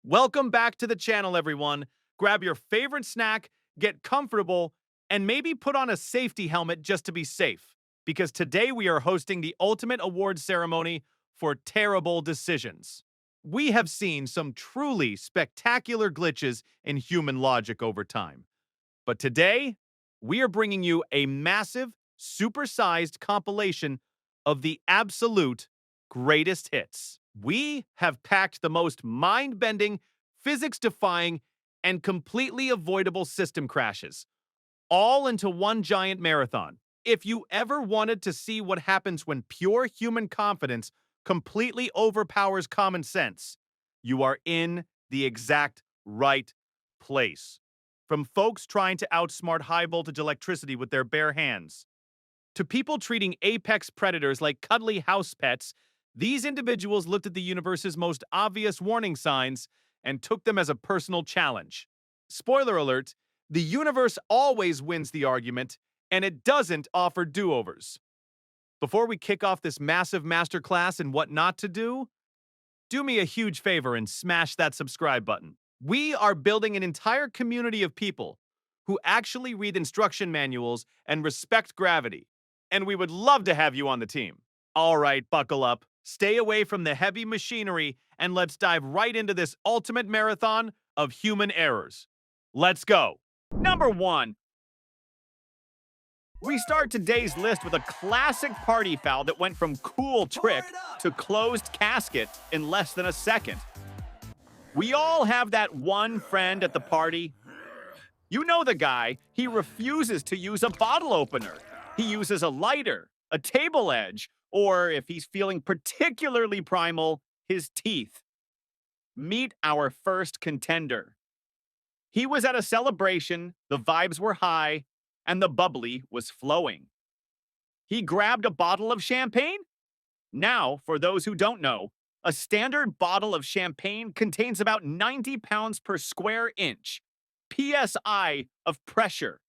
Welcome back to the channel, everyone. Grab your favorite snack, get comfortable, and maybe put on a safety helmet just to be safe. Because today we are hosting the ultimate award ceremony for terrible decisions. We have seen some truly spectacular glitches in human logic over time. But today, we are bringing you a massive, supersized compilation of the absolute greatest hits. We have packed the most mind-bending, physics-defying, and completely avoidable system crashes, all into one giant marathon. If you ever wanted to see what happens when pure human confidence completely overpowers common sense, you are in the exact right place. From folks trying to outsmart high-voltage electricity with their bare hands, to people treating apex predators like cuddly house pets, these individuals looked at the universe's most obvious warning signs and took them as a personal challenge. Spoiler alert, the universe always wins the argument, and it doesn't offer do-overs. Before we kick off this massive masterclass in what not to do me a huge favor and smash that subscribe button. We are building an entire community of people who actually read instruction manuals and respect gravity, and we would love to have you on the team. All right, buckle up, stay away from the heavy machinery, and let's dive right into this ultimate marathon of human errors. Let's go. Number 1. We start today's list with a classic party foul that went from cool trick to closed casket in less than a second. We all have that one friend at the party. You know the guy. He refuses to use a bottle opener. He uses a lighter, a table edge, or if he's feeling particularly primal, his teeth. Meet our first contender. He was at a celebration, the vibes were high, and the bubbly was flowing. He grabbed a bottle of champagne? Now, for those who don't know, a standard bottle of champagne contains about 90 pounds per square inch, PSI of pressure.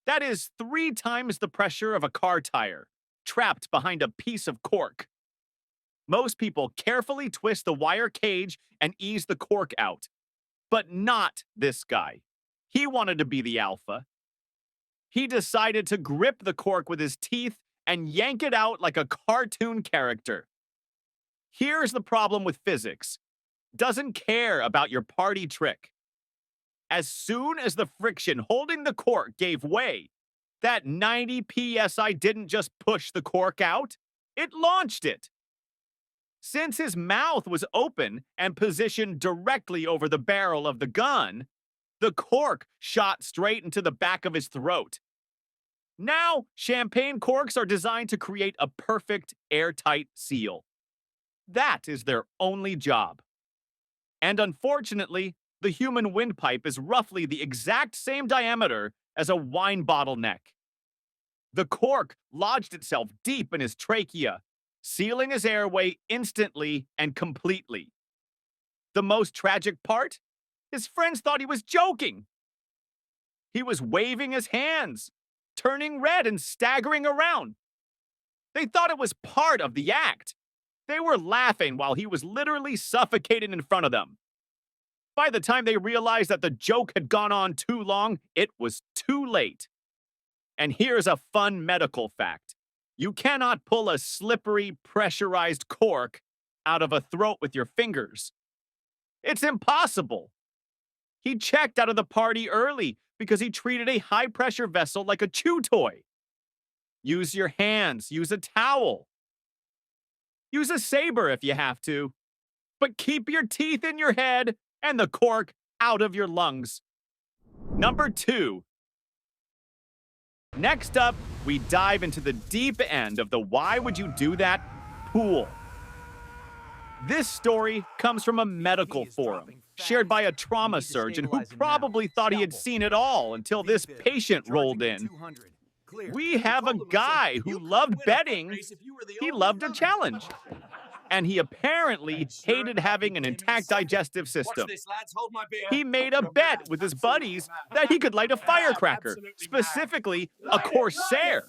That is 3 times the pressure of a car tire, trapped behind a piece of cork. Most people carefully twist the wire cage and ease the cork out. But not this guy. He wanted to be the alpha. He decided to grip the cork with his teeth and yank it out like a cartoon character. Here's the problem with physics. Doesn't care about your party trick. As soon as the friction holding the cork gave way, that 90 PSI didn't just push the cork out, it launched it. Since his mouth was open and positioned directly over the barrel of the gun, the cork shot straight into the back of his throat. Now, champagne corks are designed to create a perfect airtight seal. That is their only job. And unfortunately, the human windpipe is roughly the exact same diameter as a wine bottle neck. The cork lodged itself deep in his trachea, sealing his airway instantly and completely. The most tragic part? His friends thought he was joking. He was waving his hands, turning red and staggering around. They thought it was part of the act. They were laughing while he was literally suffocating in front of them. By the time they realized that the joke had gone on too long, it was too late. And here's a fun medical fact. You cannot pull a slippery, pressurized cork out of a throat with your fingers. It's impossible. He checked out of the party early because he treated a high-pressure vessel like a chew toy. Use your hands. Use a towel. Use a saber if you have to. But keep your teeth in your head and the cork out of your lungs. Number 2. Next up, we dive into the deep end of the why would you do that pool. This story comes from a medical forum shared by a trauma surgeon who probably thought he had seen it all until this patient rolled in. We have a guy who loved betting. He loved a challenge. And he apparently hated having an intact digestive system. He made a bet with his buddies that he could light a firecracker, specifically a Corsair,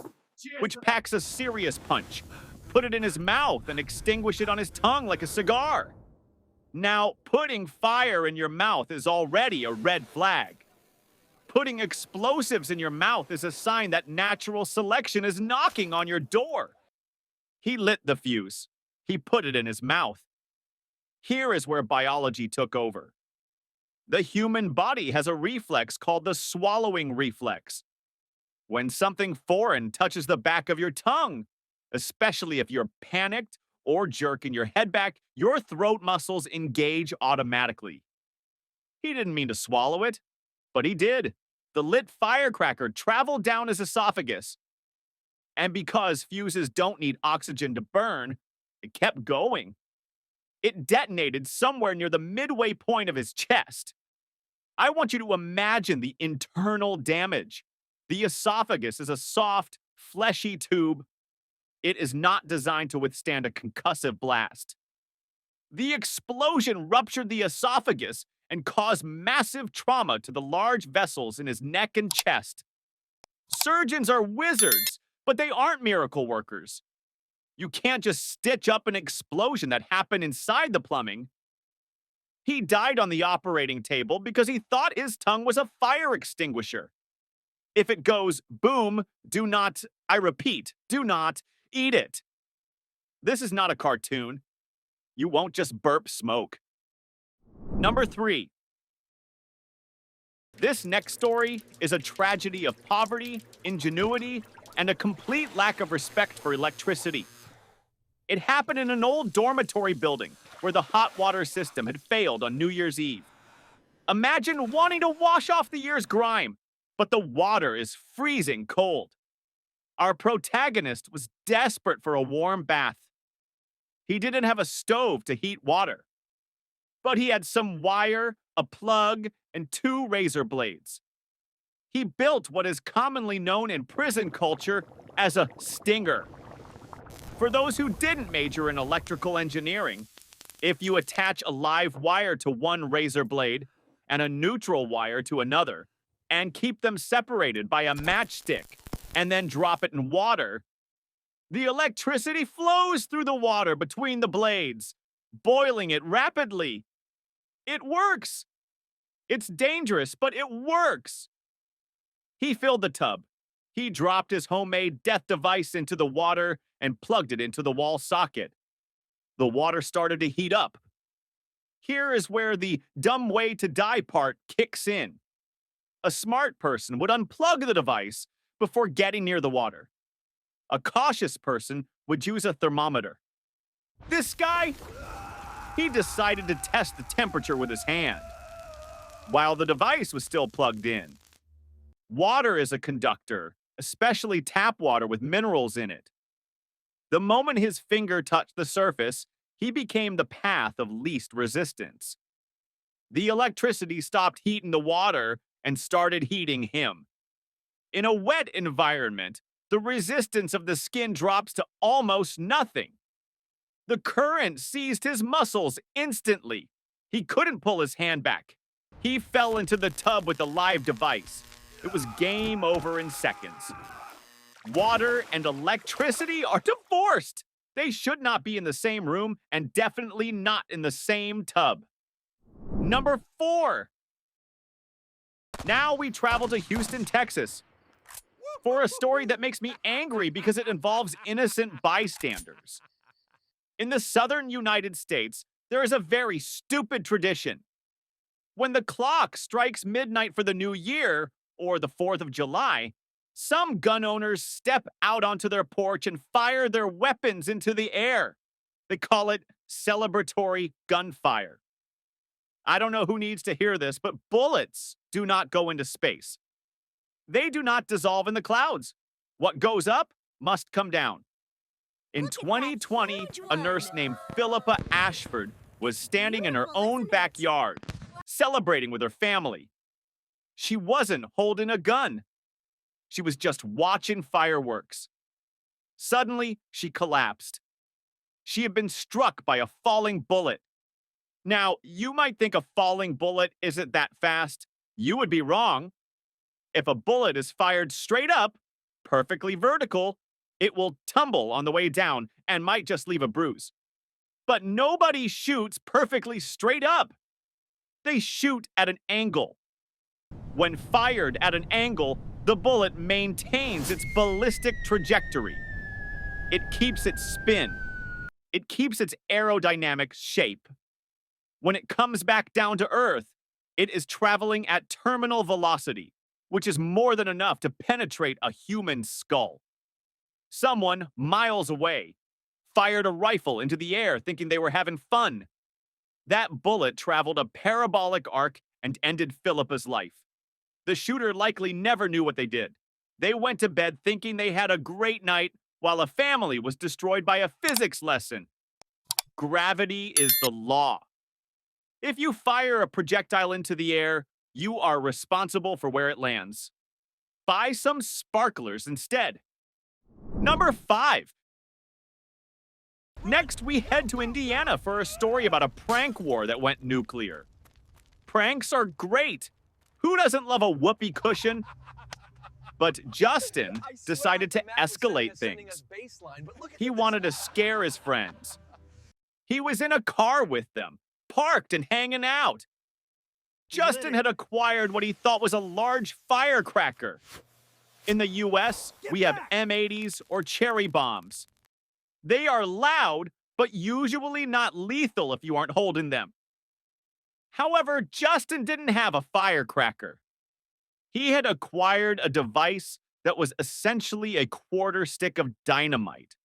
which packs a serious punch, put it in his mouth, and extinguish it on his tongue like a cigar. Now, putting fire in your mouth is already a red flag. Putting explosives in your mouth is a sign that natural selection is knocking on your door. He lit the fuse. He put it in his mouth. Here is where biology took over. The human body has a reflex called the swallowing reflex. When something foreign touches the back of your tongue, especially if you're panicked or jerking your head back, your throat muscles engage automatically. He didn't mean to swallow it, but he did. The lit firecracker traveled down his esophagus. And because fuses don't need oxygen to burn, it kept going. It detonated somewhere near the midway point of his chest. I want you to imagine the internal damage. The esophagus is a soft, fleshy tube. It is not designed to withstand a concussive blast. The explosion ruptured the esophagus and caused massive trauma to the large vessels in his neck and chest. Surgeons are wizards, but they aren't miracle workers. You can't just stitch up an explosion that happened inside the plumbing. He died on the operating table because he thought his tongue was a fire extinguisher. If it goes boom, do not, I repeat, do not eat it. This is not a cartoon. You won't just burp smoke. Number 3. This next story is a tragedy of poverty, ingenuity, and a complete lack of respect for electricity. It happened in an old dormitory building where the hot water system had failed on New Year's Eve. Imagine wanting to wash off the year's grime, but the water is freezing cold. Our protagonist was desperate for a warm bath. He didn't have a stove to heat water, but he had some wire, a plug, and 2 razor blades. He built what is commonly known in prison culture as a stinger. For those who didn't major in electrical engineering, if you attach a live wire to one razor blade and a neutral wire to another, and keep them separated by a matchstick, and then drop it in water, the electricity flows through the water between the blades, boiling it rapidly. It works. It's dangerous, but it works. He filled the tub. He dropped his homemade death device into the water and plugged it into the wall socket. The water started to heat up. Here is where the dumb way to die part kicks in. A smart person would unplug the device before getting near the water. A cautious person would use a thermometer. This guy, he decided to test the temperature with his hand, while the device was still plugged in. Water is a conductor, especially tap water with minerals in it. The moment his finger touched the surface, he became the path of least resistance. The electricity stopped heating the water and started heating him. In a wet environment, the resistance of the skin drops to almost nothing. The current seized his muscles instantly. He couldn't pull his hand back. He fell into the tub with the live device. It was game over in seconds. Water and electricity are divorced. They should not be in the same room and definitely not in the same tub. Number 4. Now we travel to Houston, Texas, for a story that makes me angry because it involves innocent bystanders. In the southern United States, there is a very stupid tradition. When the clock strikes midnight for the new year, or the 4th of July, some gun owners step out onto their porch and fire their weapons into the air. They call it celebratory gunfire. I don't know who needs to hear this, but bullets do not go into space. They do not dissolve in the clouds. What goes up must come down. In 2020, a nurse named Philippa Ashford was standing in her own backyard, celebrating with her family. She wasn't holding a gun. She was just watching fireworks. Suddenly, she collapsed. She had been struck by a falling bullet. Now, you might think a falling bullet isn't that fast. You would be wrong. If a bullet is fired straight up, perfectly vertical, it will tumble on the way down and might just leave a bruise. But nobody shoots perfectly straight up. They shoot at an angle. When fired at an angle, the bullet maintains its ballistic trajectory. It keeps its spin. It keeps its aerodynamic shape. When it comes back down to Earth, it is traveling at terminal velocity, which is more than enough to penetrate a human skull. Someone, miles away, fired a rifle into the air thinking they were having fun. That bullet traveled a parabolic arc and ended Philippa's life. The shooter likely never knew what they did. They went to bed thinking they had a great night while a family was destroyed by a physics lesson. Gravity is the law. If you fire a projectile into the air, you are responsible for where it lands. Buy some sparklers instead. Number 5. Next, we head to Indiana for a story about a prank war that went nuclear. Pranks are great. Who doesn't love a whoopee cushion? But Justin decided to escalate things. He wanted to scare his friends. He was in a car with them, parked and hanging out. Justin had acquired what he thought was a large firecracker. In the US, we have M80s or cherry bombs. They are loud, but usually not lethal if you aren't holding them. However, Justin didn't have a firecracker. He had acquired a device that was essentially a quarter stick of dynamite.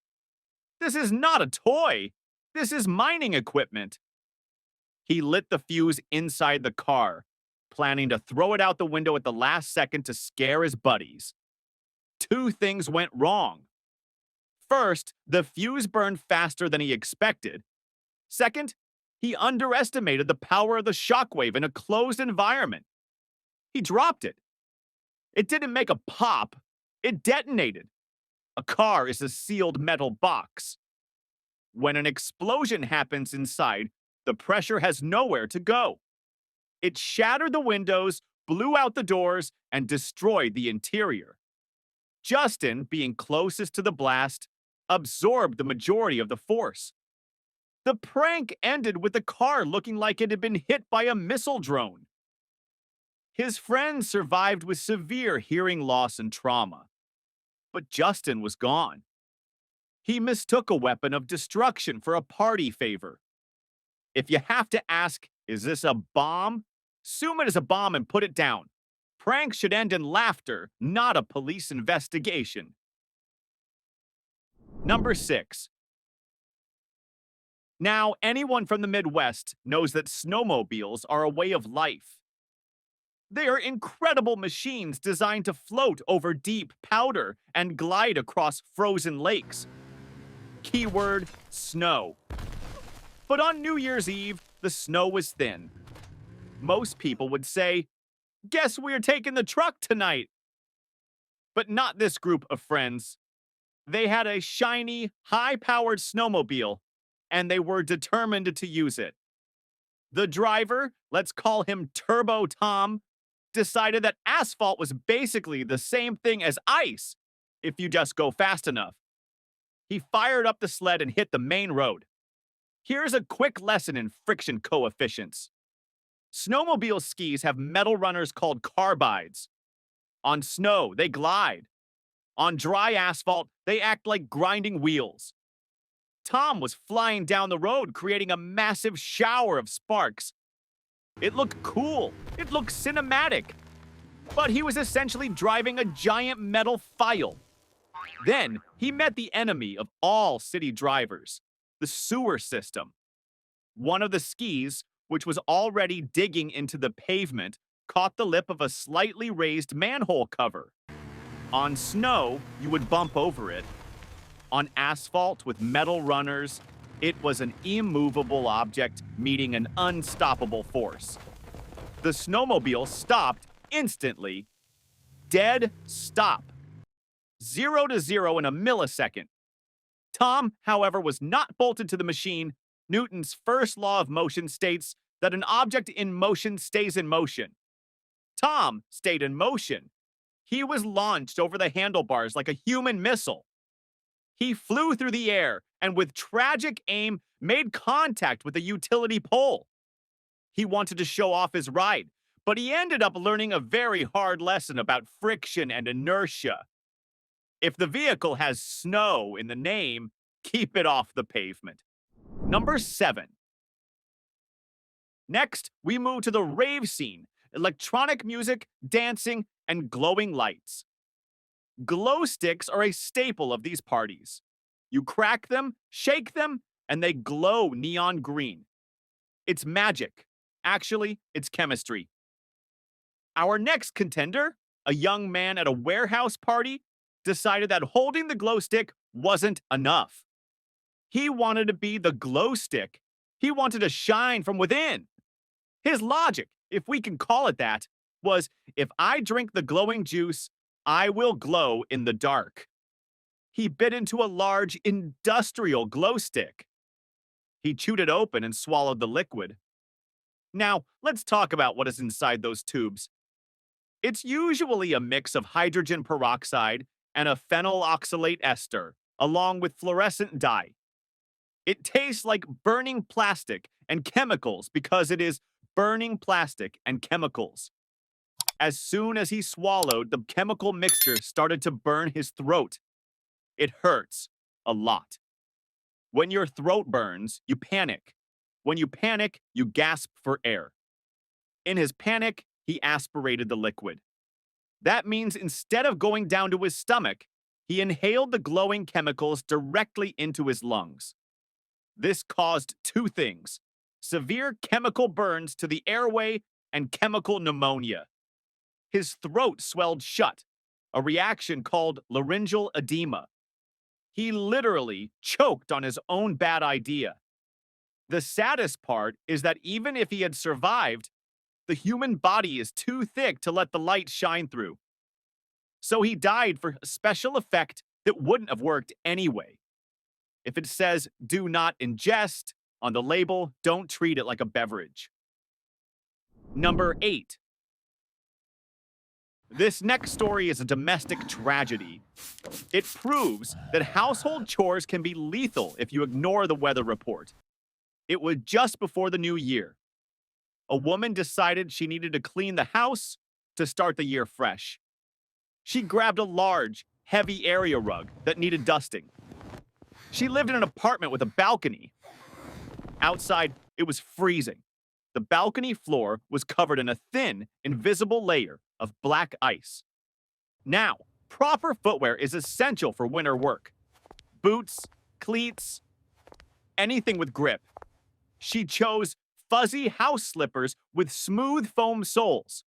This is not a toy. This is mining equipment. He lit the fuse inside the car, planning to throw it out the window at the last second to scare his buddies. 2 things went wrong. First, the fuse burned faster than he expected. Second, he underestimated the power of the shockwave in a closed environment. He dropped it. It didn't make a pop. It detonated. A car is a sealed metal box. When an explosion happens inside, the pressure has nowhere to go. It shattered the windows, blew out the doors, and destroyed the interior. Justin, being closest to the blast, absorbed the majority of the force. The prank ended with the car looking like it had been hit by a missile drone. His friends survived with severe hearing loss and trauma. But Justin was gone. He mistook a weapon of destruction for a party favor. If you have to ask, is this a bomb? Assume it is a bomb and put it down. Pranks should end in laughter, not a police investigation. Number 6. Now, anyone from the Midwest knows that snowmobiles are a way of life. They are incredible machines designed to float over deep powder and glide across frozen lakes. Keyword, snow. But on New Year's Eve, the snow was thin. Most people would say, "Guess we're taking the truck tonight." But not this group of friends. They had a shiny, high-powered snowmobile, and they were determined to use it. The driver, let's call him Turbo Tom, decided that asphalt was basically the same thing as ice if you just go fast enough. He fired up the sled and hit the main road. Here's a quick lesson in friction coefficients. Snowmobile skis have metal runners called carbides. On snow, they glide. On dry asphalt, they act like grinding wheels. Tom was flying down the road, creating a massive shower of sparks. It looked cool. It looked cinematic. But he was essentially driving a giant metal file. Then he met the enemy of all city drivers, the sewer system. One of the skis, which was already digging into the pavement, caught the lip of a slightly raised manhole cover. On snow, you would bump over it. On asphalt with metal runners, it was an immovable object meeting an unstoppable force. The snowmobile stopped instantly. Dead stop. 0 to 0 in a millisecond. Tom, however, was not bolted to the machine. Newton's first law of motion states that an object in motion stays in motion. Tom stayed in motion. He was launched over the handlebars like a human missile. He flew through the air and, with tragic aim, made contact with a utility pole. He wanted to show off his ride, but he ended up learning a very hard lesson about friction and inertia. If the vehicle has snow in the name, keep it off the pavement. Number 7. Next, we move to the rave scene: electronic music, dancing, and glowing lights. Glow sticks are a staple of these parties. You crack them, shake them, and they glow neon green. It's magic. Actually, it's chemistry. Our next contender, a young man at a warehouse party, decided that holding the glow stick wasn't enough. He wanted to be the glow stick. He wanted to shine from within. His logic, if we can call it that, was, if I drink the glowing juice, I will glow in the dark. He bit into a large industrial glow stick. He chewed it open and swallowed the liquid. Now, let's talk about what is inside those tubes. It's usually a mix of hydrogen peroxide and a phenyloxylate ester, along with fluorescent dye. It tastes like burning plastic and chemicals because it is burning plastic and chemicals. As soon as he swallowed, the chemical mixture started to burn his throat. It hurts a lot. When your throat burns, you panic. When you panic, you gasp for air. In his panic, he aspirated the liquid. That means instead of going down to his stomach, he inhaled the glowing chemicals directly into his lungs. This caused two things: severe chemical burns to the airway and chemical pneumonia. His throat swelled shut, a reaction called laryngeal edema. He literally choked on his own bad idea. The saddest part is that even if he had survived, the human body is too thick to let the light shine through. So he died for a special effect that wouldn't have worked anyway. If it says "do not ingest" on the label, don't treat it like a beverage. Number 8. This next story is a domestic tragedy. It proves that household chores can be lethal if you ignore the weather report. It was just before the new year. A woman decided she needed to clean the house to start the year fresh. She grabbed a large, heavy area rug that needed dusting. She lived in an apartment with a balcony. Outside, it was freezing. The balcony floor was covered in a thin, invisible layer of black ice. Now, proper footwear is essential for winter work. Boots, cleats, anything with grip. She chose fuzzy house slippers with smooth foam soles.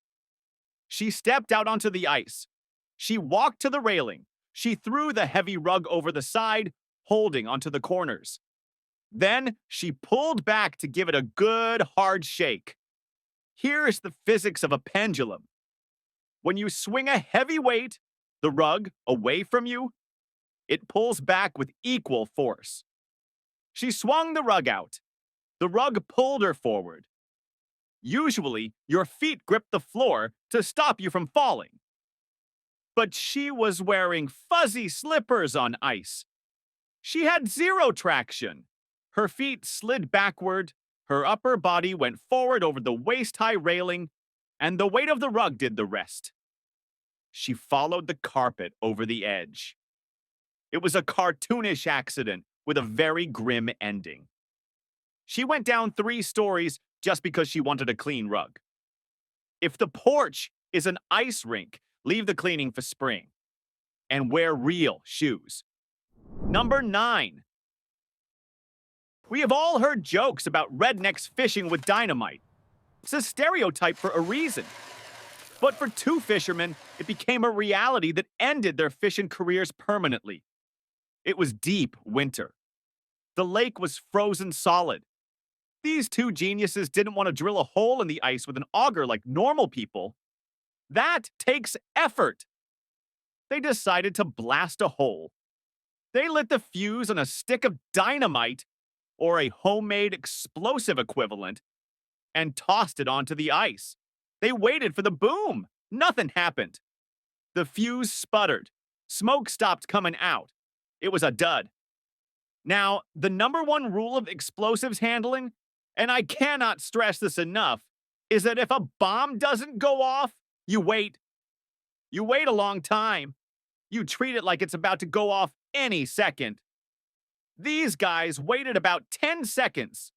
She stepped out onto the ice. She walked to the railing. She threw the heavy rug over the side, holding onto the corners. Then she pulled back to give it a good hard shake. Here's the physics of a pendulum. When you swing a heavy weight, the rug, away from you, it pulls back with equal force. She swung the rug out. The rug pulled her forward. Usually, your feet grip the floor to stop you from falling. But she was wearing fuzzy slippers on ice. She had zero traction. Her feet slid backward, her upper body went forward over the waist-high railing, and the weight of the rug did the rest. She followed the carpet over the edge. It was a cartoonish accident with a very grim ending. She went down 3 stories just because she wanted a clean rug. If the porch is an ice rink, leave the cleaning for spring. And wear real shoes. Number 9. We have all heard jokes about rednecks fishing with dynamite. It's a stereotype for a reason. But for 2 fishermen, it became a reality that ended their fishing careers permanently. It was deep winter. The lake was frozen solid. These 2 geniuses didn't want to drill a hole in the ice with an auger like normal people. That takes effort. They decided to blast a hole. They lit the fuse on a stick of dynamite, or a homemade explosive equivalent, and tossed it onto the ice. They waited for the boom. Nothing happened. The fuse sputtered. Smoke stopped coming out. It was a dud. Now, the number one rule of explosives handling, and I cannot stress this enough, is that if a bomb doesn't go off, you wait. You wait a long time. You treat it like it's about to go off any second. These guys waited about 10 seconds.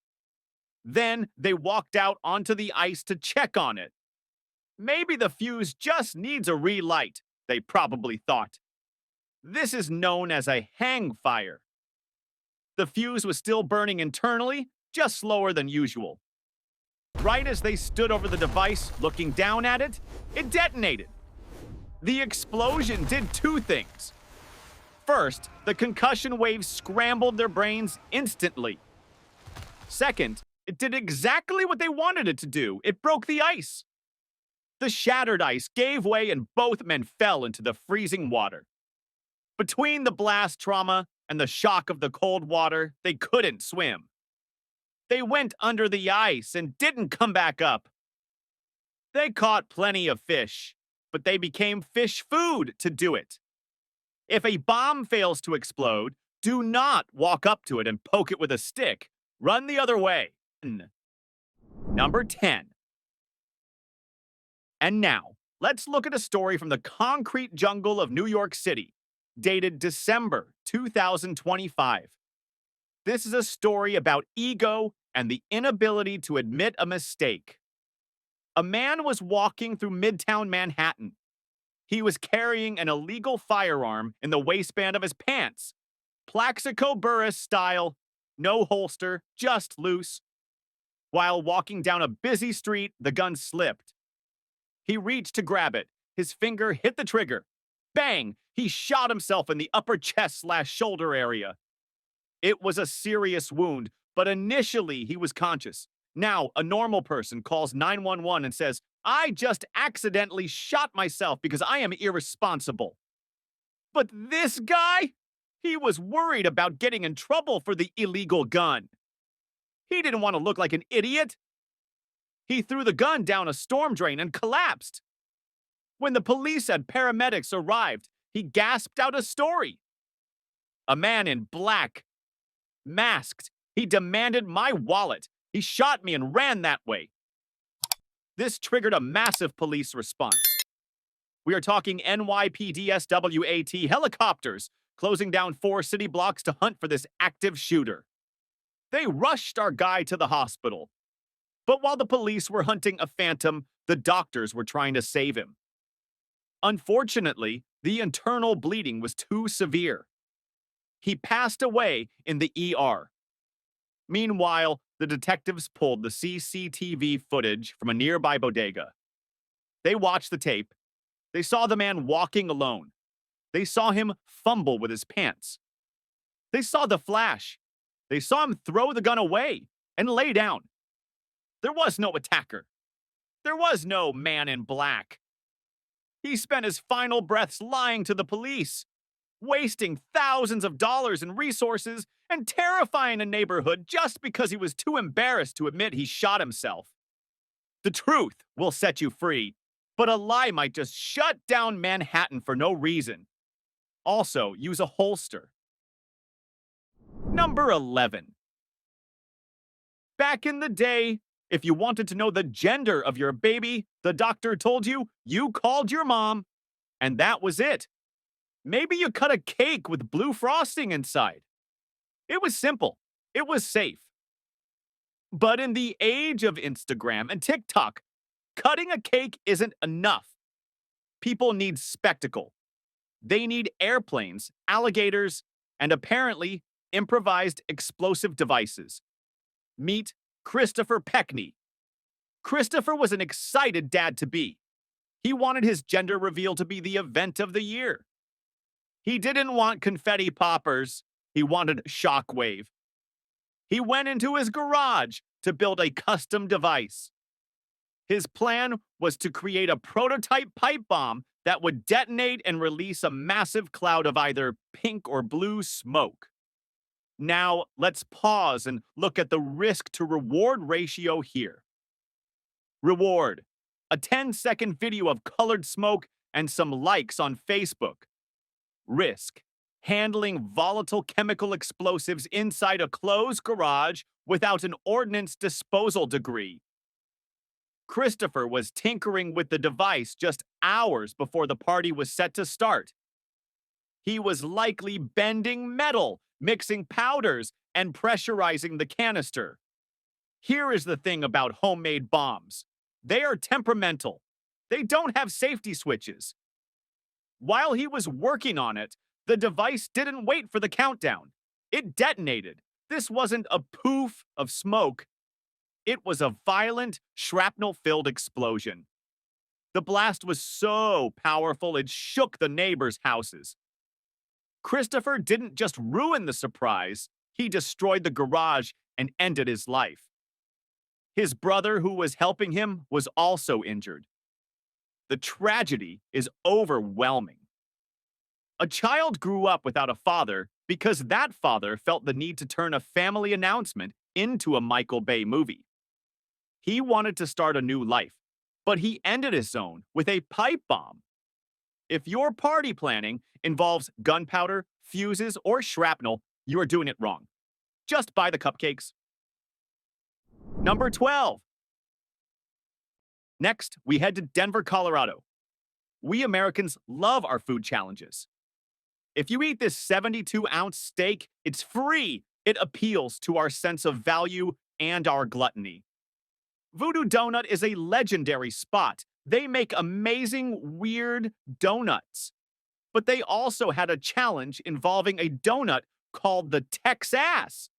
Then they walked out onto the ice to check on it. Maybe the fuse just needs a relight, they probably thought. This is known as a hang fire. The fuse was still burning internally, just slower than usual. Right as they stood over the device, looking down at it, it detonated. The explosion did two things. First, the concussion waves scrambled their brains instantly. Second, it did exactly what they wanted it to do. It broke the ice. The shattered ice gave way and both men fell into the freezing water. Between the blast trauma and the shock of the cold water, they couldn't swim. They went under the ice and didn't come back up. They caught plenty of fish, but they became fish food to do it. If a bomb fails to explode, do not walk up to it and poke it with a stick. Run the other way. Number 10. And now, let's look at a story from the concrete jungle of New York City, dated December 2025. This is a story about ego and the inability to admit a mistake. A man was walking through Midtown Manhattan. He was carrying an illegal firearm in the waistband of his pants. Plaxico Burress style, no holster, just loose. While walking down a busy street, the gun slipped. He reached to grab it. His finger hit the trigger. Bang! He shot himself in the upper chest/shoulder area. It was a serious wound, but initially he was conscious. Now, a normal person calls 911 and says, "I just accidentally shot myself because I am irresponsible." But this guy, he was worried about getting in trouble for the illegal gun. He didn't want to look like an idiot. He threw the gun down a storm drain and collapsed. When the police and paramedics arrived, he gasped out a story. A man in black, masked, he demanded my wallet. He shot me and ran that way. This triggered a massive police response. We are talking NYPD SWAT helicopters closing down 4 city blocks to hunt for this active shooter. They rushed our guy to the hospital. But while the police were hunting a phantom, the doctors were trying to save him. Unfortunately, the internal bleeding was too severe. He passed away in the ER. Meanwhile, the detectives pulled the CCTV footage from a nearby bodega. They watched the tape. They saw the man walking alone. They saw him fumble with his pants. They saw the flash. They saw him throw the gun away and lay down. There was no attacker. There was no man in black. He spent his final breaths lying to the police, wasting thousands of dollars in resources and terrifying a neighborhood just because he was too embarrassed to admit he shot himself. The truth will set you free, but a lie might just shut down Manhattan for no reason. Also, use a holster. Number 11. Back in the day, if you wanted to know the gender of your baby, the doctor told you, you called your mom, and that was it. Maybe you cut a cake with blue frosting inside. It was simple. It was safe. But in the age of Instagram and TikTok, cutting a cake isn't enough. People need spectacle. They need airplanes, alligators, and apparently improvised explosive devices. Meet Christopher Peckney. Christopher was an excited dad-to-be. He wanted his gender reveal to be the event of the year. He didn't want confetti poppers. He wanted shockwave. He went into his garage to build a custom device. His plan was to create a prototype pipe bomb that would detonate and release a massive cloud of either pink or blue smoke. Now, let's pause and look at the risk to reward ratio here. Reward: a 10-second video of colored smoke and some likes on Facebook. Risk: handling volatile chemical explosives inside a closed garage without an ordnance disposal degree. Christopher was tinkering with the device just hours before the party was set to start. He was likely bending metal, mixing powders, and pressurizing the canister. Here is the thing about homemade bombs. They are temperamental. They don't have safety switches. While he was working on it, the device didn't wait for the countdown. It detonated. This wasn't a poof of smoke. It was a violent, shrapnel-filled explosion. The blast was so powerful it shook the neighbors' houses. Christopher didn't just ruin the surprise, he destroyed the garage and ended his life. His brother, who was helping him, was also injured. The tragedy is overwhelming. A child grew up without a father because that father felt the need to turn a family announcement into a Michael Bay movie. He wanted to start a new life, but he ended his own with a pipe bomb. If your party planning involves gunpowder, fuses, or shrapnel, you are doing it wrong. Just buy the cupcakes. Number 12. Next, we head to Denver, Colorado. We Americans love our food challenges. If you eat this 72-ounce steak, it's free. It appeals to our sense of value and our gluttony. Voodoo Donut is a legendary spot. They make amazing, weird donuts. But they also had a challenge involving a donut called the Texas.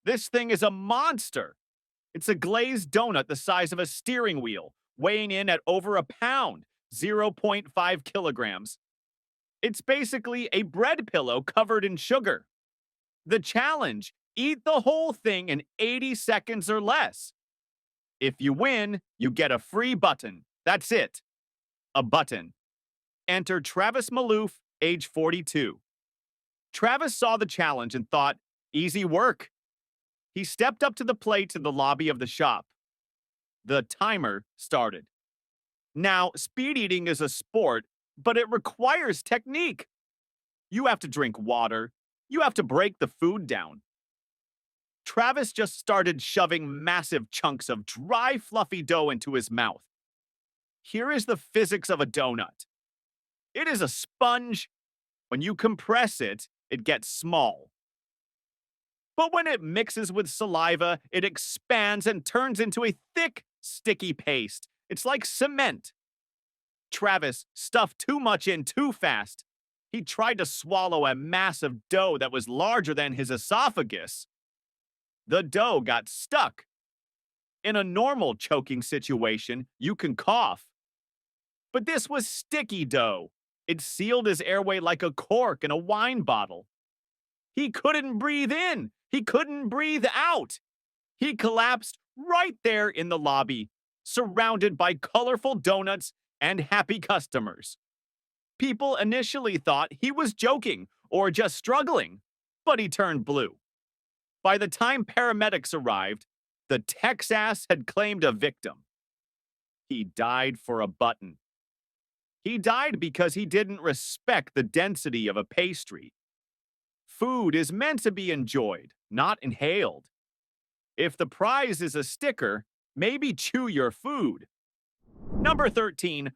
This thing is a monster. It's a glazed donut the size of a steering wheel, weighing in at over a pound, 0.5 kilograms. It's basically a bread pillow covered in sugar. The challenge: eat the whole thing in 80 seconds or less. If you win, you get a free button. That's it. A button. Enter Travis Maloof, age 42. Travis saw the challenge and thought, easy work. He stepped up to the plate in the lobby of the shop. The timer started. Now, speed eating is a sport, but it requires technique. You have to drink water. You have to break the food down. Travis just started shoving massive chunks of dry, fluffy dough into his mouth. Here is the physics of a donut. It is a sponge. When you compress it, it gets small. But when it mixes with saliva, it expands and turns into a thick, sticky paste. It's like cement. Travis stuffed too much in too fast. He tried to swallow a mass of dough that was larger than his esophagus. The dough got stuck. In a normal choking situation, you can cough. But this was sticky dough. It sealed his airway like a cork in a wine bottle. He couldn't breathe in. He couldn't breathe out. He collapsed right there in the lobby, surrounded by colorful donuts and happy customers. People initially thought he was joking or just struggling, but he turned blue. By the time paramedics arrived, the Texas had claimed a victim. He died for a button. He died because he didn't respect the density of a pastry. Food is meant to be enjoyed, not inhaled. If the prize is a sticker, maybe chew your food. Number 13.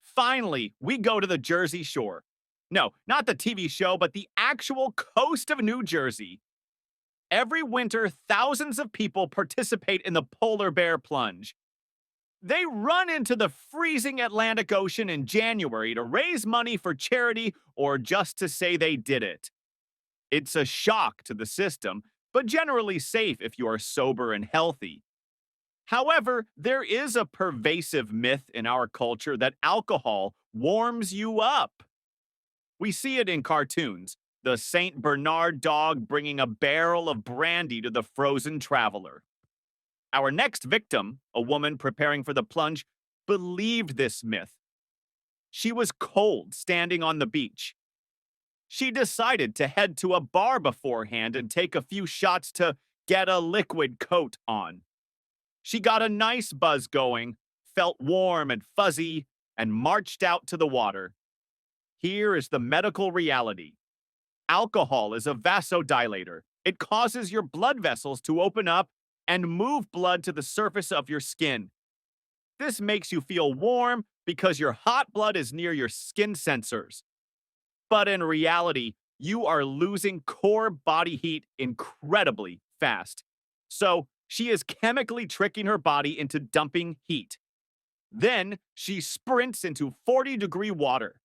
Finally, we go to the Jersey Shore. No, not the TV show, but the actual coast of New Jersey. Every winter, thousands of people participate in the polar bear plunge. They run into the freezing Atlantic Ocean in January to raise money for charity or just to say they did it. It's a shock to the system, but generally safe if you are sober and healthy. However, there is a pervasive myth in our culture that alcohol warms you up. We see it in cartoons, the St. Bernard dog bringing a barrel of brandy to the frozen traveler. Our next victim, a woman preparing for the plunge, believed this myth. She was cold standing on the beach. She decided to head to a bar beforehand and take a few shots to get a liquid coat on. She got a nice buzz going, felt warm and fuzzy, and marched out to the water. Here is the medical reality. Alcohol is a vasodilator. It causes your blood vessels to open up and move blood to the surface of your skin. This makes you feel warm because your hot blood is near your skin sensors. But in reality, you are losing core body heat incredibly fast. So she is chemically tricking her body into dumping heat. Then she sprints into 40-degree water.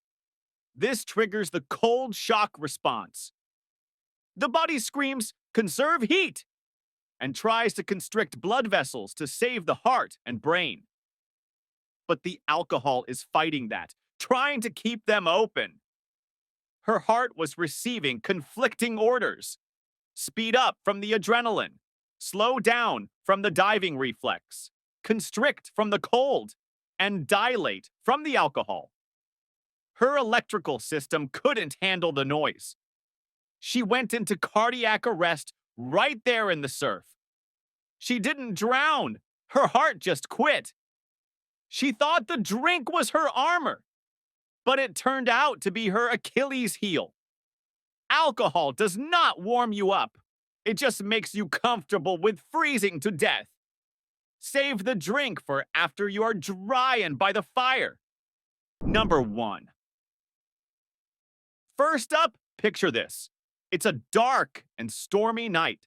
This triggers the cold shock response. The body screams, "Conserve heat!" and tries to constrict blood vessels to save the heart and brain. But the alcohol is fighting that, trying to keep them open. Her heart was receiving conflicting orders. Speed up from the adrenaline. Slow down from the diving reflex. Constrict from the cold. And dilate from the alcohol. Her electrical system couldn't handle the noise. She went into cardiac arrest right there in the surf. She didn't drown. Her heart just quit. She thought the drink was her armor, but it turned out to be her Achilles heel. Alcohol does not warm you up. It just makes you comfortable with freezing to death. Save the drink for after you are drying by the fire. Number 1. First up, picture this. It's a dark and stormy night.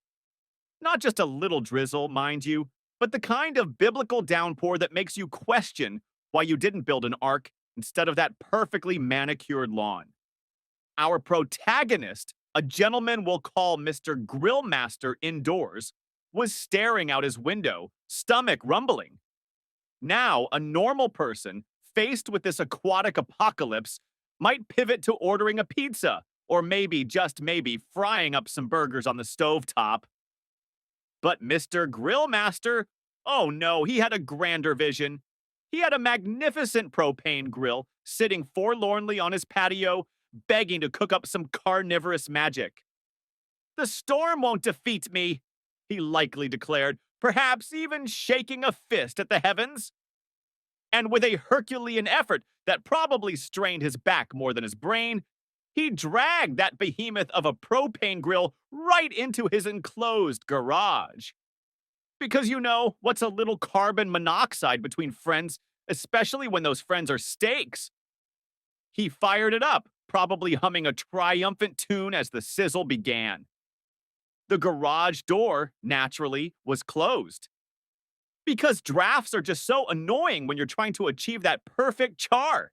Not just a little drizzle, mind you, but the kind of biblical downpour that makes you question why you didn't build an ark instead of that perfectly manicured lawn. Our protagonist, a gentleman we'll call Mr. Grillmaster indoors, was staring out his window, stomach rumbling. Now, a normal person, faced with this aquatic apocalypse, might pivot to ordering a pizza, or maybe, just maybe, frying up some burgers on the stovetop. But Mr. Grillmaster, oh no, he had a grander vision. He had a magnificent propane grill sitting forlornly on his patio, begging to cook up some carnivorous magic. "The storm won't defeat me," he likely declared, perhaps even shaking a fist at the heavens. And with a Herculean effort that probably strained his back more than his brain, he dragged that behemoth of a propane grill right into his enclosed garage. Because you know, what's a little carbon monoxide between friends, especially when those friends are steaks? He fired it up, probably humming a triumphant tune as the sizzle began. The garage door, naturally, was closed. Because drafts are just so annoying when you're trying to achieve that perfect char.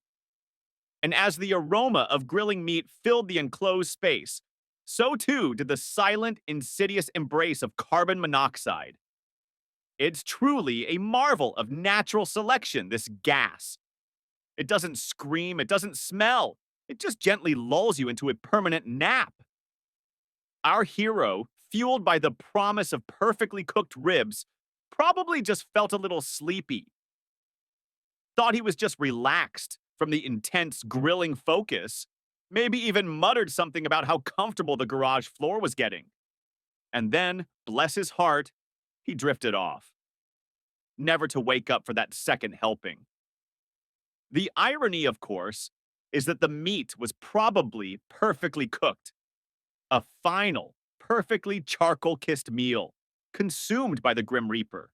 And as the aroma of grilling meat filled the enclosed space, so too did the silent, insidious embrace of carbon monoxide. It's truly a marvel of natural selection, this gas. It doesn't scream, it doesn't smell, it just gently lulls you into a permanent nap. Our hero, fueled by the promise of perfectly cooked ribs, probably just felt a little sleepy. Thought he was just relaxed from the intense grilling focus, maybe even muttered something about how comfortable the garage floor was getting. And then, bless his heart, he drifted off, never to wake up for that second helping. The irony, of course, is that the meat was probably perfectly cooked. A final, perfectly charcoal-kissed meal, consumed by the Grim Reaper.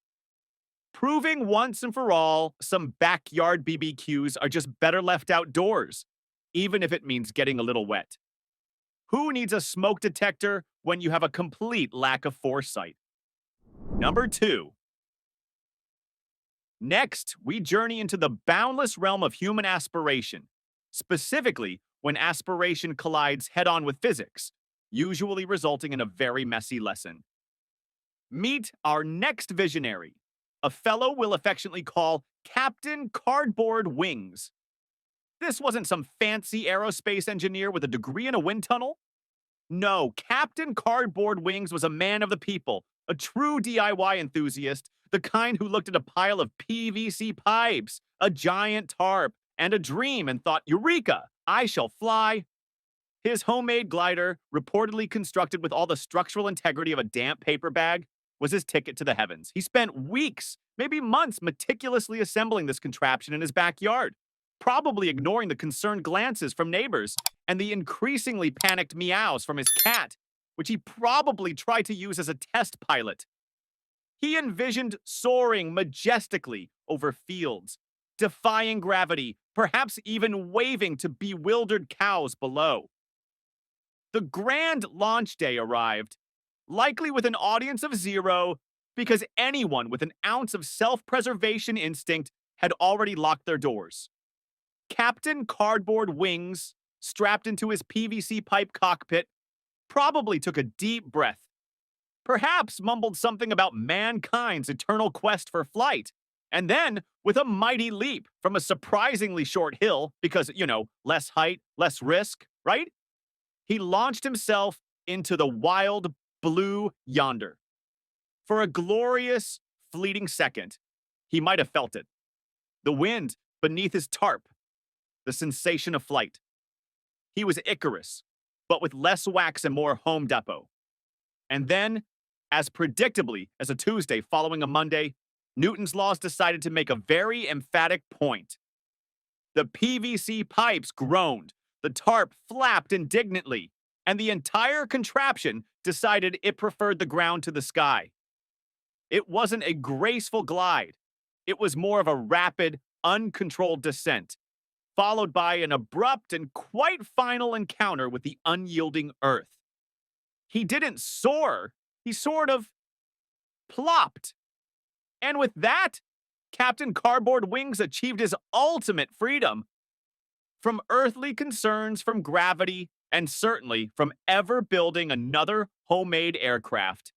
Proving once and for all, some backyard BBQs are just better left outdoors, even if it means getting a little wet. Who needs a smoke detector when you have a complete lack of foresight? Number 2. Next, we journey into the boundless realm of human aspiration, specifically when aspiration collides head-on with physics, usually resulting in a very messy lesson. Meet our next visionary, a fellow we'll affectionately call Captain Cardboard Wings. This wasn't some fancy aerospace engineer with a degree in a wind tunnel. No, Captain Cardboard Wings was a man of the people, a true DIY enthusiast, the kind who looked at a pile of PVC pipes, a giant tarp, and a dream and thought, "Eureka, I shall fly." His homemade glider, reportedly constructed with all the structural integrity of a damp paper bag, was his ticket to the heavens. He spent weeks, maybe months, meticulously assembling this contraption in his backyard, probably ignoring the concerned glances from neighbors and the increasingly panicked meows from his cat, which he probably tried to use as a test pilot. He envisioned soaring majestically over fields, defying gravity, perhaps even waving to bewildered cows below. The grand launch day arrived, likely with an audience of zero, because anyone with an ounce of self-preservation instinct had already locked their doors. Captain Cardboard Wings, strapped into his PVC pipe cockpit, probably took a deep breath, perhaps mumbled something about mankind's eternal quest for flight, and then, with a mighty leap from a surprisingly short hill, because, less height, less risk, right? He launched himself into the wild blue yonder. For a glorious, fleeting second, he might have felt it. The wind beneath his tarp, the sensation of flight. He was Icarus, but with less wax and more Home Depot. And then, as predictably as a Tuesday following a Monday, Newton's laws decided to make a very emphatic point. The PVC pipes groaned, the tarp flapped indignantly, and the entire contraption decided it preferred the ground to the sky. It wasn't a graceful glide. It was more of a rapid, uncontrolled descent, followed by an abrupt and quite final encounter with the unyielding earth. He didn't soar, he sort of plopped. And with that, Captain Cardboard Wings achieved his ultimate freedom from earthly concerns, from gravity, and certainly from ever building another homemade aircraft.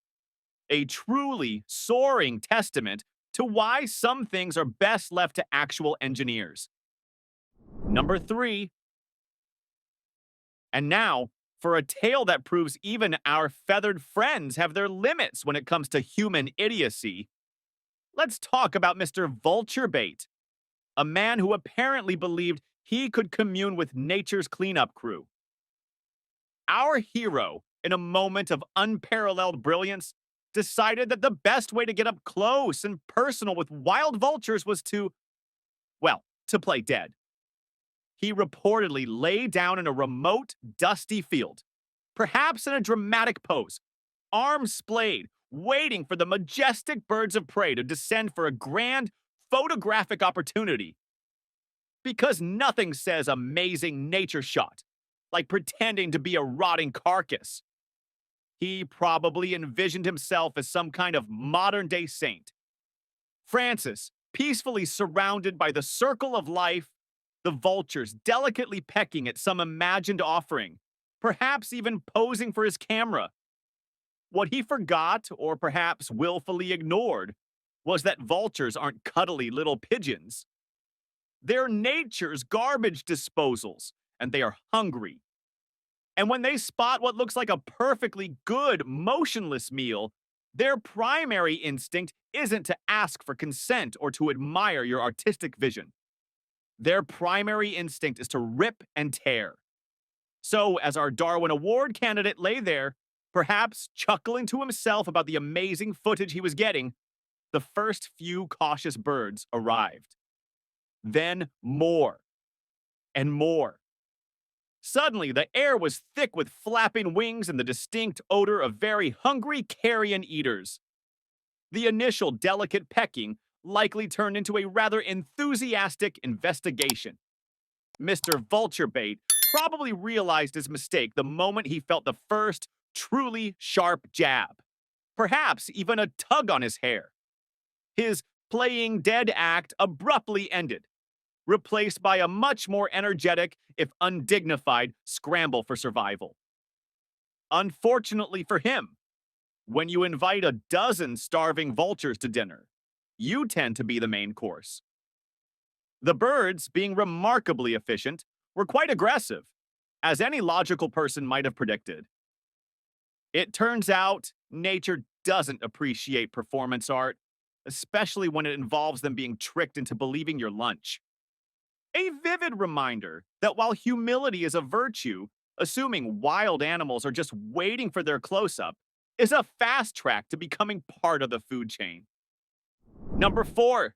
A truly soaring testament to why some things are best left to actual engineers. Number 3. And now, for a tale that proves even our feathered friends have their limits when it comes to human idiocy, let's talk about Mr. Vulturebait, a man who apparently believed he could commune with nature's cleanup crew. Our hero, in a moment of unparalleled brilliance, decided that the best way to get up close and personal with wild vultures was to play dead. He reportedly lay down in a remote, dusty field, perhaps in a dramatic pose, arms splayed, waiting for the majestic birds of prey to descend for a grand photographic opportunity. Because nothing says amazing nature shot like pretending to be a rotting carcass. He probably envisioned himself as some kind of modern-day saint. Francis, peacefully surrounded by the circle of life, the vultures delicately pecking at some imagined offering, perhaps even posing for his camera. What he forgot, or perhaps willfully ignored, was that vultures aren't cuddly little pigeons. They're nature's garbage disposals, and they are hungry. And when they spot what looks like a perfectly good, motionless meal, their primary instinct isn't to ask for consent or to admire your artistic vision. Their primary instinct is to rip and tear. So, as our Darwin Award candidate lay there, perhaps chuckling to himself about the amazing footage he was getting, the first few cautious birds arrived. Then more and more. Suddenly, the air was thick with flapping wings and the distinct odor of very hungry carrion eaters. The initial delicate pecking likely turned into a rather enthusiastic investigation. Mr. Vulturebait probably realized his mistake the moment he felt the first truly sharp jab, perhaps even a tug on his hair. His playing dead act abruptly ended, replaced by a much more energetic, if undignified, scramble for survival. Unfortunately for him, when you invite a dozen starving vultures to dinner, you tend to be the main course. The birds, being remarkably efficient, were quite aggressive, as any logical person might have predicted. It turns out nature doesn't appreciate performance art, especially when it involves them being tricked into believing you're lunch. A vivid reminder that while humility is a virtue, assuming wild animals are just waiting for their close-up is a fast track to becoming part of the food chain. Number 4.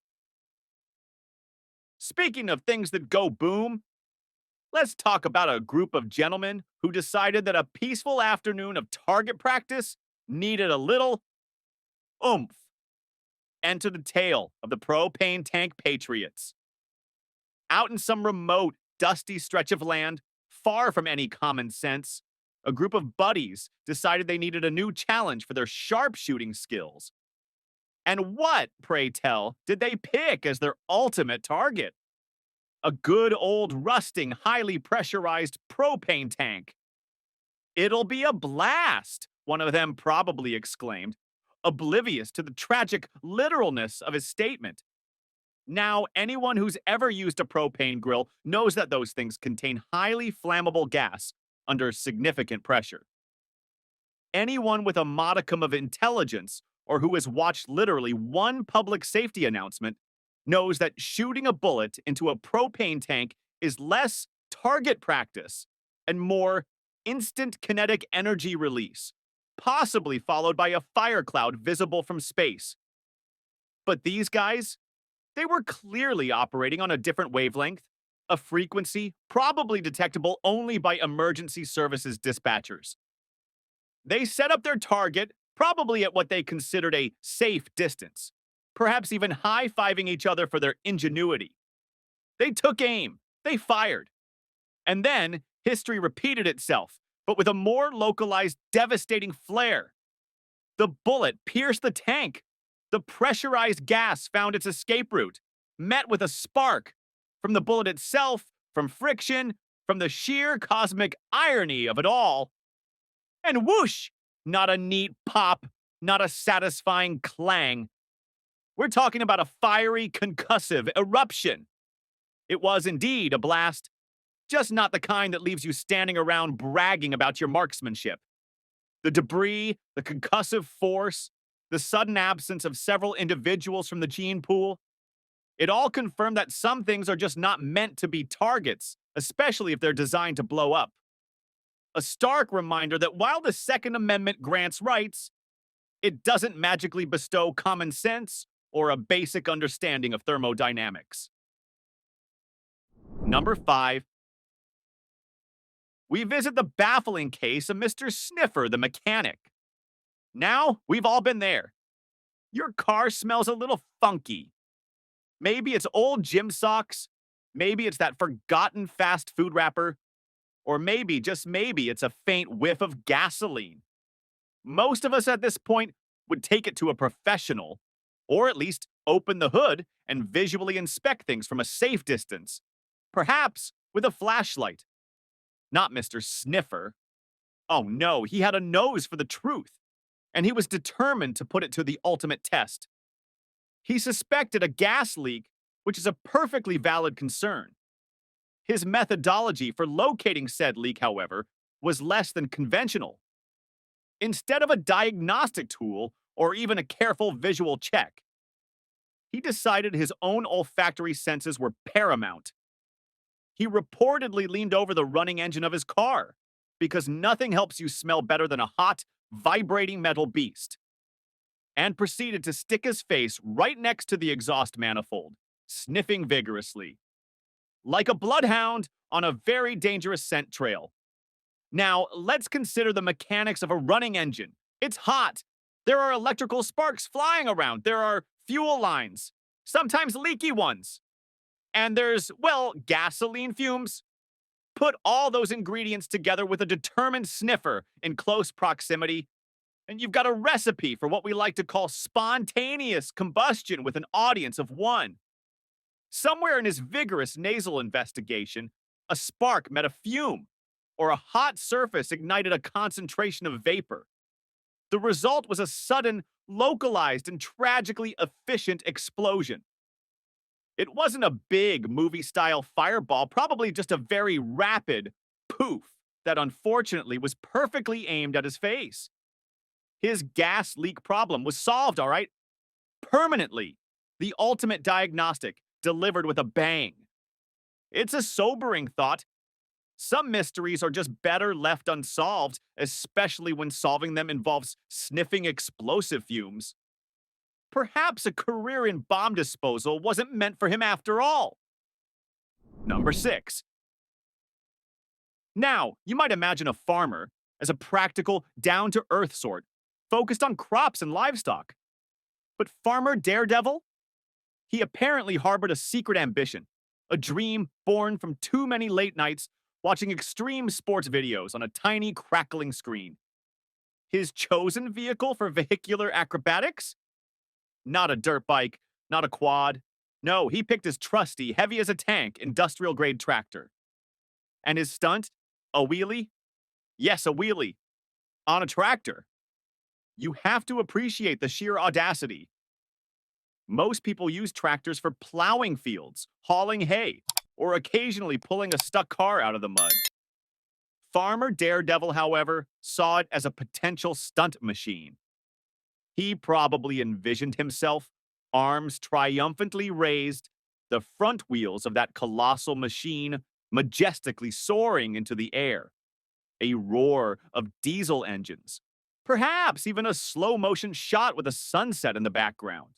Speaking of things that go boom, let's talk about a group of gentlemen who decided that a peaceful afternoon of target practice needed a little oomph. Enter the tale of the propane tank patriots. Out in some remote, dusty stretch of land, far from any common sense, a group of buddies decided they needed a new challenge for their sharpshooting skills. And what, pray tell, did they pick as their ultimate target? A good old rusting, highly pressurized propane tank. It'll be a blast, one of them probably exclaimed, oblivious to the tragic literalness of his statement. Now, anyone who's ever used a propane grill knows that those things contain highly flammable gas under significant pressure. Anyone with a modicum of intelligence or who has watched literally one public safety announcement knows that shooting a bullet into a propane tank is less target practice and more instant kinetic energy release, possibly followed by a fire cloud visible from space. But these guys, they were clearly operating on a different wavelength, a frequency probably detectable only by emergency services dispatchers. They set up their target probably at what they considered a safe distance, perhaps even high-fiving each other for their ingenuity. They took aim, they fired, and then history repeated itself, but with a more localized, devastating flare. The bullet pierced the tank. The pressurized gas found its escape route, met with a spark from the bullet itself, from friction, from the sheer cosmic irony of it all. And whoosh! Not a neat pop, not a satisfying clang. We're talking about a fiery, concussive eruption. It was indeed a blast, just not the kind that leaves you standing around bragging about your marksmanship. The debris, the concussive force, the sudden absence of several individuals from the gene pool, it all confirmed that some things are just not meant to be targets, especially if they're designed to blow up. A stark reminder that while the Second Amendment grants rights, it doesn't magically bestow common sense or a basic understanding of thermodynamics. Number 5. We visit the baffling case of Mr. Sniffer, the mechanic. Now, we've all been there. Your car smells a little funky. Maybe it's old gym socks. Maybe it's that forgotten fast food wrapper. Or maybe, just maybe, it's a faint whiff of gasoline. Most of us at this point would take it to a professional, or at least open the hood and visually inspect things from a safe distance, perhaps with a flashlight. Not Mr. Sniffer. Oh no, he had a nose for the truth, and he was determined to put it to the ultimate test. He suspected a gas leak, which is a perfectly valid concern. His methodology for locating said leak, however, was less than conventional. Instead of a diagnostic tool or even a careful visual check, he decided his own olfactory senses were paramount. He reportedly leaned over the running engine of his car, because nothing helps you smell better than a hot, vibrating metal beast, and proceeded to stick his face right next to the exhaust manifold, sniffing vigorously, like a bloodhound on a very dangerous scent trail. Now, let's consider the mechanics of a running engine. It's hot. There are electrical sparks flying around. There are fuel lines, sometimes leaky ones. And there's, well, gasoline fumes. Put all those ingredients together with a determined sniffer in close proximity, and you've got a recipe for what we like to call spontaneous combustion with an audience of one. Somewhere in his vigorous nasal investigation, a spark met a fume, or a hot surface ignited a concentration of vapor. The result was a sudden, localized, and tragically efficient explosion. It wasn't a big movie-style fireball, probably just a very rapid poof that unfortunately was perfectly aimed at his face. His gas leak problem was solved, all right? Permanently. The ultimate diagnostic, delivered with a bang. It's a sobering thought. Some mysteries are just better left unsolved, especially when solving them involves sniffing explosive fumes. Perhaps a career in bomb disposal wasn't meant for him after all. Number 6. Now, you might imagine a farmer as a practical, down-to-earth sort, focused on crops and livestock. But Farmer Daredevil? He apparently harbored a secret ambition, a dream born from too many late nights watching extreme sports videos on a tiny, crackling screen. His chosen vehicle for vehicular acrobatics? Not a dirt bike, not a quad. No, he picked his trusty, heavy as a tank, industrial-grade tractor. And his stunt? A wheelie? Yes, a wheelie. On a tractor. You have to appreciate the sheer audacity. Most people use tractors for plowing fields, hauling hay, or occasionally pulling a stuck car out of the mud. Farmer Daredevil, however, saw it as a potential stunt machine. He probably envisioned himself, arms triumphantly raised, the front wheels of that colossal machine majestically soaring into the air, a roar of diesel engines, perhaps even a slow-motion shot with a sunset in the background.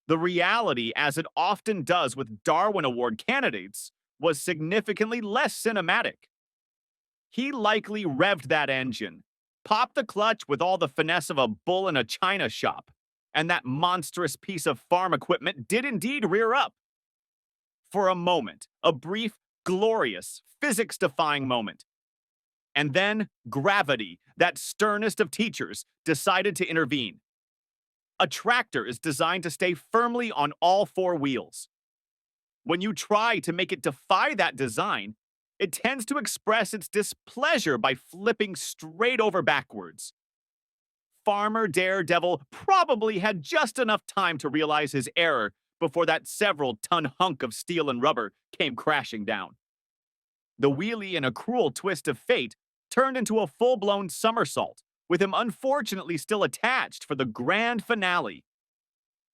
The reality, as it often does with Darwin Award candidates, was significantly less cinematic. He likely revved that engine, popped the clutch with all the finesse of a bull in a china shop, and that monstrous piece of farm equipment did indeed rear up. For a moment, a brief, glorious, physics-defying moment. And then gravity, that sternest of teachers, decided to intervene. A tractor is designed to stay firmly on all four wheels. When you try to make it defy that design, it tends to express its displeasure by flipping straight over backwards. Farmer Daredevil probably had just enough time to realize his error before that several-ton hunk of steel and rubber came crashing down. The wheelie, in a cruel twist of fate, turned into a full-blown somersault, with him unfortunately still attached for the grand finale.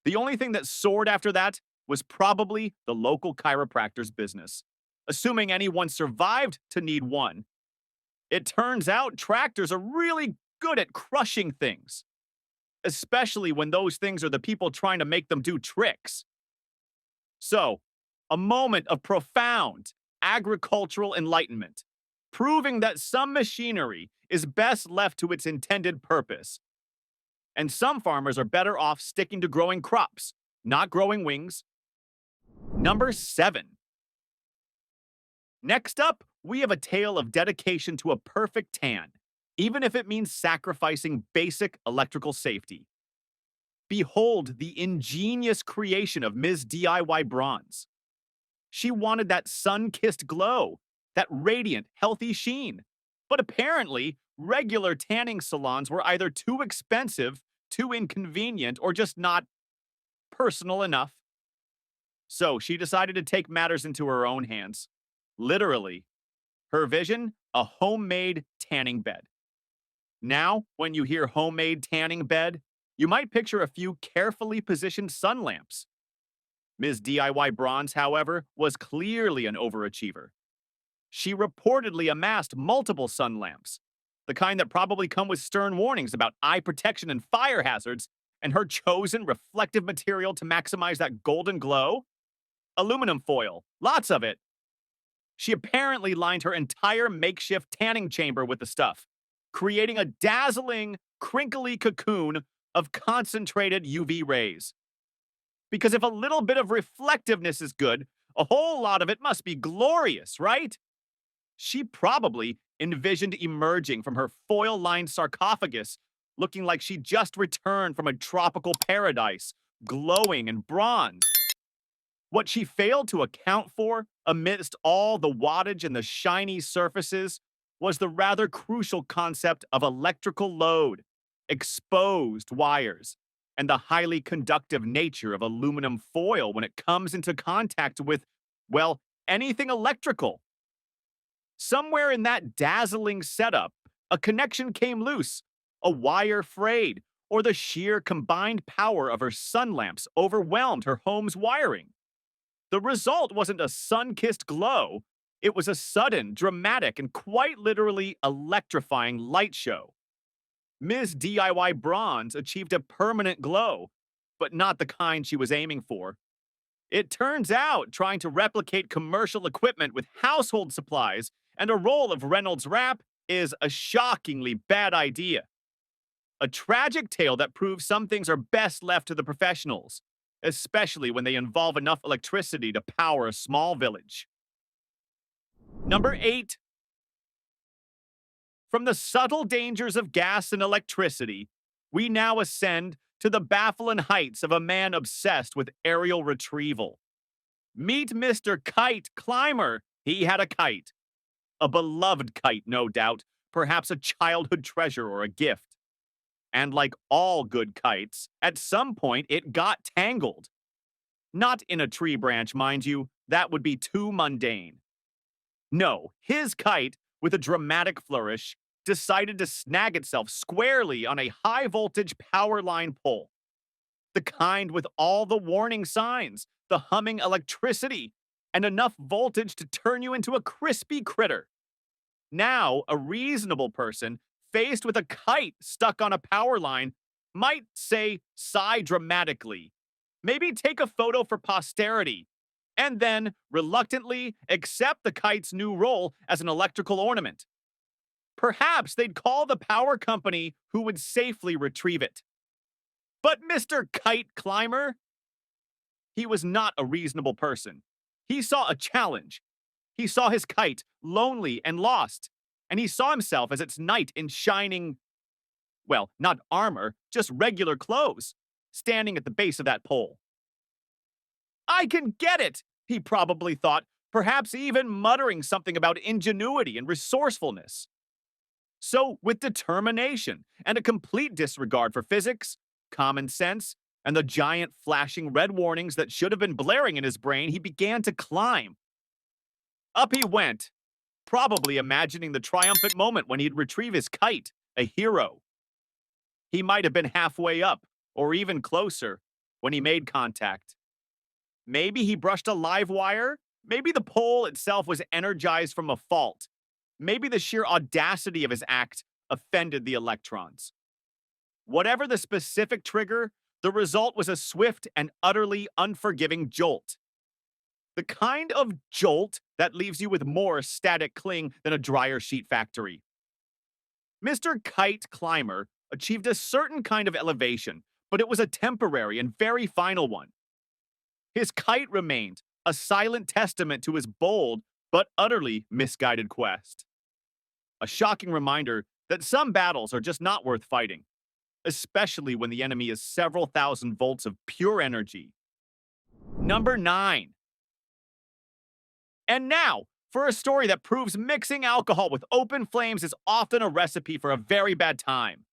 The only thing that soared after that was probably the local chiropractor's business, assuming anyone survived to need one. It turns out tractors are really good at crushing things, especially when those things are the people trying to make them do tricks. So, a moment of profound agricultural enlightenment, proving that some machinery is best left to its intended purpose. And some farmers are better off sticking to growing crops, not growing wings. Number 7. Next up, we have a tale of dedication to a perfect tan, even if it means sacrificing basic electrical safety. Behold the ingenious creation of Ms. DIY Bronze. She wanted that sun-kissed glow, that radiant, healthy sheen. But apparently, regular tanning salons were either too expensive, too inconvenient, or just not personal enough. So she decided to take matters into her own hands. Literally. Her vision? A homemade tanning bed. Now, when you hear homemade tanning bed, you might picture a few carefully positioned sun lamps. Ms. DIY Bronze, however, was clearly an overachiever. She reportedly amassed multiple sun lamps, the kind that probably come with stern warnings about eye protection and fire hazards, and her chosen reflective material to maximize that golden glow? Aluminum foil, lots of it. She apparently lined her entire makeshift tanning chamber with the stuff, creating a dazzling, crinkly cocoon of concentrated UV rays. Because if a little bit of reflectiveness is good, a whole lot of it must be glorious, right? She probably envisioned emerging from her foil-lined sarcophagus, looking like she just returned from a tropical paradise, glowing in bronze. What she failed to account for, amidst all the wattage and the shiny surfaces, was the rather crucial concept of electrical load, exposed wires, and the highly conductive nature of aluminum foil when it comes into contact with, well, anything electrical. Somewhere in that dazzling setup, a connection came loose, a wire frayed, or the sheer combined power of her sun lamps overwhelmed her home's wiring. The result wasn't a sun-kissed glow, it was a sudden, dramatic, and quite literally electrifying light show. Ms. DIY Bronze achieved a permanent glow, but not the kind she was aiming for. It turns out trying to replicate commercial equipment with household supplies and a roll of Reynolds wrap is a shockingly bad idea. A tragic tale that proves some things are best left to the professionals, especially when they involve enough electricity to power a small village. Number 8. From the subtle dangers of gas and electricity, we now ascend to the baffling heights of a man obsessed with aerial retrieval. Meet Mr. Kite Climber. He had a kite. A beloved kite, no doubt, perhaps a childhood treasure or a gift. And like all good kites, at some point it got tangled. Not in a tree branch, mind you, that would be too mundane. No, his kite, with a dramatic flourish, decided to snag itself squarely on a high-voltage power line pole. The kind with all the warning signs, the humming electricity, and enough voltage to turn you into a crispy critter. Now, a reasonable person, faced with a kite stuck on a power line, might say sigh dramatically, maybe take a photo for posterity, and then reluctantly accept the kite's new role as an electrical ornament. Perhaps they'd call the power company who would safely retrieve it. But Mr. Kite Climber, he was not a reasonable person. He saw a challenge. He saw his kite, lonely and lost, and he saw himself as its knight in shining, well, not armor, just regular clothes, standing at the base of that pole. I can get it, he probably thought, perhaps even muttering something about ingenuity and resourcefulness. So, with determination and a complete disregard for physics, common sense, and the giant flashing red warnings that should have been blaring in his brain, he began to climb. Up he went, probably imagining the triumphant moment when he'd retrieve his kite, a hero. He might have been halfway up, or even closer, when he made contact. Maybe he brushed a live wire. Maybe the pole itself was energized from a fault. Maybe the sheer audacity of his act offended the electrons. Whatever the specific trigger, the result was a swift and utterly unforgiving jolt. The kind of jolt that leaves you with more static cling than a dryer sheet factory. Mr. Kite Climber achieved a certain kind of elevation, but it was a temporary and very final one. His kite remained, a silent testament to his bold but utterly misguided quest. A shocking reminder that some battles are just not worth fighting, especially when the enemy is several thousand volts of pure energy. Number 9. And now, for a story that proves mixing alcohol with open flames is often a recipe for a very bad time.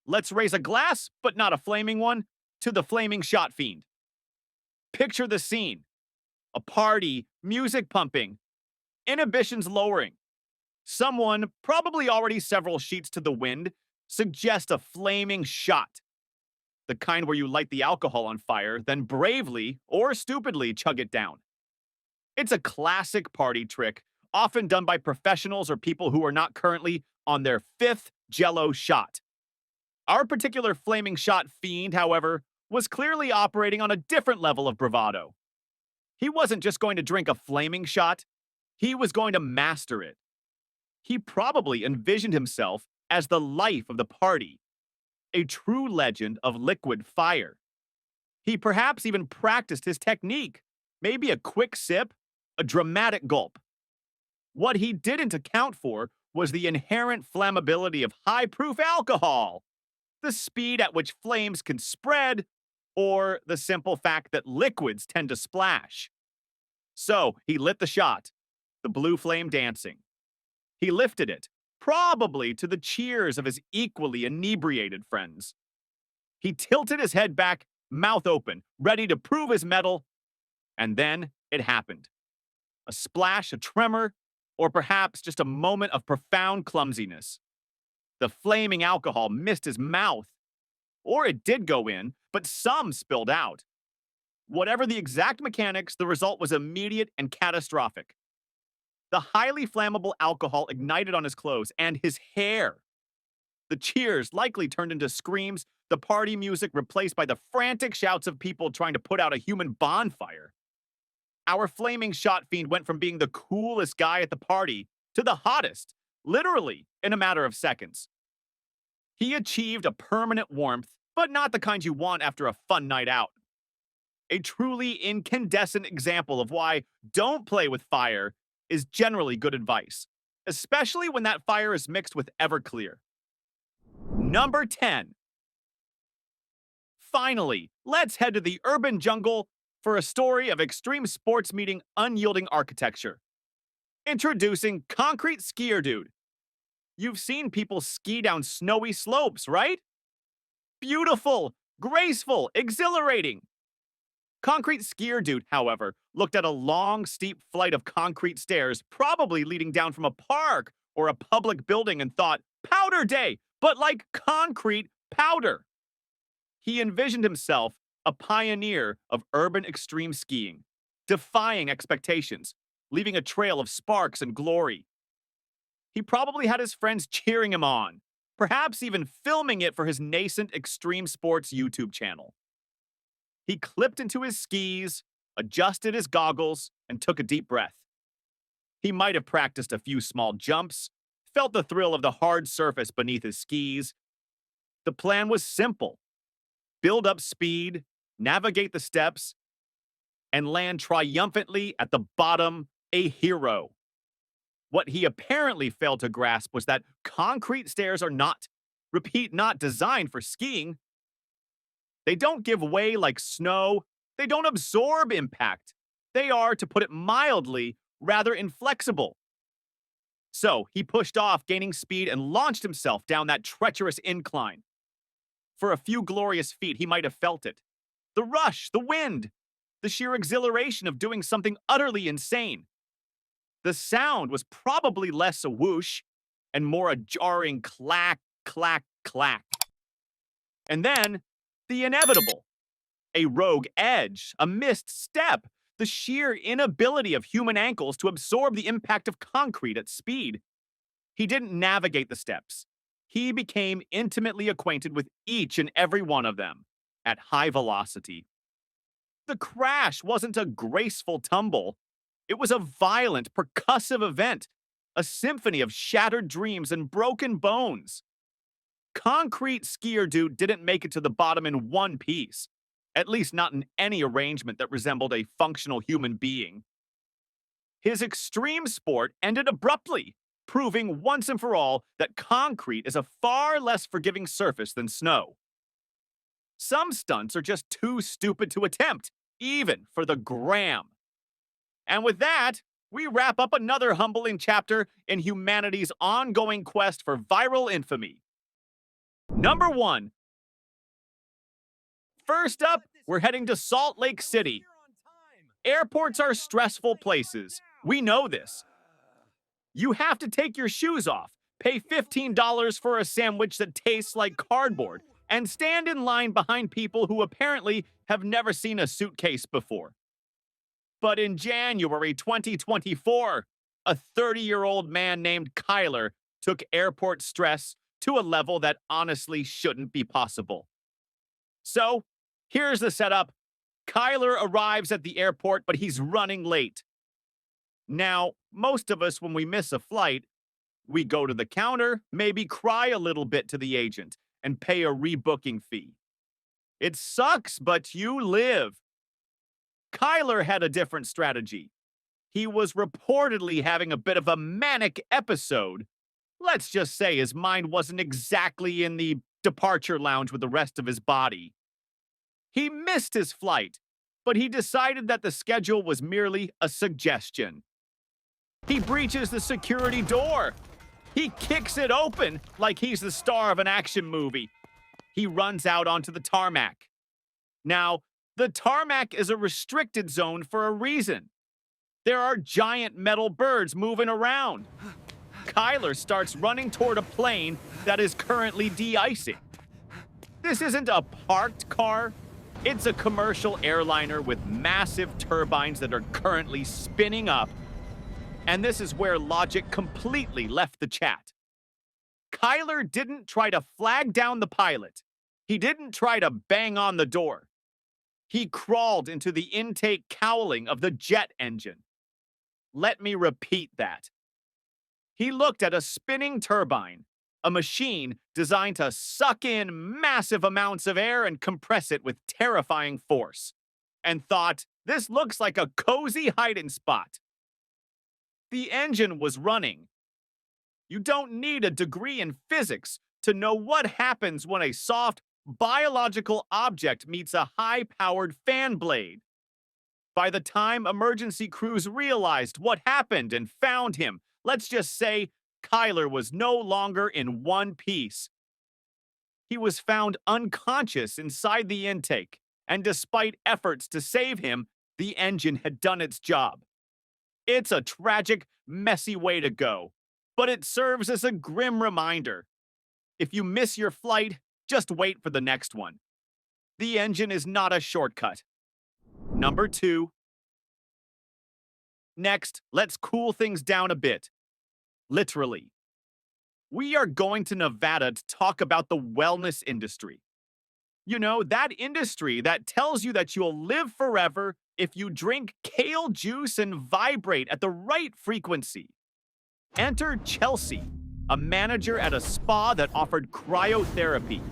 Let's raise a glass, but not a flaming one, to the flaming shot fiend. Picture the scene. A party, music pumping, inhibitions lowering. Someone, probably already several sheets to the wind, suggests a flaming shot. The kind where you light the alcohol on fire, then bravely or stupidly chug it down. It's a classic party trick, often done by professionals or people who are not currently on their 5th Jell-O shot. Our particular flaming shot fiend, however, was clearly operating on a different level of bravado. He wasn't just going to drink a flaming shot, he was going to master it. He probably envisioned himself as the life of the party, a true legend of liquid fire. He perhaps even practiced his technique, maybe a quick sip, a dramatic gulp. What he didn't account for was the inherent flammability of high-proof alcohol, the speed at which flames can spread, or the simple fact that liquids tend to splash. So he lit the shot, the blue flame dancing. He lifted it, probably to the cheers of his equally inebriated friends. He tilted his head back, mouth open, ready to prove his mettle, and then it happened. A splash, a tremor, or perhaps just a moment of profound clumsiness. The flaming alcohol missed his mouth. Or it did go in, but some spilled out. Whatever the exact mechanics, the result was immediate and catastrophic. The highly flammable alcohol ignited on his clothes and his hair. The cheers likely turned into screams, the party music replaced by the frantic shouts of people trying to put out a human bonfire. Our flaming shot fiend went from being the coolest guy at the party to the hottest, literally in a matter of seconds. He achieved a permanent warmth, but not the kind you want after a fun night out. A truly incandescent example of why don't play with fire is generally good advice, especially when that fire is mixed with Everclear. Number 10. Finally, let's head to the urban jungle for a story of extreme sports meeting unyielding architecture. Introducing Concrete Skier Dude. You've seen people ski down snowy slopes, right? Beautiful, graceful, exhilarating. Concrete Skier Dude, however, looked at a long, steep flight of concrete stairs, probably leading down from a park or a public building, and thought, powder day, but like concrete powder. He envisioned himself a pioneer of urban extreme skiing, defying expectations, leaving a trail of sparks and glory. He probably had his friends cheering him on, perhaps even filming it for his nascent extreme sports YouTube channel. He clipped into his skis, adjusted his goggles, and took a deep breath. He might have practiced a few small jumps, felt the thrill of the hard surface beneath his skis. The plan was simple: build up speed, navigate the steps, and land triumphantly at the bottom, a hero. What he apparently failed to grasp was that concrete stairs are not, repeat, not designed for skiing. They don't give way like snow. They don't absorb impact. They are, to put it mildly, rather inflexible. So he pushed off, gaining speed, and launched himself down that treacherous incline. For a few glorious feet, he might have felt it. The rush, the wind, the sheer exhilaration of doing something utterly insane. The sound was probably less a whoosh and more a jarring clack, clack, clack. And then, the inevitable. A rogue edge, a missed step, the sheer inability of human ankles to absorb the impact of concrete at speed. He didn't navigate the steps. He became intimately acquainted with each and every one of them at high velocity. The crash wasn't a graceful tumble. It was a violent, percussive event, a symphony of shattered dreams and broken bones. Concrete Skier Dude didn't make it to the bottom in one piece, at least not in any arrangement that resembled a functional human being. His extreme sport ended abruptly, proving once and for all that concrete is a far less forgiving surface than snow. Some stunts are just too stupid to attempt, even for the gram. And with that, we wrap up another humbling chapter in humanity's ongoing quest for viral infamy. Number 1. First up, we're heading to Salt Lake City. Airports are stressful places. We know this. You have to take your shoes off, pay $15 for a sandwich that tastes like cardboard, and stand in line behind people who apparently have never seen a suitcase before. But in January 2024, a 30-year-old man named Kyler took airport stress to a level that honestly shouldn't be possible. So, here's the setup. Kyler arrives at the airport, but he's running late. Now, most of us, when we miss a flight, we go to the counter, maybe cry a little bit to the agent, and pay a rebooking fee. It sucks, but you live. Kyler had a different strategy. He was reportedly having a bit of a manic episode. Let's just say his mind wasn't exactly in the departure lounge with the rest of his body. He missed his flight, but he decided that the schedule was merely a suggestion. He breaches the security door. He kicks it open like he's the star of an action movie. He runs out onto the tarmac. Now, the tarmac is a restricted zone for a reason. There are giant metal birds moving around. Kyler starts running toward a plane that is currently de-icing. This isn't a parked car. It's a commercial airliner with massive turbines that are currently spinning up. And this is where logic completely left the chat. Kyler didn't try to flag down the pilot. He didn't try to bang on the door. He crawled into the intake cowling of the jet engine. Let me repeat that. He looked at a spinning turbine, a machine designed to suck in massive amounts of air and compress it with terrifying force, and thought, this looks like a cozy hiding spot. The engine was running. You don't need a degree in physics to know what happens when a soft, biological object meets a high-powered fan blade. By the time emergency crews realized what happened and found him, let's just say Kyler was no longer in one piece. He was found unconscious inside the intake, and despite efforts to save him, the engine had done its job. It's a tragic, messy way to go, but it serves as a grim reminder. If you miss your flight, just wait for the next one. The engine is not a shortcut. Number 2. Next, let's cool things down a bit. Literally. We are going to Nevada to talk about the wellness industry. You know, that industry that tells you that you'll live forever if you drink kale juice and vibrate at the right frequency. Enter Chelsea, a manager at a spa that offered cryotherapy.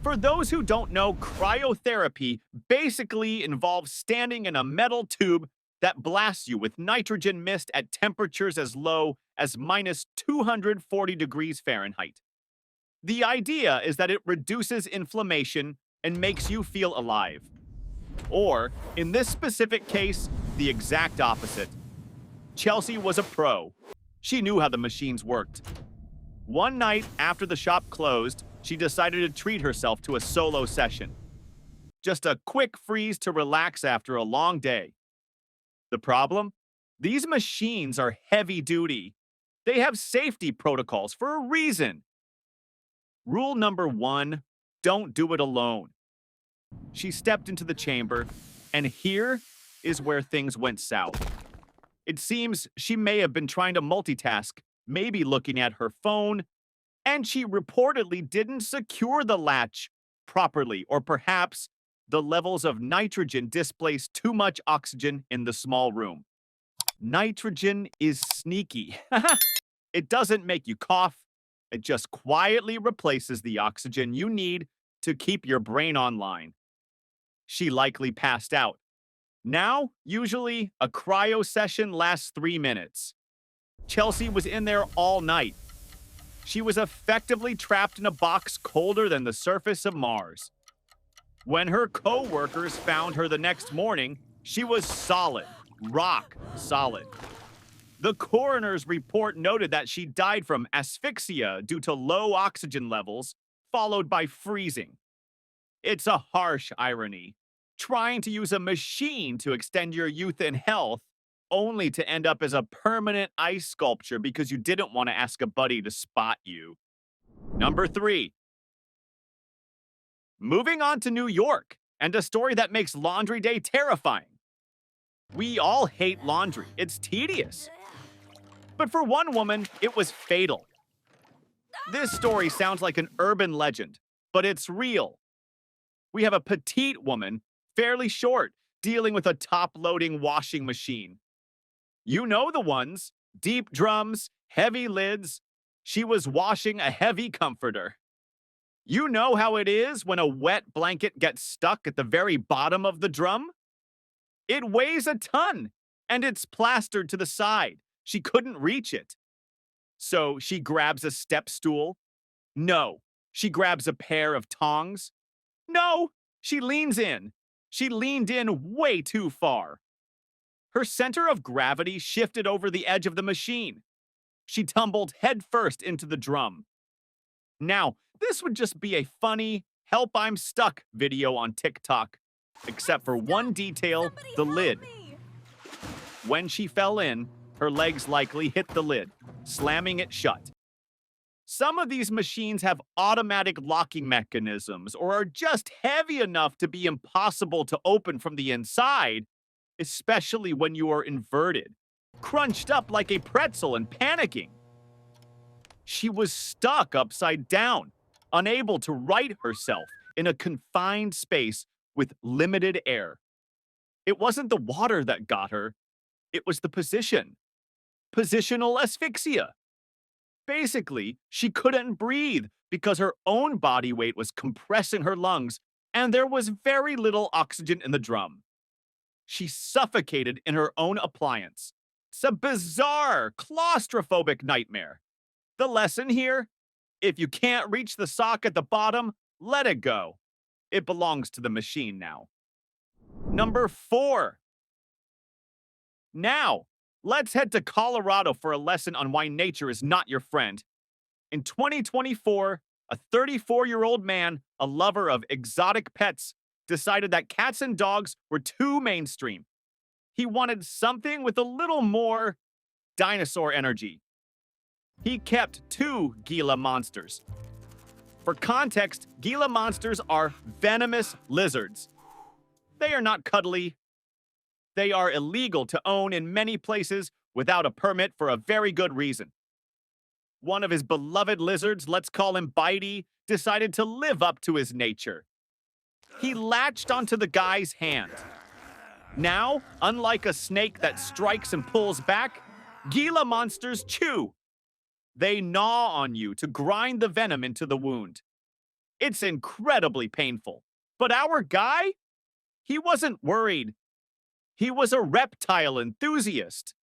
For those who don't know, cryotherapy basically involves standing in a metal tube that blasts you with nitrogen mist at temperatures as low as minus 240 degrees Fahrenheit. The idea is that it reduces inflammation and makes you feel alive. Or, in this specific case, the exact opposite. Chelsea was a pro. She knew how the machines worked. One night after the shop closed, she decided to treat herself to a solo session. Just a quick freeze to relax after a long day. The problem? These machines are heavy duty. They have safety protocols for a reason. Rule number 1, don't do it alone. She stepped into the chamber, and here is where things went south. It seems she may have been trying to multitask, maybe looking at her phone, and she reportedly didn't secure the latch properly, or perhaps the levels of nitrogen displaced too much oxygen in the small room. Nitrogen is sneaky. It doesn't make you cough. It just quietly replaces the oxygen you need to keep your brain online. She likely passed out. Now, usually, a cryo session lasts 3 minutes. Chelsea was in there all night. She was effectively trapped in a box colder than the surface of Mars. When her co-workers found her the next morning, she was solid, rock solid. The coroner's report noted that she died from asphyxia due to low oxygen levels, followed by freezing. It's a harsh irony, trying to use a machine to extend your youth and health, only to end up as a permanent ice sculpture because you didn't want to ask a buddy to spot you. Number 3. Moving on to New York, and a story that makes laundry day terrifying. We all hate laundry. It's tedious. But for one woman, it was fatal. This story sounds like an urban legend, but it's real. We have a petite woman, fairly short, dealing with a top-loading washing machine. You know the ones. Deep drums, heavy lids. She was washing a heavy comforter. You know how it is when a wet blanket gets stuck at the very bottom of the drum? It weighs a ton, and it's plastered to the side. She couldn't reach it. So she grabs a step stool. No. She grabs a pair of tongs. No. She leans in. She leaned in way too far. Her center of gravity shifted over the edge of the machine. She tumbled headfirst into the drum. Now, this would just be a funny, help I'm stuck video on TikTok, except for one detail, the lid. When she fell in, her legs likely hit the lid, slamming it shut. Some of these machines have automatic locking mechanisms or are just heavy enough to be impossible to open from the inside, especially when you are inverted, crunched up like a pretzel and panicking. She was stuck upside down, unable to right herself in a confined space with limited air. It wasn't the water that got her, it was the position. Positional asphyxia. Basically, she couldn't breathe because her own body weight was compressing her lungs and there was very little oxygen in the drum. She suffocated in her own appliance. It's a bizarre, claustrophobic nightmare. The lesson here? If you can't reach the sock at the bottom, let it go. It belongs to the machine now. Number 4. Now, let's head to Colorado for a lesson on why nature is not your friend. In 2024, a 34-year-old man, a lover of exotic pets, decided that cats and dogs were too mainstream. He wanted something with a little more dinosaur energy. He kept 2 Gila monsters. For context, Gila monsters are venomous lizards. They are not cuddly. They are illegal to own in many places without a permit for a very good reason. One of his beloved lizards, let's call him Bitey, decided to live up to his nature. He latched onto the guy's hand. Now, unlike a snake that strikes and pulls back, Gila monsters chew. They gnaw on you to grind the venom into the wound. It's incredibly painful. But our guy? He wasn't worried. He was a reptile enthusiast.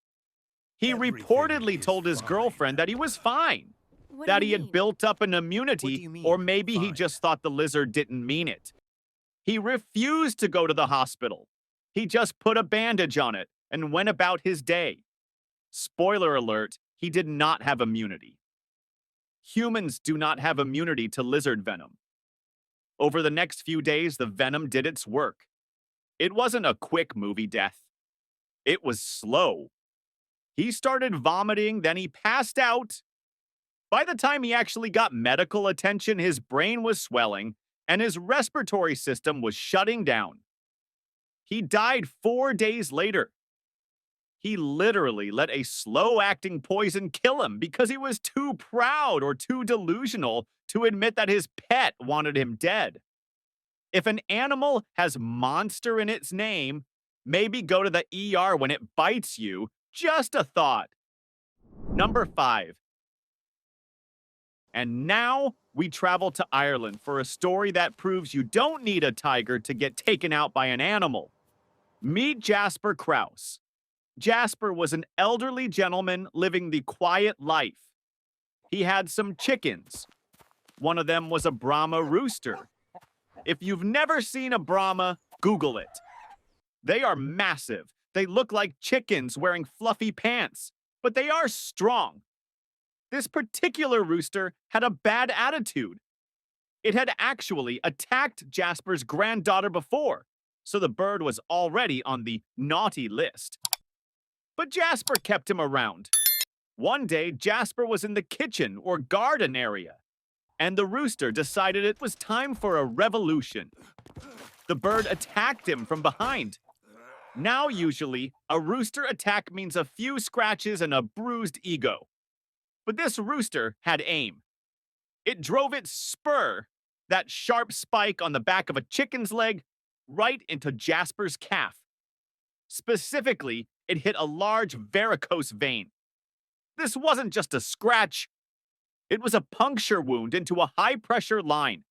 He reportedly told his girlfriend that he was fine, that he had built up an immunity, or maybe he just thought the lizard didn't mean it. He refused to go to the hospital. He just put a bandage on it and went about his day. Spoiler alert, he did not have immunity. Humans do not have immunity to lizard venom. Over the next few days, the venom did its work. It wasn't a quick movie death. It was slow. He started vomiting, then he passed out. By the time he actually got medical attention, his brain was swelling and his respiratory system was shutting down. He died 4 days later. He literally let a slow-acting poison kill him because he was too proud or too delusional to admit that his pet wanted him dead. If an animal has monster in its name, maybe go to the ER when it bites you. Just a thought. Number 5. And now we travel to Ireland for a story that proves you don't need a tiger to get taken out by an animal. Meet Jasper Krause. Jasper was an elderly gentleman living the quiet life. He had some chickens. One of them was a Brahma rooster. If you've never seen a Brahma, Google it. They are massive. They look like chickens wearing fluffy pants, but they are strong. This particular rooster had a bad attitude. It had actually attacked Jasper's granddaughter before, so the bird was already on the naughty list. But Jasper kept him around. One day, Jasper was in the kitchen or garden area, and the rooster decided it was time for a revolution. The bird attacked him from behind. Now, usually, a rooster attack means a few scratches and a bruised ego. But this rooster had aim. It drove its spur, that sharp spike on the back of a chicken's leg, right into Jasper's calf. Specifically, it hit a large varicose vein. This wasn't just a scratch. It was a puncture wound into a high-pressure line.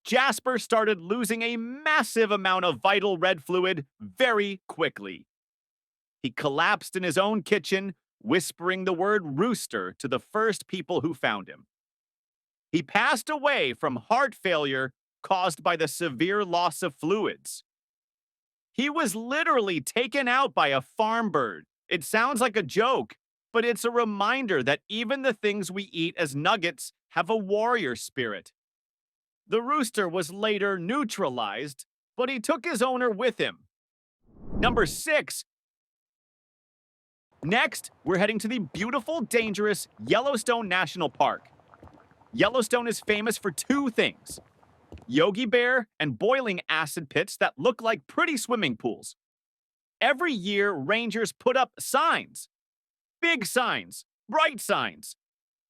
Jasper started losing a massive amount of vital red fluid very quickly. He collapsed in his own kitchen, whispering the word rooster to the first people who found him. He passed away from heart failure caused by the severe loss of fluids. He was literally taken out by a farm bird. It sounds like a joke, but it's a reminder that even the things we eat as nuggets have a warrior spirit. The rooster was later neutralized, but he took his owner with him. Number 6. Next, we're heading to the beautiful, dangerous Yellowstone National Park. Yellowstone is famous for 2 things: Yogi Bear and boiling acid pits that look like pretty swimming pools. Every year, rangers put up signs. Big signs, bright signs.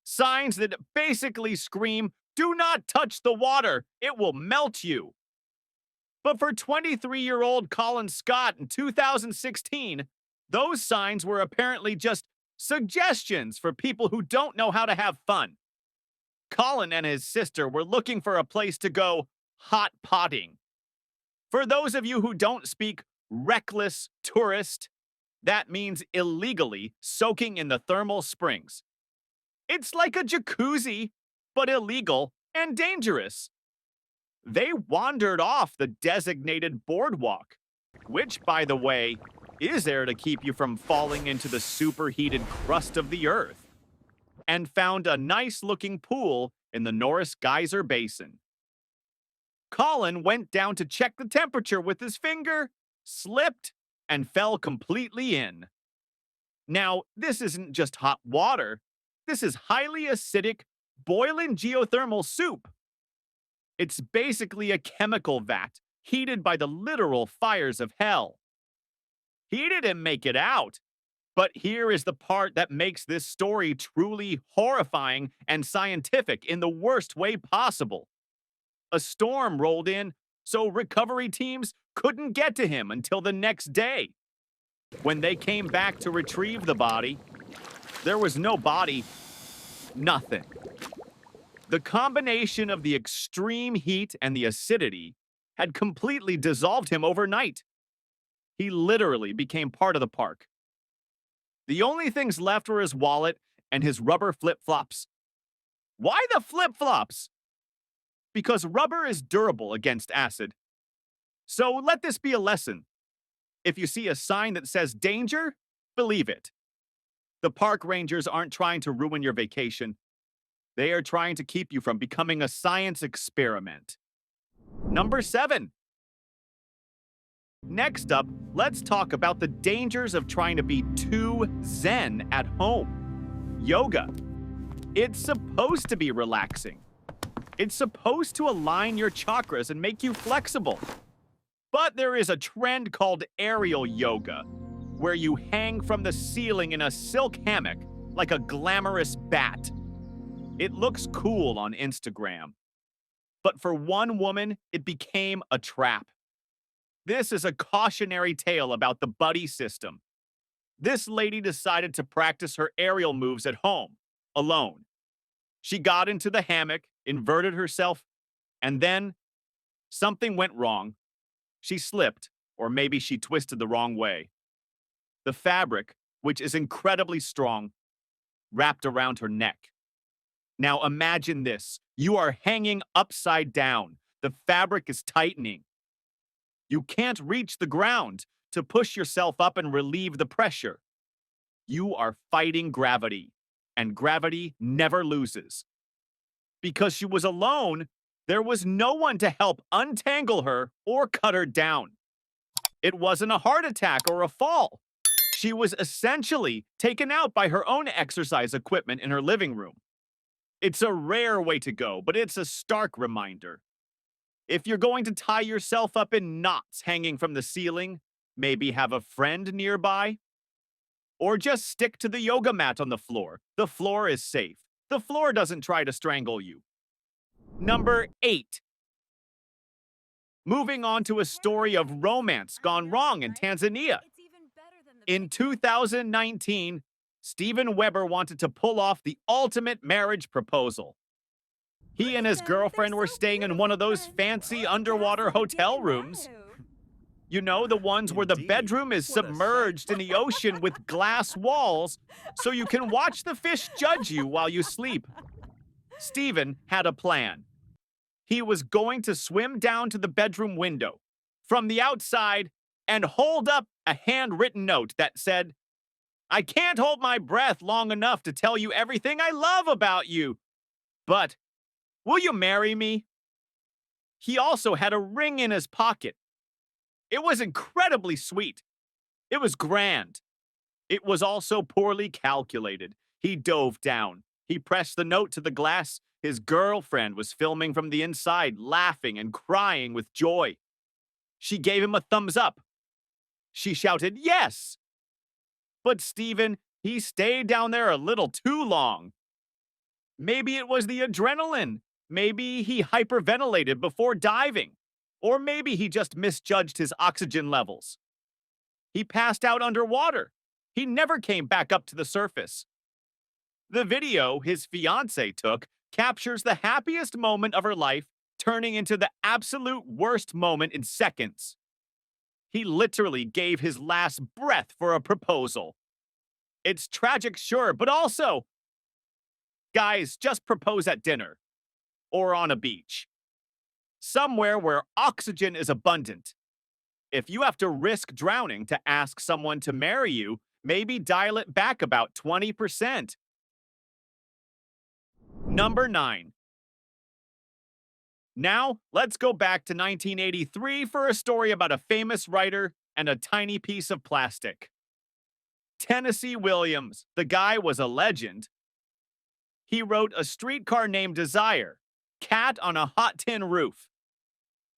Signs that basically scream, "Do not touch the water, it will melt you." But for 23-year-old Colin Scott in 2016, those signs were apparently just suggestions for people who don't know how to have fun. Colin and his sister were looking for a place to go hot potting. For those of you who don't speak reckless tourist, that means illegally soaking in the thermal springs. It's like a jacuzzi, but illegal and dangerous. They wandered off the designated boardwalk, which, by the way, is there to keep you from falling into the superheated crust of the earth, and found a nice-looking pool in the Norris Geyser Basin. Colin went down to check the temperature with his finger, slipped, and fell completely in. Now, this isn't just hot water. This is highly acidic, boiling geothermal soup. It's basically a chemical vat heated by the literal fires of hell. He didn't make it out, but here is the part that makes this story truly horrifying and scientific in the worst way possible. A storm rolled in, so recovery teams couldn't get to him until the next day. When they came back to retrieve the body, there was no body, nothing. The combination of the extreme heat and the acidity had completely dissolved him overnight. He literally became part of the park. The only things left were his wallet and his rubber flip-flops. Why the flip-flops? Because rubber is durable against acid. So let this be a lesson. If you see a sign that says danger, believe it. The park rangers aren't trying to ruin your vacation. They are trying to keep you from becoming a science experiment. Number 7. Next up, let's talk about the dangers of trying to be too zen at home. Yoga. It's supposed to be relaxing. It's supposed to align your chakras and make you flexible. But there is a trend called aerial yoga, where you hang from the ceiling in a silk hammock like a glamorous bat. It looks cool on Instagram. But for one woman, it became a trap. This is a cautionary tale about the buddy system. This lady decided to practice her aerial moves at home, alone. She got into the hammock, inverted herself, and then something went wrong. She slipped, or maybe she twisted the wrong way. The fabric, which is incredibly strong, wrapped around her neck. Now imagine this. You are hanging upside down. The fabric is tightening. You can't reach the ground to push yourself up and relieve the pressure. You are fighting gravity, and gravity never loses. Because she was alone, there was no one to help untangle her or cut her down. It wasn't a heart attack or a fall. She was essentially taken out by her own exercise equipment in her living room. It's a rare way to go, but it's a stark reminder. If you're going to tie yourself up in knots hanging from the ceiling, maybe have a friend nearby. Or just stick to the yoga mat on the floor. The floor is safe. The floor doesn't try to strangle you. Number 8. Moving on to a story of romance gone wrong in Tanzania. In 2019, Steven Weber wanted to pull off the ultimate marriage proposal. He and his girlfriend were staying in one of those fancy underwater hotel rooms. You know, the ones where the bedroom is submerged in the ocean with glass walls, so you can watch the fish judge you while you sleep. Steven had a plan. He was going to swim down to the bedroom window from the outside and hold up a handwritten note that said, "I can't hold my breath long enough to tell you everything I love about you, but will you marry me?" He also had a ring in his pocket. It was incredibly sweet. It was grand. It was also poorly calculated. He dove down. He pressed the note to the glass. His girlfriend was filming from the inside, laughing and crying with joy. She gave him a thumbs up. She shouted, "Yes!" But Steven, he stayed down there a little too long. Maybe it was the adrenaline. Maybe he hyperventilated before diving. Or maybe he just misjudged his oxygen levels. He passed out underwater. He never came back up to the surface. The video his fiancée took captures the happiest moment of her life, turning into the absolute worst moment in seconds. He literally gave his last breath for a proposal. It's tragic, sure, but also, guys, just propose at dinner or on a beach. Somewhere where oxygen is abundant. If you have to risk drowning to ask someone to marry you, maybe dial it back about 20%. Number 9. Now, let's go back to 1983 for a story about a famous writer and a tiny piece of plastic. Tennessee Williams, the guy was a legend. He wrote A Streetcar Named Desire, Cat on a Hot Tin Roof.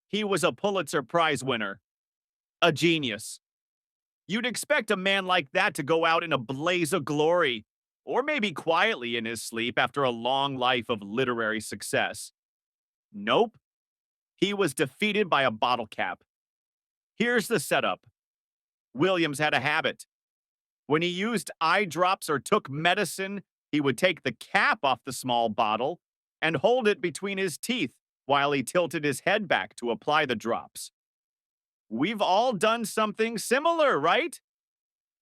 He was a Pulitzer Prize winner. A genius. You'd expect a man like that to go out in a blaze of glory, or maybe quietly in his sleep after a long life of literary success. Nope. He was defeated by a bottle cap. Here's the setup. Williams had a habit. When he used eye drops or took medicine, he would take the cap off the small bottle and hold it between his teeth while he tilted his head back to apply the drops. We've all done something similar, right?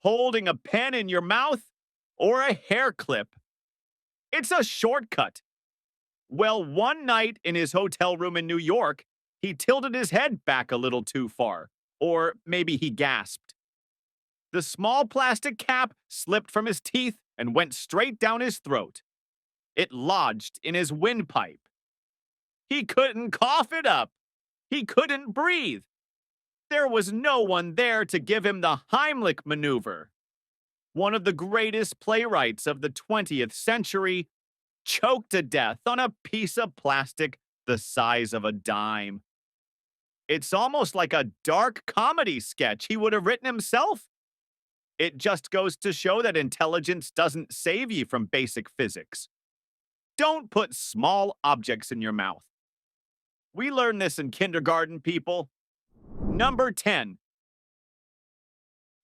Holding a pen in your mouth or a hair clip. It's a shortcut. Well, one night in his hotel room in New York, he tilted his head back a little too far, or maybe he gasped. The small plastic cap slipped from his teeth and went straight down his throat. It lodged in his windpipe. He couldn't cough it up. He couldn't breathe. There was no one there to give him the Heimlich maneuver. One of the greatest playwrights of the 20th century choked to death on a piece of plastic the size of a dime. It's almost like a dark comedy sketch he would have written himself. It just goes to show that intelligence doesn't save you from basic physics. Don't put small objects in your mouth. We learned this in kindergarten, people. Number 10.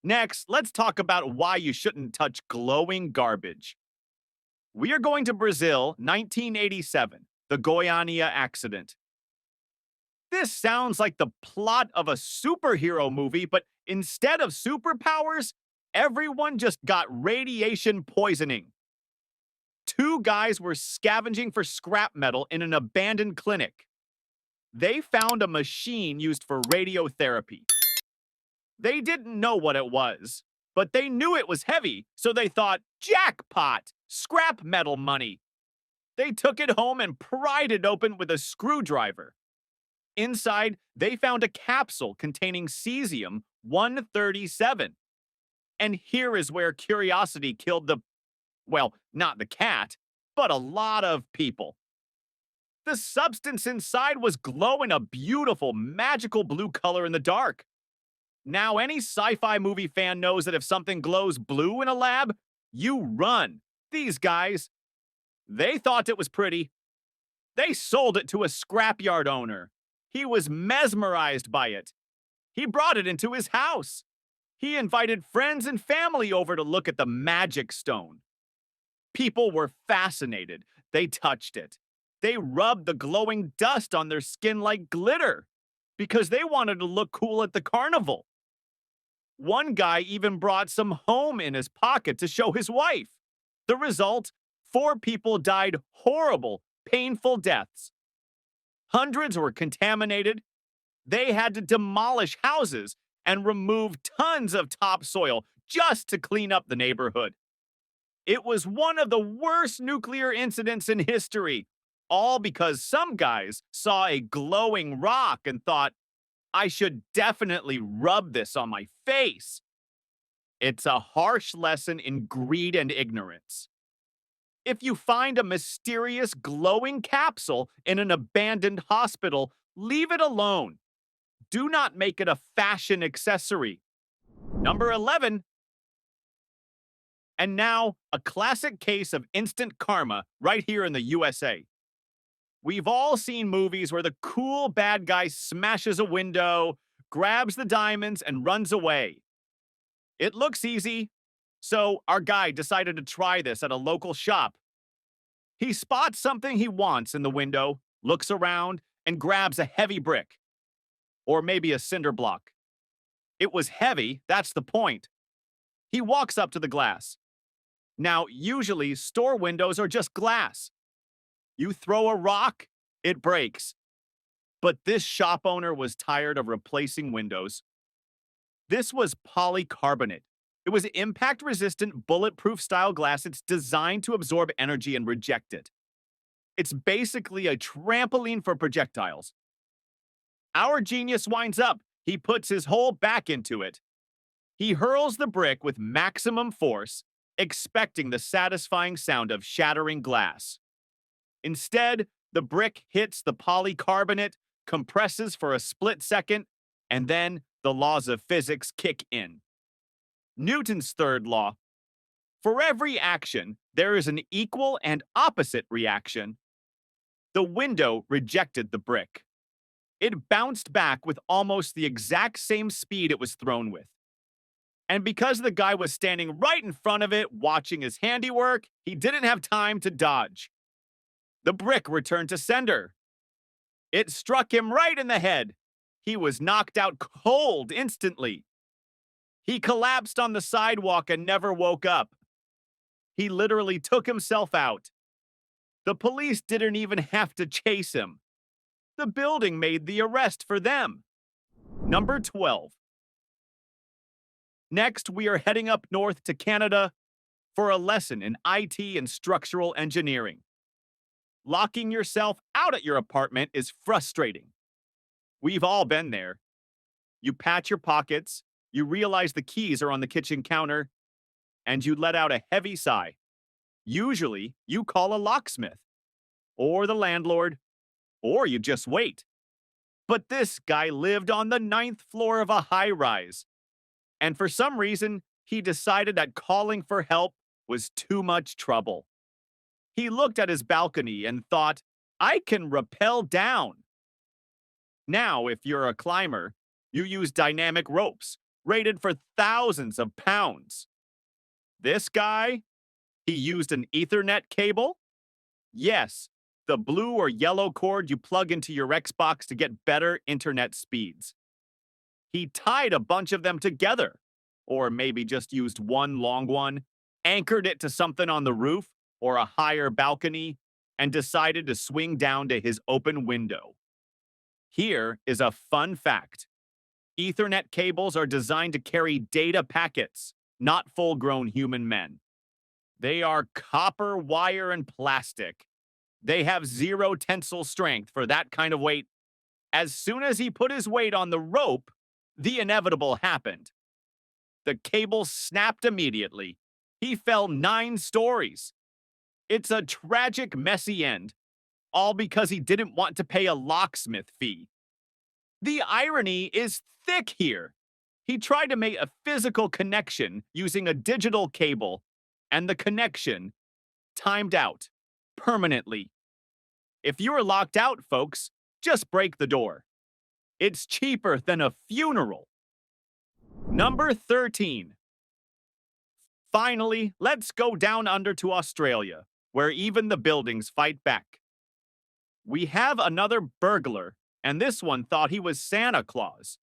Next, let's talk about why you shouldn't touch glowing garbage. We are going to Brazil, 1987, the Goiânia accident. This sounds like the plot of a superhero movie, but instead of superpowers, everyone just got radiation poisoning. 2 guys were scavenging for scrap metal in an abandoned clinic. They found a machine used for radiotherapy. They didn't know what it was, but they knew it was heavy, so they thought, jackpot, scrap metal money. They took it home and pried it open with a screwdriver. Inside, they found a capsule containing cesium-137. And here is where curiosity killed well, not the cat, but a lot of people. The substance inside was glowing a beautiful, magical blue color in the dark. Now, any sci-fi movie fan knows that if something glows blue in a lab, you run. These guys, they thought it was pretty. They sold it to a scrapyard owner. He was mesmerized by it. He brought it into his house. He invited friends and family over to look at the magic stone. People were fascinated. They touched it. They rubbed the glowing dust on their skin like glitter because they wanted to look cool at the carnival. One guy even brought some home in his pocket to show his wife. The result, 4 people died horrible, painful deaths. Hundreds were contaminated. They had to demolish houses and remove tons of topsoil just to clean up the neighborhood. It was one of the worst nuclear incidents in history, all because some guys saw a glowing rock and thought, I should definitely rub this on my face. It's a harsh lesson in greed and ignorance. If you find a mysterious glowing capsule in an abandoned hospital, leave it alone. Do not make it a fashion accessory. Number 11. And now, a classic case of instant karma right here in the USA. We've all seen movies where the cool bad guy smashes a window, grabs the diamonds, and runs away. It looks easy, so our guy decided to try this at a local shop. He spots something he wants in the window, looks around, and grabs a heavy brick. Or maybe a cinder block. It was heavy, that's the point. He walks up to the glass. Now, usually, store windows are just glass. You throw a rock, it breaks. But this shop owner was tired of replacing windows. This was polycarbonate. It was impact-resistant, bulletproof-style glass. It's designed to absorb energy and reject it. It's basically a trampoline for projectiles. Our genius winds up. He puts his whole back into it. He hurls the brick with maximum force, expecting the satisfying sound of shattering glass. Instead, the brick hits the polycarbonate, compresses for a split second, and then the laws of physics kick in. Newton's third law. For every action, there is an equal and opposite reaction. The window rejected the brick. It bounced back with almost the exact same speed it was thrown with. And because the guy was standing right in front of it, watching his handiwork, he didn't have time to dodge. The brick returned to sender. It struck him right in the head. He was knocked out cold instantly. He collapsed on the sidewalk and never woke up. He literally took himself out. The police didn't even have to chase him. The building made the arrest for them. Number 12. Next, we are heading up north to Canada for a lesson in IT and structural engineering. Locking yourself out at your apartment is frustrating. We've all been there. You pat your pockets, you realize the keys are on the kitchen counter, and you let out a heavy sigh. Usually, you call a locksmith, or the landlord, or you just wait. But this guy lived on the 9th floor of a high-rise, and for some reason, he decided that calling for help was too much trouble. He looked at his balcony and thought, I can rappel down. Now, if you're a climber, you use dynamic ropes, rated for thousands of pounds. This guy, he used an Ethernet cable? Yes, the blue or yellow cord you plug into your Xbox to get better internet speeds. He tied a bunch of them together, or maybe just used one long one, anchored it to something on the roof or a higher balcony, and decided to swing down to his open window. Here is a fun fact. Ethernet cables are designed to carry data packets, not full-grown human men. They are copper wire and plastic. They have zero tensile strength for that kind of weight. As soon as he put his weight on the rope, the inevitable happened. The cable snapped immediately. He fell 9 stories. It's a tragic, messy end, all because he didn't want to pay a locksmith fee. The irony is thick here. He tried to make a physical connection using a digital cable, and the connection timed out permanently. If you're locked out, folks, just break the door. It's cheaper than a funeral. Number 13. Finally, let's go down under to Australia, where even the buildings fight back. We have another burglar, and this one thought he was Santa Claus.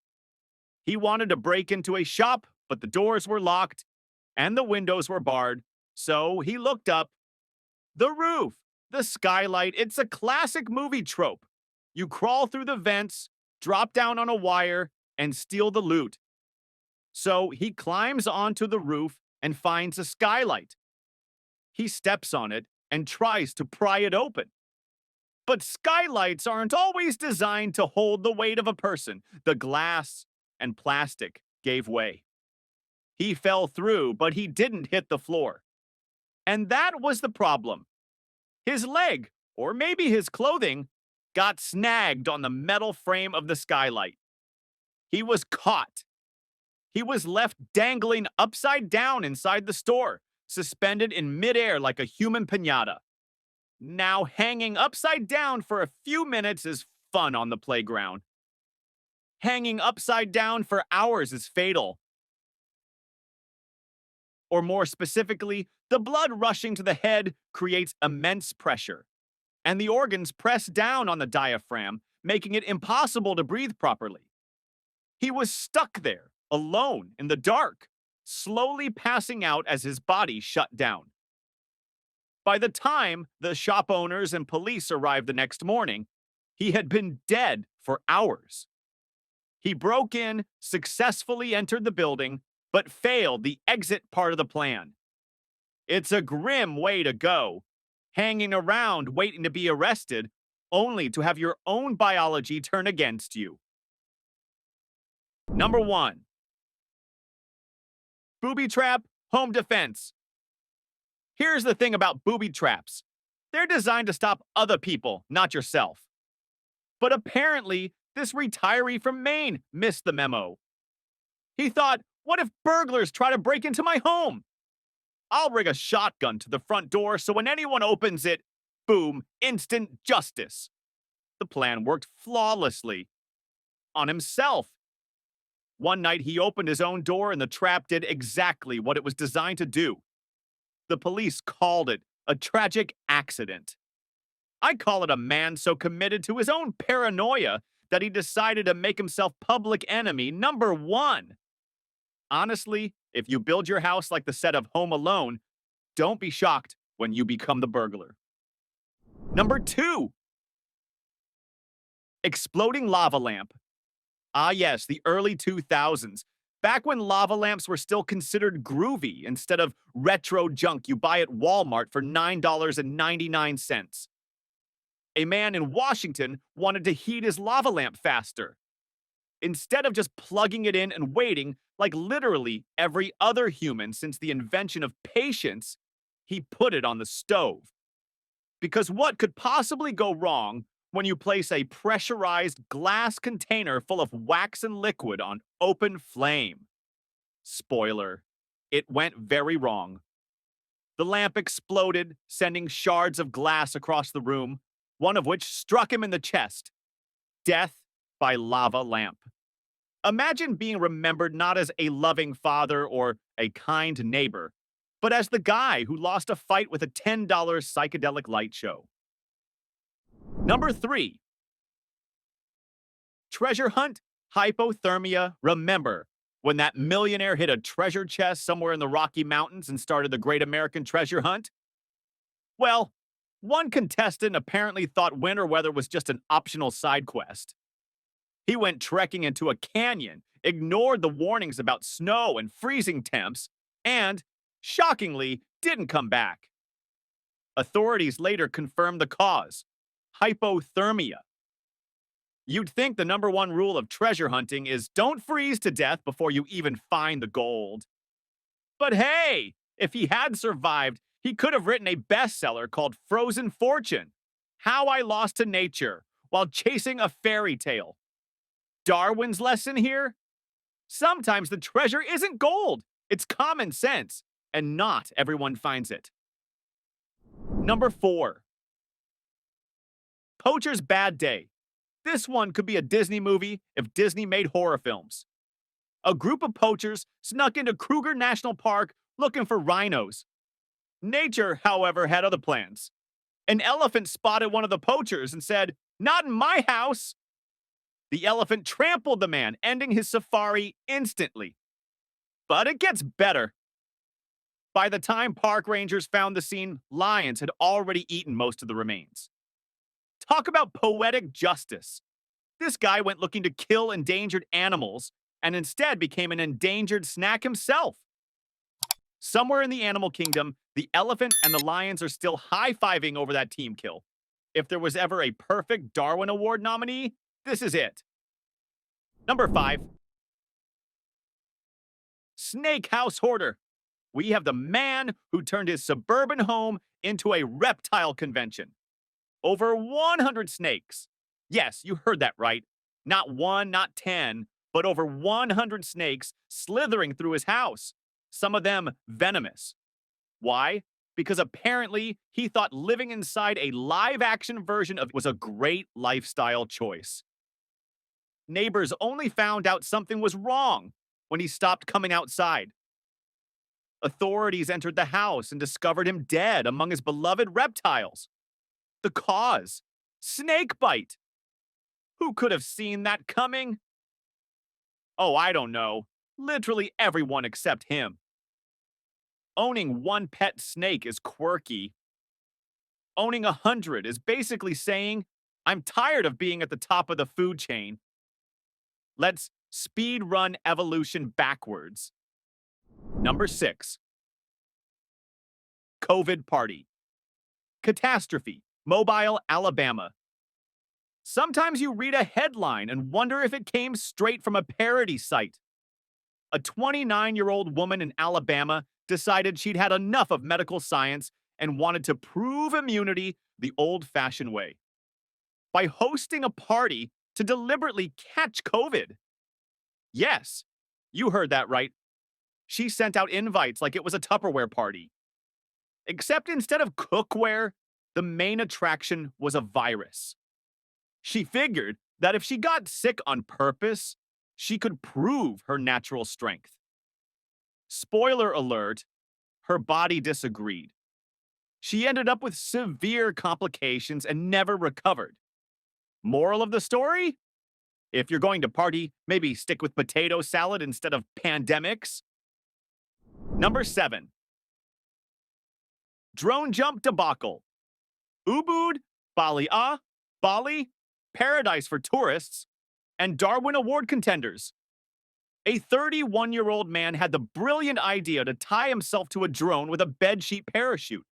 He wanted to break into a shop, but the doors were locked, and the windows were barred, so he looked up. The roof, the skylight, it's a classic movie trope. You crawl through the vents, drop down on a wire, and steal the loot. So he climbs onto the roof and finds a skylight. He steps on it and tries to pry it open. But skylights aren't always designed to hold the weight of a person. The glass and plastic gave way. He fell through, but he didn't hit the floor. And that was the problem. His leg, or maybe his clothing, got snagged on the metal frame of the skylight. He was caught. He was left dangling upside down inside the store, suspended in midair like a human piñata. Now, hanging upside down for a few minutes is fun on the playground. Hanging upside down for hours is fatal. Or more specifically, the blood rushing to the head creates immense pressure, and the organs press down on the diaphragm, making it impossible to breathe properly. He was stuck there, alone, in the dark, slowly passing out as his body shut down. By the time the shop owners and police arrived the next morning, he had been dead for hours. He broke in, successfully entered the building, but failed the exit part of the plan. It's a grim way to go, hanging around waiting to be arrested, only to have your own biology turn against you. Number 1. Booby trap, home defense. Here's the thing about booby traps. They're designed to stop other people, not yourself. But apparently, this retiree from Maine missed the memo. He thought, what if burglars try to break into my home? I'll rig a shotgun to the front door so when anyone opens it, boom, instant justice. The plan worked flawlessly. On himself. One night he opened his own door and the trap did exactly what it was designed to do. The police called it a tragic accident. I call it a man so committed to his own paranoia that he decided to make himself public enemy number 1. Honestly, if you build your house like the set of Home Alone, don't be shocked when you become the burglar. Number 2. Exploding lava lamp. Ah yes, the early 2000s. Back when lava lamps were still considered groovy instead of retro junk you buy at Walmart for $9.99. A man in Washington wanted to heat his lava lamp faster. Instead of just plugging it in and waiting, like literally every other human since the invention of patience, he put it on the stove. Because what could possibly go wrong when you place a pressurized glass container full of wax and liquid on open flame? Spoiler, it went very wrong. The lamp exploded, sending shards of glass across the room, one of which struck him in the chest. Death by lava lamp. Imagine being remembered not as a loving father or a kind neighbor, but as the guy who lost a fight with a $10 psychedelic light show. Number 3. Treasure hunt, hypothermia. Remember when that millionaire hid a treasure chest somewhere in the Rocky Mountains and started the Great American Treasure Hunt? Well, one contestant apparently thought winter weather was just an optional side quest. He went trekking into a canyon, ignored the warnings about snow and freezing temps, and, shockingly, didn't come back. Authorities later confirmed the cause: hypothermia. You'd think the number 1 rule of treasure hunting is don't freeze to death before you even find the gold. But hey, if he had survived, he could have written a bestseller called Frozen Fortune: How I Lost to Nature While Chasing a Fairy Tale. Darwin's lesson here? Sometimes the treasure isn't gold, it's common sense, and not everyone finds it. Number 4. Poacher's Bad Day. This one could be a Disney movie if Disney made horror films. A group of poachers snuck into Kruger National Park looking for rhinos. Nature, however, had other plans. An elephant spotted one of the poachers and said, "Not in my house!" The elephant trampled the man, ending his safari instantly. But it gets better. By the time park rangers found the scene, lions had already eaten most of the remains. Talk about poetic justice. This guy went looking to kill endangered animals and instead became an endangered snack himself. Somewhere in the animal kingdom, the elephant and the lions are still high-fiving over that team kill. If there was ever a perfect Darwin Award nominee, this is it. Number 5. Snake House Hoarder. We have the man who turned his suburban home into a reptile convention. Over 100 snakes. Yes, you heard that right. Not 1, not 10, but over 100 snakes slithering through his house. Some of them venomous. Why? Because apparently he thought living inside a live-action version of was a great lifestyle choice. Neighbors only found out something was wrong when he stopped coming outside. Authorities entered the house and discovered him dead among his beloved reptiles. The cause? Snake bite. Who could have seen that coming? Oh, I don't know. Literally everyone except him. Owning one pet snake is quirky. Owning 100 is basically saying, I'm tired of being at the top of the food chain. Let's speed run evolution backwards. Number 6. COVID party. Catastrophe. Mobile, Alabama. Sometimes you read a headline and wonder if it came straight from a parody site. A 29-year-old woman in Alabama decided she'd had enough of medical science and wanted to prove immunity the old-fashioned way by hosting a party to deliberately catch COVID. Yes, you heard that right. She sent out invites like it was a Tupperware party. Except instead of cookware, the main attraction was a virus. She figured that if she got sick on purpose, she could prove her natural strength. Spoiler alert, her body disagreed. She ended up with severe complications and never recovered. Moral of the story? If you're going to party, maybe stick with potato salad instead of pandemics. Number 7. Drone jump debacle. Ubud, Bali, paradise for tourists, and Darwin Award contenders. A 31-year-old man had the brilliant idea to tie himself to a drone with a bedsheet parachute.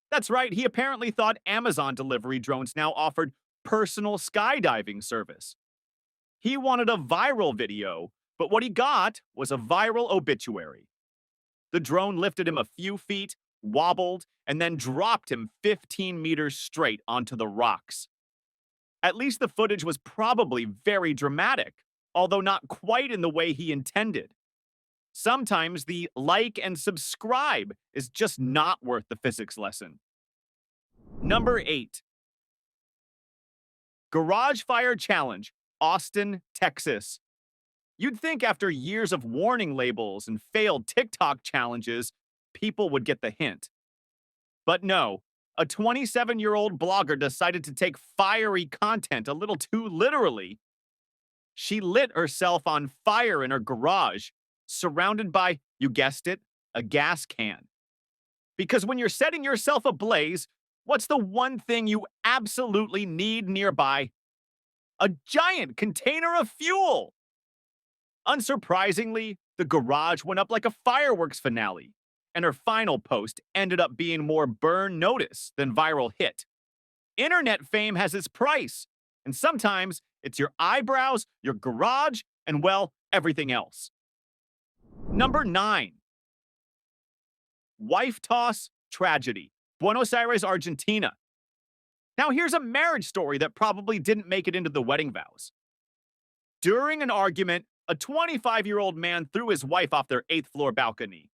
That's right, he apparently thought Amazon delivery drones now offered personal skydiving service. He wanted a viral video, but what he got was a viral obituary. The drone lifted him a few feet, wobbled, and then dropped him 15 meters straight onto the rocks. At least the footage was probably very dramatic, although not quite in the way he intended. Sometimes the like and subscribe is just not worth the physics lesson. Number 8. Garage Fire Challenge, Austin, Texas. You'd think after years of warning labels and failed TikTok challenges, people would get the hint. But no, a 27-year-old blogger decided to take fiery content a little too literally. She lit herself on fire in her garage, surrounded by, you guessed it, a gas can. Because when you're setting yourself ablaze, what's the one thing you absolutely need nearby? A giant container of fuel! Unsurprisingly, the garage went up like a fireworks finale, and her final post ended up being more burn notice than viral hit. Internet fame has its price, and sometimes it's your eyebrows, your garage, and, well, everything else. Number 9. Wife toss tragedy. Buenos Aires, Argentina. Now here's a marriage story that probably didn't make it into the wedding vows. During an argument, a 25-year-old man threw his wife off their 8th floor balcony.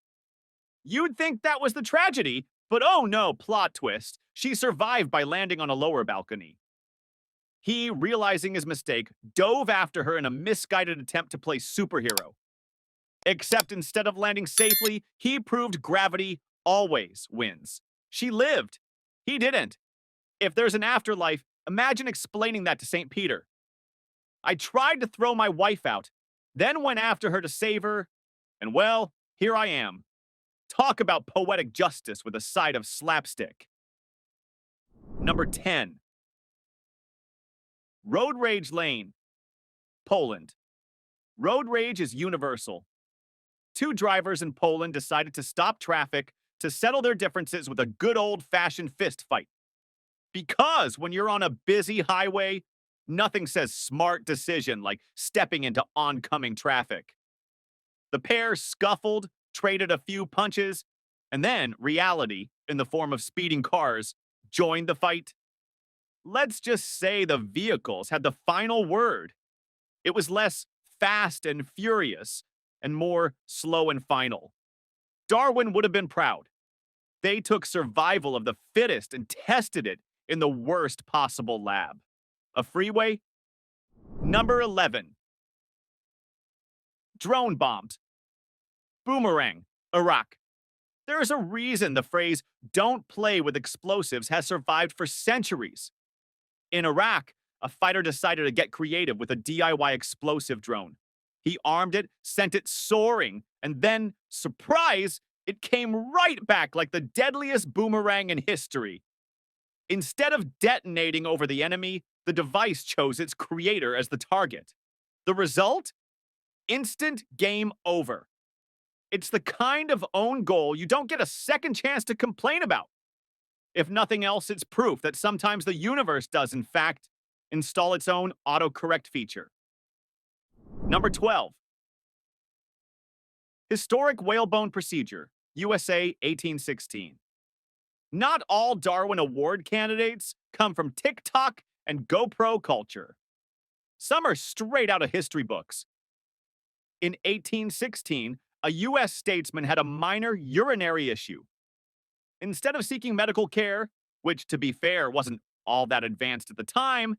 You'd think that was the tragedy, but oh no, plot twist. She survived by landing on a lower balcony. He, realizing his mistake, dove after her in a misguided attempt to play superhero. Except instead of landing safely, he proved gravity always wins. She lived. He didn't. If there's an afterlife, imagine explaining that to St. Peter. I tried to throw my wife out, then went after her to save her, and well, here I am. Talk about poetic justice with a side of slapstick. Number 10. Road rage lane. Poland. Road rage is universal. 2 drivers in Poland decided to stop traffic to settle their differences with a good old-fashioned fist fight. Because when you're on a busy highway, nothing says smart decision like stepping into oncoming traffic. The pair scuffled, traded a few punches, and then reality, in the form of speeding cars, joined the fight. Let's just say the vehicles had the final word. It was less fast and furious and more slow and final. Darwin would have been proud. They took survival of the fittest and tested it in the worst possible lab. A freeway? Number 11. Drone bombed. Boomerang, Iraq. There is a reason the phrase, "don't play with explosives," has survived for centuries. In Iraq, a fighter decided to get creative with a DIY explosive drone. He armed it, sent it soaring, and then, surprise, it came right back like the deadliest boomerang in history. Instead of detonating over the enemy, the device chose its creator as the target. The result? Instant game over. It's the kind of own goal you don't get a second chance to complain about. If nothing else, it's proof that sometimes the universe does, in fact, install its own autocorrect feature. Number 12. Historic whalebone procedure, USA 1816. Not all Darwin Award candidates come from TikTok and GoPro culture. Some are straight out of history books. In 1816, a U.S. statesman had a minor urinary issue. Instead of seeking medical care, which, to be fair, wasn't all that advanced at the time,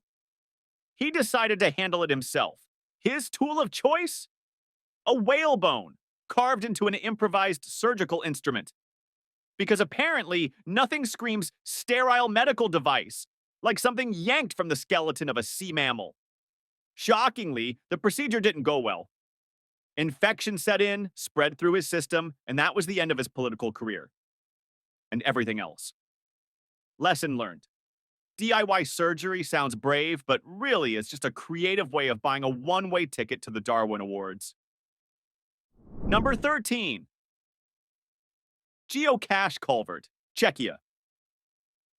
he decided to handle it himself. His tool of choice? A whalebone, carved into an improvised surgical instrument. Because apparently, nothing screams sterile medical device like something yanked from the skeleton of a sea mammal. Shockingly, the procedure didn't go well. Infection set in, spread through his system, and that was the end of his political career. And everything else. Lesson learned. DIY surgery sounds brave, but really is just a creative way of buying a one-way ticket to the Darwin Awards. Number 13. Geocache culvert, Czechia.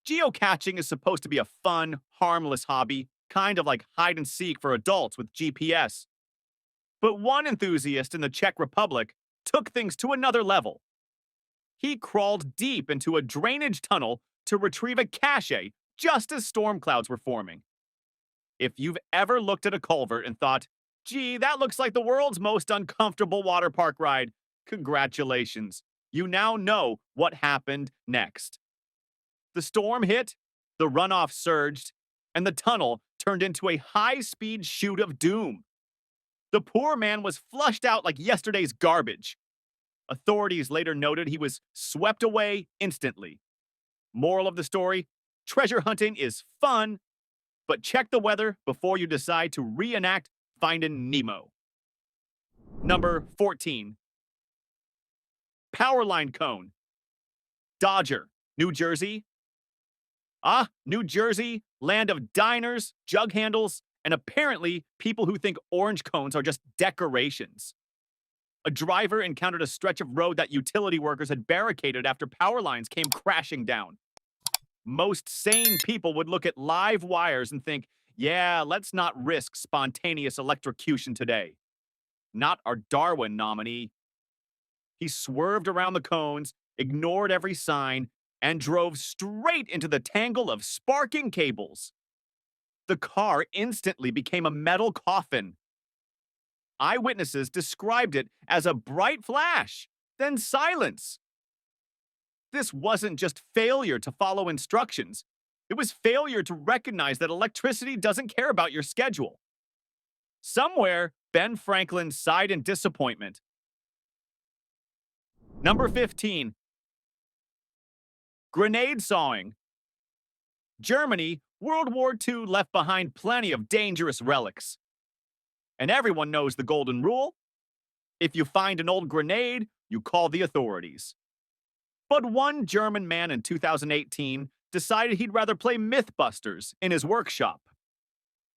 Geocaching is supposed to be a fun, harmless hobby, kind of like hide and seek for adults with GPS. But one enthusiast in the Czech Republic took things to another level. He crawled deep into a drainage tunnel to retrieve a cache just as storm clouds were forming. If you've ever looked at a culvert and thought, "Gee, that looks like the world's most uncomfortable water park ride," congratulations. You now know what happened next. The storm hit, the runoff surged, and the tunnel turned into a high-speed chute of doom. The poor man was flushed out like yesterday's garbage. Authorities later noted he was swept away instantly. Moral of the story, treasure hunting is fun, but check the weather before you decide to reenact Finding Nemo. Number 14. Powerline cone. Dodger, New Jersey. New Jersey, land of diners, jug handles, and apparently people who think orange cones are just decorations. A driver encountered a stretch of road that utility workers had barricaded after power lines came crashing down. Most sane people would look at live wires and think, yeah, let's not risk spontaneous electrocution today. Not our Darwin nominee. He swerved around the cones, ignored every sign, and drove straight into the tangle of sparking cables. The car instantly became a metal coffin. Eyewitnesses described it as a bright flash, then silence. This wasn't just failure to follow instructions. It was failure to recognize that electricity doesn't care about your schedule. Somewhere, Ben Franklin sighed in disappointment. Number 15. Grenade sawing. Germany, World War II left behind plenty of dangerous relics. And everyone knows the golden rule. If you find an old grenade, you call the authorities. But one German man in 2018 decided he'd rather play Mythbusters in his workshop.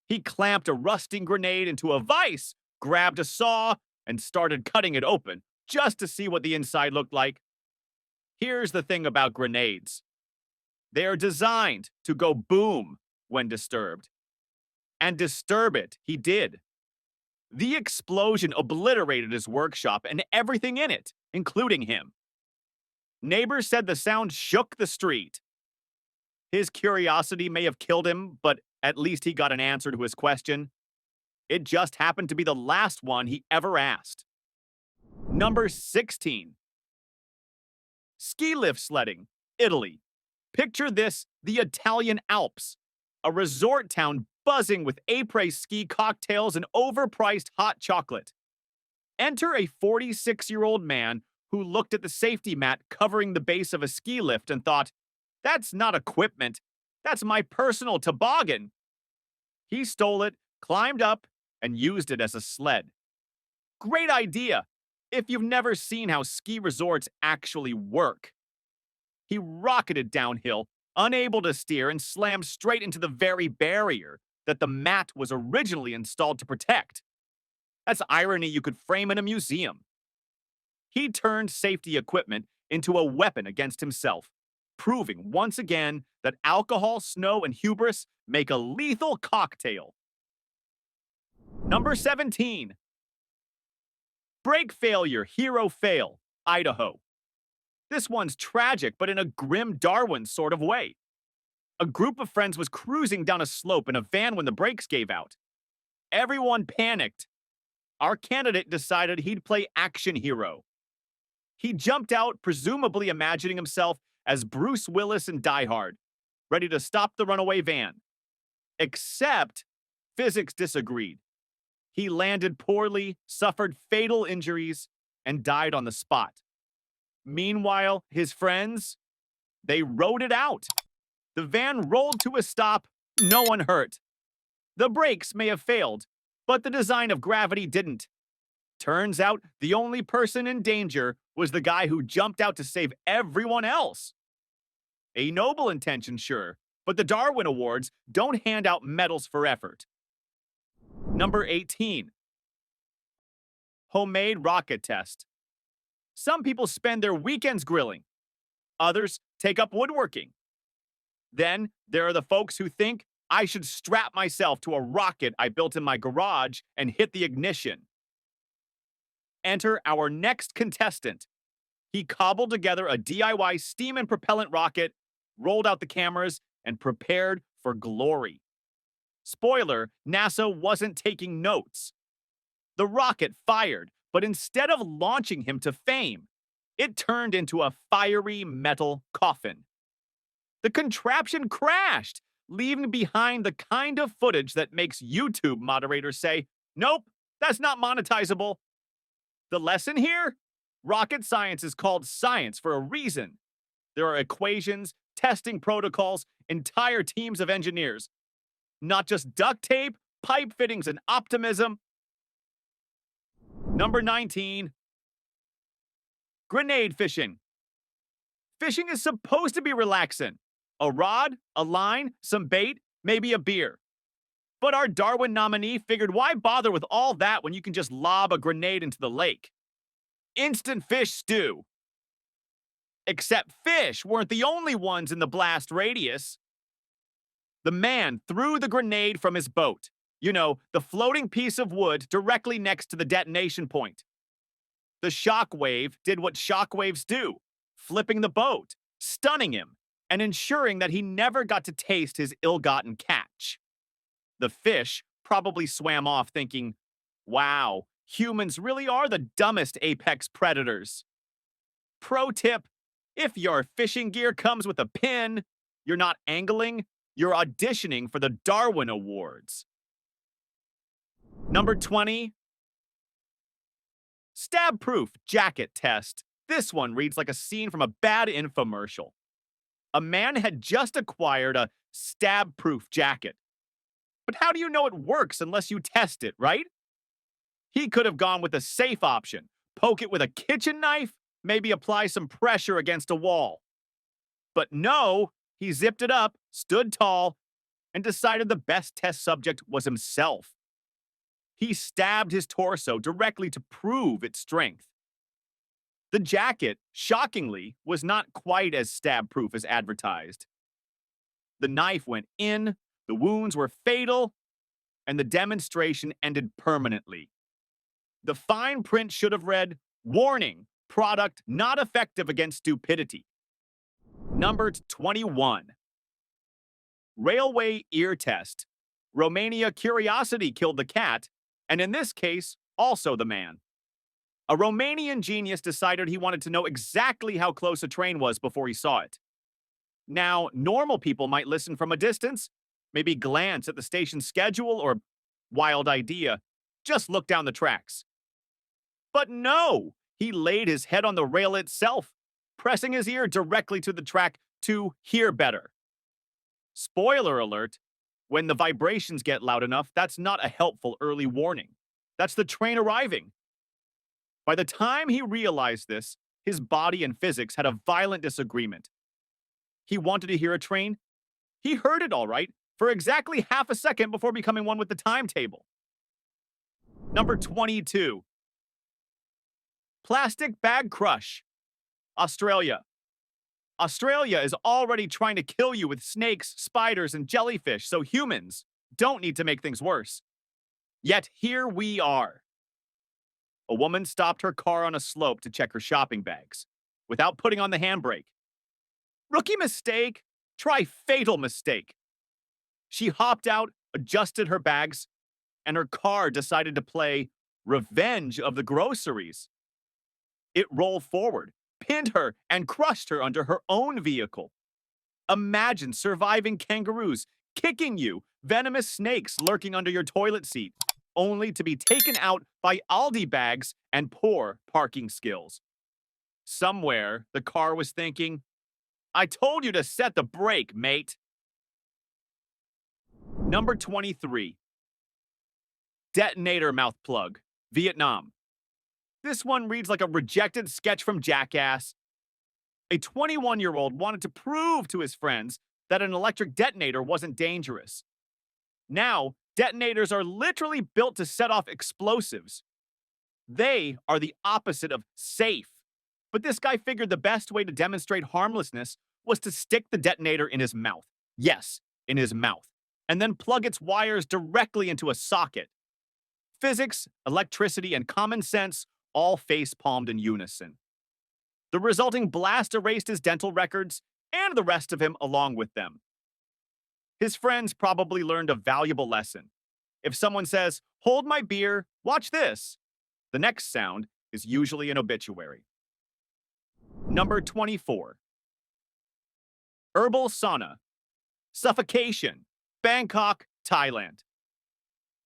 He clamped a rusting grenade into a vise, grabbed a saw, and started cutting it open just to see what the inside looked like. Here's the thing about grenades. They're designed to go boom when disturbed. And disturb it, he did. The explosion obliterated his workshop and everything in it, including him. Neighbors said the sound shook the street. His curiosity may have killed him, but at least he got an answer to his question. It just happened to be the last one he ever asked. Number 16. Ski lift sledding, Italy. Picture this, the Italian Alps, a resort town buzzing with après ski cocktails and overpriced hot chocolate. Enter a 46-year-old man who looked at the safety mat covering the base of a ski lift and thought, "That's not equipment, that's my personal toboggan." He stole it, climbed up, and used it as a sled. Great idea if you've never seen how ski resorts actually work. He rocketed downhill, unable to steer, and slammed straight into the very barrier that the mat was originally installed to protect. That's irony you could frame in a museum. He turned safety equipment into a weapon against himself, proving once again that alcohol, snow, and hubris make a lethal cocktail. Number 17. Brake failure, hero fail, Idaho. This one's tragic, but in a grim Darwin sort of way. A group of friends was cruising down a slope in a van when the brakes gave out. Everyone panicked. Our candidate decided he'd play action hero. He jumped out, presumably imagining himself as Bruce Willis in Die Hard, ready to stop the runaway van. Except physics disagreed. He landed poorly, suffered fatal injuries, and died on the spot. Meanwhile, his friends, they rode it out. The van rolled to a stop, no one hurt. The brakes may have failed, but the design of gravity didn't. Turns out the only person in danger was the guy who jumped out to save everyone else. A noble intention, sure, but the Darwin Awards don't hand out medals for effort. Number 18. Homemade rocket test. Some people spend their weekends grilling. Others take up woodworking. Then there are the folks who think I should strap myself to a rocket I built in my garage and hit the ignition. Enter our next contestant. He cobbled together a DIY steam and propellant rocket, rolled out the cameras, and prepared for glory. Spoiler, NASA wasn't taking notes. The rocket fired, but instead of launching him to fame, it turned into a fiery metal coffin. The contraption crashed, leaving behind the kind of footage that makes YouTube moderators say, "Nope, that's not monetizable." The lesson here? Rocket science is called science for a reason. There are equations, testing protocols, entire teams of engineers. Not just duct tape, pipe fittings, and optimism. Number 19. Grenade fishing. Fishing is supposed to be relaxing. A rod, a line, some bait, maybe a beer. But our Darwin nominee figured why bother with all that when you can just lob a grenade into the lake? Instant fish stew. Except fish weren't the only ones in the blast radius. The man threw the grenade from his boat. You know, the floating piece of wood directly next to the detonation point. The shock wave did what shock waves do, flipping the boat, stunning him, and ensuring that he never got to taste his ill-gotten catch. The fish probably swam off thinking, "Wow, humans really are the dumbest apex predators." Pro tip, if your fishing gear comes with a pin, you're not angling, you're auditioning for the Darwin Awards. Number 20. Stab-proof jacket test. This one reads like a scene from a bad infomercial. A man had just acquired a stab-proof jacket. But how do you know it works unless you test it, right? He could have gone with a safe option. Poke it with a kitchen knife, maybe apply some pressure against a wall. But no, he zipped it up, stood tall, and decided the best test subject was himself. He stabbed his torso directly to prove its strength. The jacket, shockingly, was not quite as stab-proof as advertised. The knife went in, the wounds were fatal, and the demonstration ended permanently. The fine print should have read, "Warning, product not effective against stupidity." Number 21. Railway ear test. Romania curiosity killed the cat, and in this case, also the man. A Romanian genius decided he wanted to know exactly how close a train was before he saw it. Now, normal people might listen from a distance, maybe glance at the station's schedule or wild idea, just look down the tracks. But no, he laid his head on the rail itself, pressing his ear directly to the track to hear better. Spoiler alert, when the vibrations get loud enough, that's not a helpful early warning. That's the train arriving. By the time he realized this, his body and physics had a violent disagreement. He wanted to hear a train. He heard it all right for exactly half a second before becoming one with the timetable. Number 22. Plastic bag crush. Australia. Australia is already trying to kill you with snakes, spiders, and jellyfish, so humans don't need to make things worse. Yet here we are. A woman stopped her car on a slope to check her shopping bags without putting on the handbrake. Rookie mistake. Try fatal mistake. She hopped out, adjusted her bags, and her car decided to play Revenge of the Groceries. It rolled forward, pinned her, and crushed her under her own vehicle. Imagine surviving kangaroos kicking you, venomous snakes lurking under your toilet seat, only to be taken out by Aldi bags and poor parking skills. Somewhere, the car was thinking, I told you to set the brake, mate. Number 23. Detonator mouth plug, Vietnam. This one reads like a rejected sketch from Jackass. A 21-year-old wanted to prove to his friends that an electric detonator wasn't dangerous. Now, detonators are literally built to set off explosives. They are the opposite of safe. But this guy figured the best way to demonstrate harmlessness was to stick the detonator in his mouth. Yes, in his mouth. And then plug its wires directly into a socket. Physics, electricity, and common sense all face-palmed in unison. The resulting blast erased his dental records and the rest of him along with them. His friends probably learned a valuable lesson. If someone says, hold my beer, watch this, the next sound is usually an obituary. Number 24. Herbal sauna. Suffocation. Bangkok, Thailand.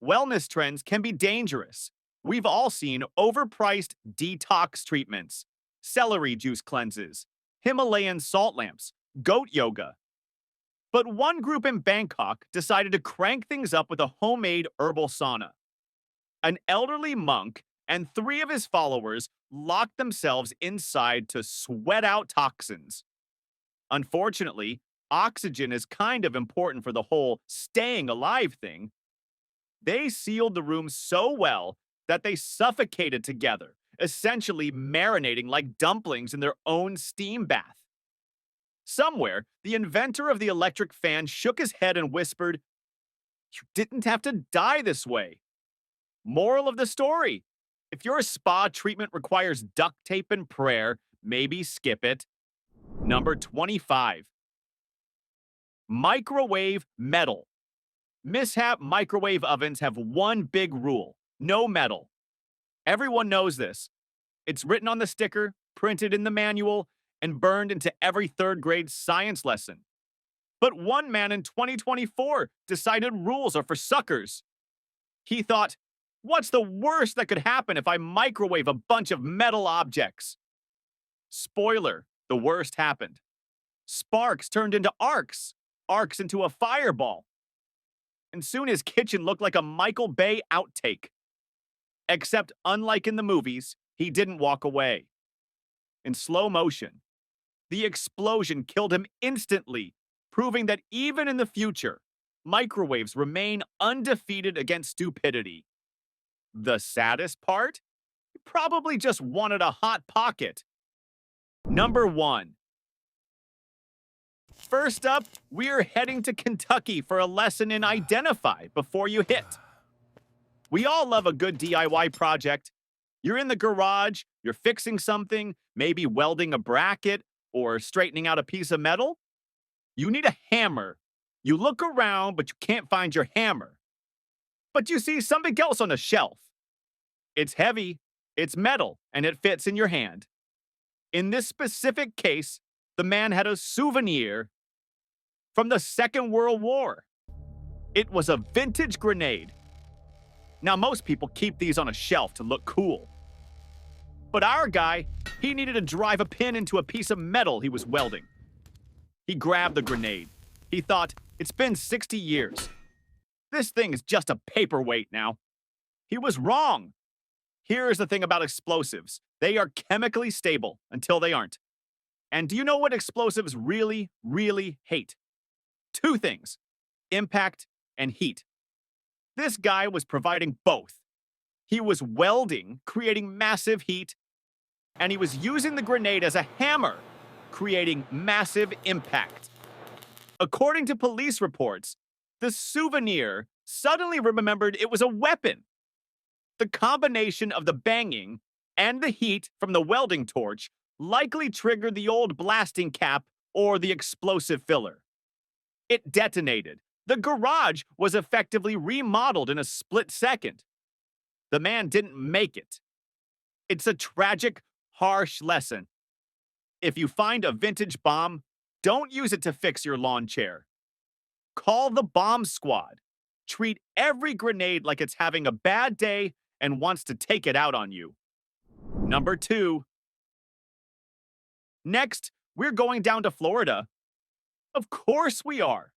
Wellness trends can be dangerous. We've all seen overpriced detox treatments, celery juice cleanses, Himalayan salt lamps, goat yoga. But one group in Bangkok decided to crank things up with a homemade herbal sauna. An elderly monk and 3 of his followers locked themselves inside to sweat out toxins. Unfortunately, oxygen is kind of important for the whole staying alive thing. They sealed the room so well that they suffocated together, essentially marinating like dumplings in their own steam bath. Somewhere, the inventor of the electric fan shook his head and whispered, "You didn't have to die this way." Moral of the story: if your spa treatment requires duct tape and prayer, maybe skip it. Number 25. Microwave metal. Mishap microwave ovens have one big rule: no metal. Everyone knows this. It's written on the sticker, printed in the manual, and burned into every 3rd grade science lesson. But one man in 2024 decided rules are for suckers. He thought, what's the worst that could happen if I microwave a bunch of metal objects? Spoiler, the worst happened. Sparks turned into arcs, arcs into a fireball. And soon his kitchen looked like a Michael Bay outtake. Except, unlike in the movies, he didn't walk away. In slow motion, the explosion killed him instantly, proving that even in the future, microwaves remain undefeated against stupidity. The saddest part? He probably just wanted a hot pocket. Number 1. First up, we're heading to Kentucky for a lesson in identify before you hit. We all love a good DIY project. You're in the garage, you're fixing something, maybe welding a bracket or straightening out a piece of metal. You need a hammer. You look around, but you can't find your hammer. But you see something else on a shelf. It's heavy, it's metal, and it fits in your hand. In this specific case, the man had a souvenir from the Second World War. It was a vintage grenade. Now, most people keep these on a shelf to look cool. But our guy, he needed to drive a pin into a piece of metal he was welding. He grabbed the grenade. He thought, it's been 60 years. This thing is just a paperweight now. He was wrong. Here's the thing about explosives. They are chemically stable until they aren't. And do you know what explosives really, really hate? Two things: impact and heat. This guy was providing both. He was welding, creating massive heat, and he was using the grenade as a hammer, creating massive impact. According to police reports, the souvenir suddenly remembered it was a weapon. The combination of the banging and the heat from the welding torch likely triggered the old blasting cap or the explosive filler. It detonated. The garage was effectively remodeled in a split second. The man didn't make it. It's a tragic, harsh lesson. If you find a vintage bomb, don't use it to fix your lawn chair. Call the bomb squad. Treat every grenade like it's having a bad day and wants to take it out on you. Number 2. Next, we're going down to Florida. Of course we are.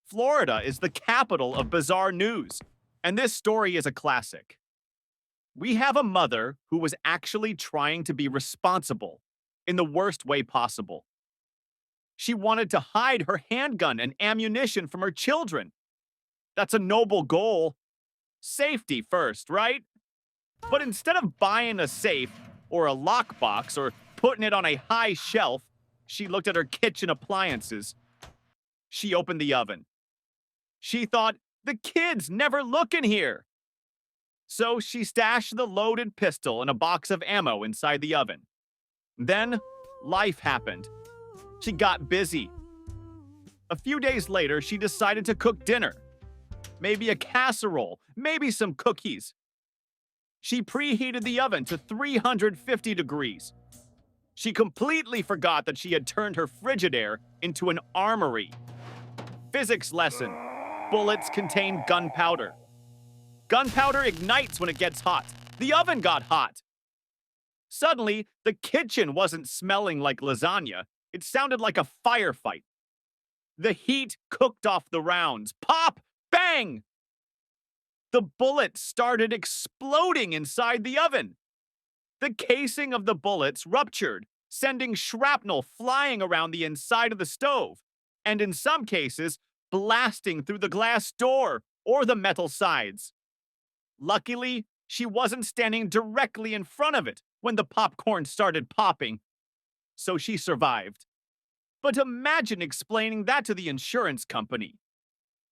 Florida is the capital of bizarre news, and this story is a classic. We have a mother who was actually trying to be responsible in the worst way possible. She wanted to hide her handgun and ammunition from her children. That's a noble goal. Safety first, right? But instead of buying a safe or a lockbox or putting it on a high shelf, she looked at her kitchen appliances. She opened the oven. She thought, the kids never look in here. So she stashed the loaded pistol and a box of ammo inside the oven. Then, life happened. She got busy. A few days later, she decided to cook dinner. Maybe a casserole, maybe some cookies. She preheated the oven to 350 degrees. She completely forgot that she had turned her Frigidaire into an armory. Physics lesson: bullets contain gunpowder. Gunpowder ignites when it gets hot. The oven got hot. Suddenly, the kitchen wasn't smelling like lasagna. It sounded like a firefight. The heat cooked off the rounds. Pop! Bang! The bullets started exploding inside the oven. The casing of the bullets ruptured, sending shrapnel flying around the inside of the stove, and in some cases, blasting through the glass door or the metal sides. Luckily, she wasn't standing directly in front of it when the popcorn started popping, so she survived. But imagine explaining that to the insurance company.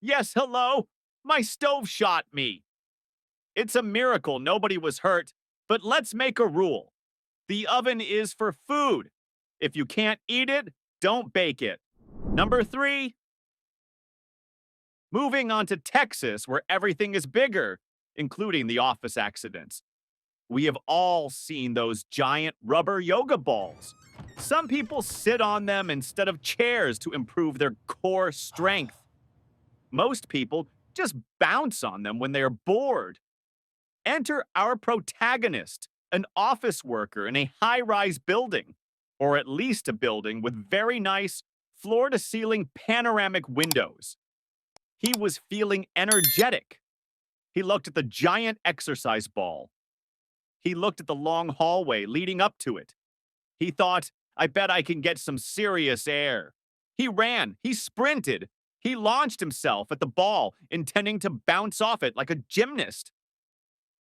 Yes, hello, my stove shot me. It's a miracle nobody was hurt, but let's make a rule. The oven is for food. If you can't eat it, don't bake it. Number 3. Moving on to Texas, where everything is bigger, including the office accidents. We have all seen those giant rubber yoga balls. Some people sit on them instead of chairs to improve their core strength. Most people just bounce on them when they are bored. Enter our protagonist, an office worker in a high-rise building, or at least a building with very nice floor-to-ceiling panoramic windows. He was feeling energetic. He looked at the giant exercise ball. He looked at the long hallway leading up to it. He thought, I bet I can get some serious air. He ran. He sprinted. He launched himself at the ball, intending to bounce off it like a gymnast.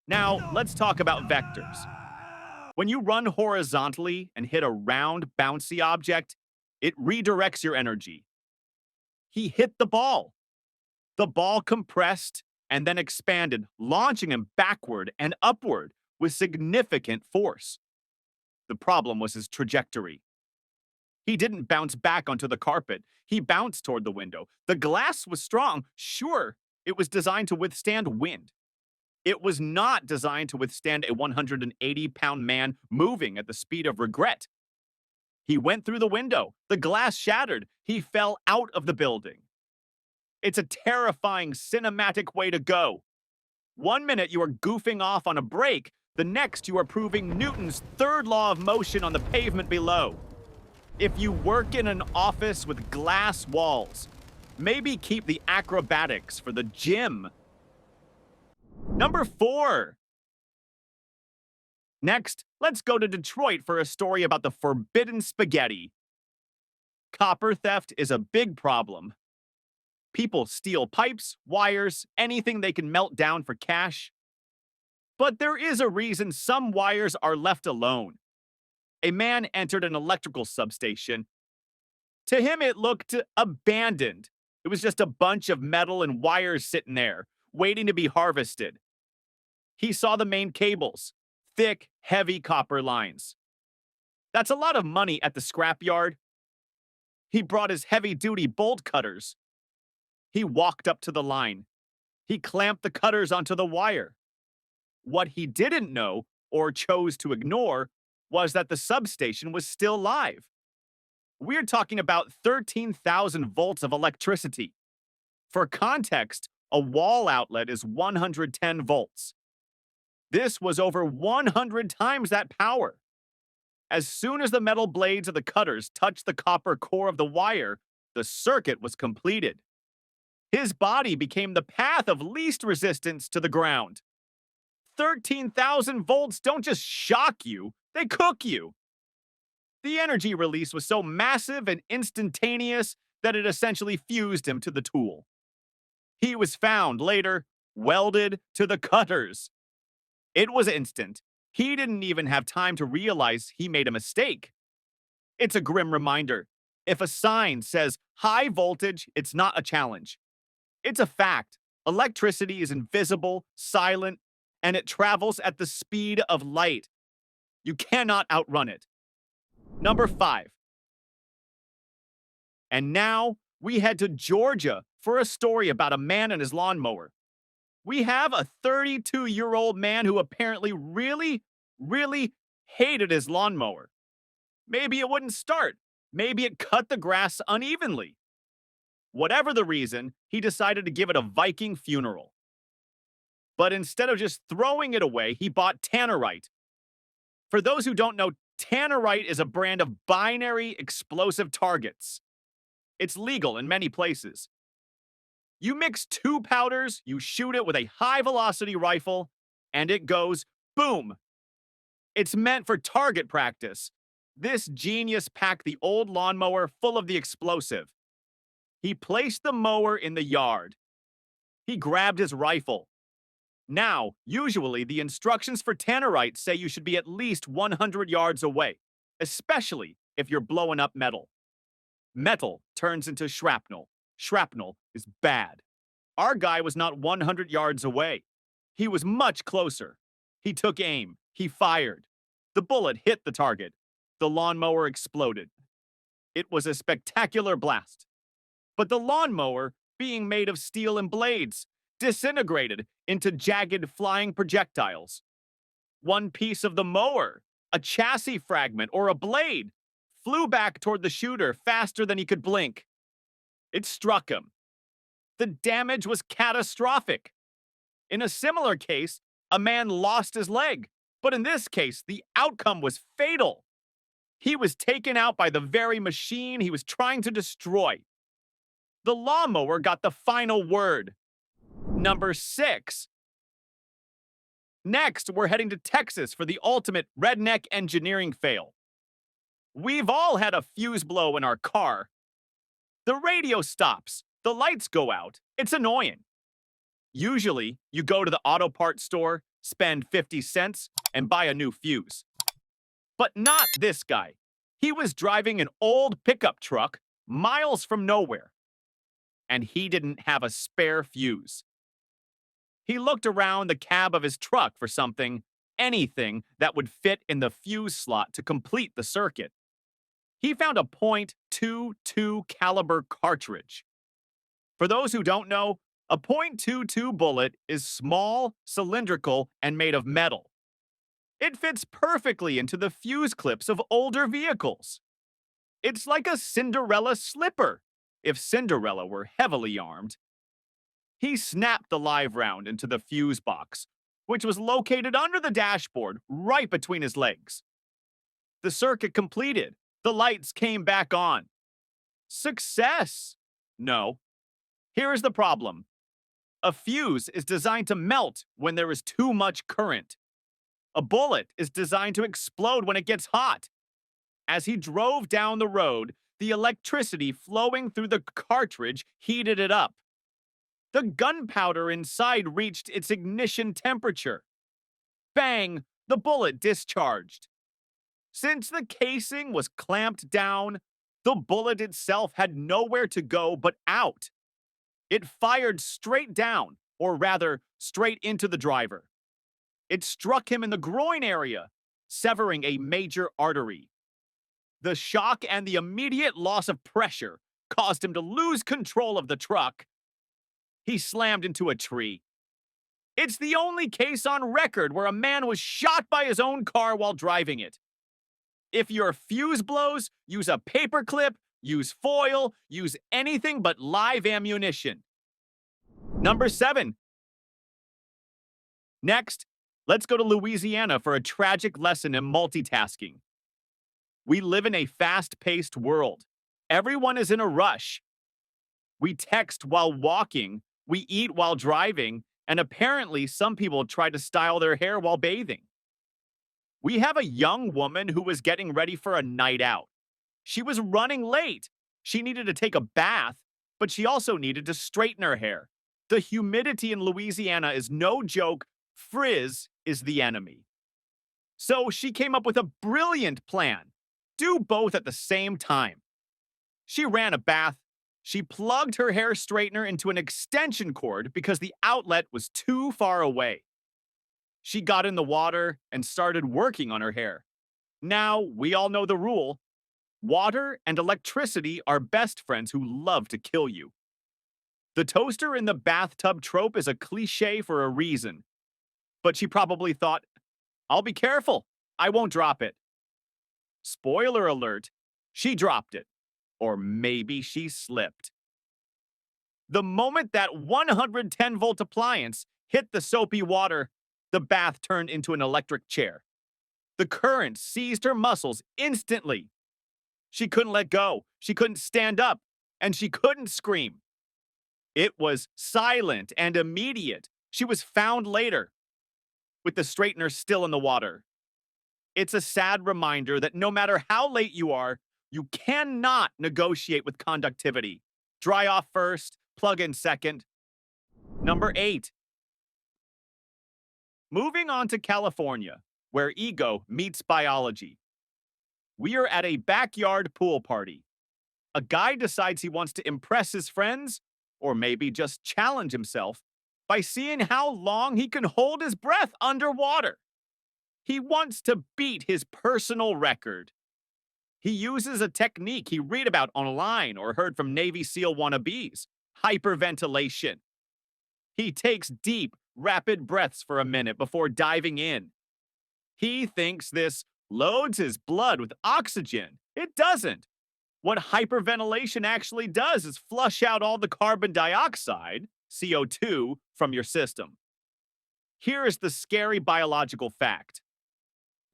Now, let's talk about vectors. When you run horizontally and hit a round, bouncy object, it redirects your energy. He hit the ball. The ball compressed and then expanded, launching him backward and upward with significant force. The problem was his trajectory. He didn't bounce back onto the carpet. He bounced toward the window. The glass was strong. Sure, it was designed to withstand wind. It was not designed to withstand a 180-pound man moving at the speed of regret. He went through the window. The glass shattered. He fell out of the building. It's a terrifying cinematic way to go. 1 minute you are goofing off on a brake, the next you are proving Newton's third law of motion on the pavement below. If you work in an office with glass walls, maybe keep the acrobatics for the gym. Number 4. Next, let's go to Detroit for a story about the forbidden spaghetti. Copper theft is a big problem. People steal pipes, wires, anything they can melt down for cash. But there is a reason some wires are left alone. A man entered an electrical substation. To him, it looked abandoned. It was just a bunch of metal and wires sitting there, waiting to be harvested. He saw the main cables, thick, heavy copper lines. That's a lot of money at the scrapyard. He brought his heavy-duty bolt cutters. He walked up to the line. He clamped the cutters onto the wire. What he didn't know, or chose to ignore, was that the substation was still live. We're talking about 13,000 volts of electricity. For context, a wall outlet is 110 volts. This was over 100 times that power. As soon as the metal blades of the cutters touched the copper core of the wire, the circuit was completed. His body became the path of least resistance to the ground. 13,000 volts don't just shock you, they cook you. The energy release was so massive and instantaneous that it essentially fused him to the tool. He was found later, welded to the cutters. It was instant. He didn't even have time to realize he made a mistake. It's a grim reminder. If a sign says high voltage, it's not a challenge. It's a fact. Electricity is invisible, silent, and it travels at the speed of light. You cannot outrun it. Number 5. And now we head to Georgia for a story about a man and his lawnmower. We have a 32-year-old man who apparently really hated his lawnmower. Maybe it wouldn't start. Maybe it cut the grass unevenly. Whatever the reason, he decided to give it a Viking funeral. But instead of just throwing it away, he bought tannerite. For those who don't know, tannerite is a brand of binary explosive targets. It's legal in many places. You mix 2 powders, you shoot it with a high-velocity rifle, and it goes boom. It's meant for target practice. This genius packed the old lawnmower full of the explosive. He placed the mower in the yard. He grabbed his rifle. Now, usually, the instructions for tannerite say you should be at least 100 yards away, especially if you're blowing up metal. Metal turns into shrapnel. Shrapnel is bad. Our guy was not 100 yards away. He was much closer. He took aim. He fired. The bullet hit the target. The lawnmower exploded. It was a spectacular blast. But the lawnmower, being made of steel and blades, disintegrated into jagged flying projectiles. One piece of the mower, a chassis fragment, or a blade, flew back toward the shooter faster than he could blink. It struck him. The damage was catastrophic. In a similar case, a man lost his leg, but in this case, the outcome was fatal. He was taken out by the very machine he was trying to destroy. The lawnmower got the final word. Number 6. Next, we're heading to Texas for the ultimate redneck engineering fail. We've all had a fuse blow in our car. The radio stops. The lights go out. It's annoying. Usually, you go to the auto parts store, spend 50 cents, and buy a new fuse. But not this guy. He was driving an old pickup truck miles from nowhere. And he didn't have a spare fuse. He looked around the cab of his truck for something, anything that would fit in the fuse slot to complete the circuit. He found a .22 caliber cartridge. For those who don't know, a .22 bullet is small, cylindrical, and made of metal. It fits perfectly into the fuse clips of older vehicles. It's like a Cinderella slipper, if Cinderella were heavily armed. He snapped the live round into the fuse box, which was located under the dashboard, right between his legs. The circuit completed. The lights came back on. Success! No. Here is the problem. A fuse is designed to melt when there is too much current. A bullet is designed to explode when it gets hot. As he drove down the road, the electricity flowing through the cartridge heated it up. The gunpowder inside reached its ignition temperature. Bang! The bullet discharged. Since the casing was clamped down, the bullet itself had nowhere to go but out. It fired straight down, or rather, straight into the driver. It struck him in the groin area, severing a major artery. The shock and the immediate loss of pressure caused him to lose control of the truck. He slammed into a tree. It's the only case on record where a man was shot by his own car while driving it. If your fuse blows, use a paperclip, use foil, use anything but live ammunition. Number 7. Next, let's go to Louisiana for a tragic lesson in multitasking. We live in a fast-paced world. Everyone is in a rush. We text while walking, we eat while driving, and apparently some people try to style their hair while bathing. We have a young woman who was getting ready for a night out. She was running late. She needed to take a bath, but she also needed to straighten her hair. The humidity in Louisiana is no joke. Frizz is the enemy. So she came up with a brilliant plan. Do both at the same time. She ran a bath. She plugged her hair straightener into an extension cord because the outlet was too far away. She got in the water and started working on her hair. Now, we all know the rule. Water and electricity are best friends who love to kill you. The toaster in the bathtub trope is a cliche for a reason. But she probably thought, I'll be careful. I won't drop it. Spoiler alert, she dropped it. Or maybe she slipped. The moment that 110-volt appliance hit the soapy water, the bath turned into an electric chair. The current seized her muscles instantly. She couldn't let go. She couldn't stand up. And she couldn't scream. It was silent and immediate. She was found later, with the straightener still in the water. It's a sad reminder that no matter how late you are, you cannot negotiate with conductivity. Dry off first, plug in second. Number 8. Moving on to California, where ego meets biology. We are at a backyard pool party. A guy decides he wants to impress his friends, or maybe just challenge himself, by seeing how long he can hold his breath underwater. He wants to beat his personal record. He uses a technique he read about online or heard from Navy SEAL wannabes, hyperventilation. He takes deep, rapid breaths for a minute before diving in. He thinks this loads his blood with oxygen. It doesn't. What hyperventilation actually does is flush out all the carbon dioxide, CO2, from your system. Here is the scary biological fact.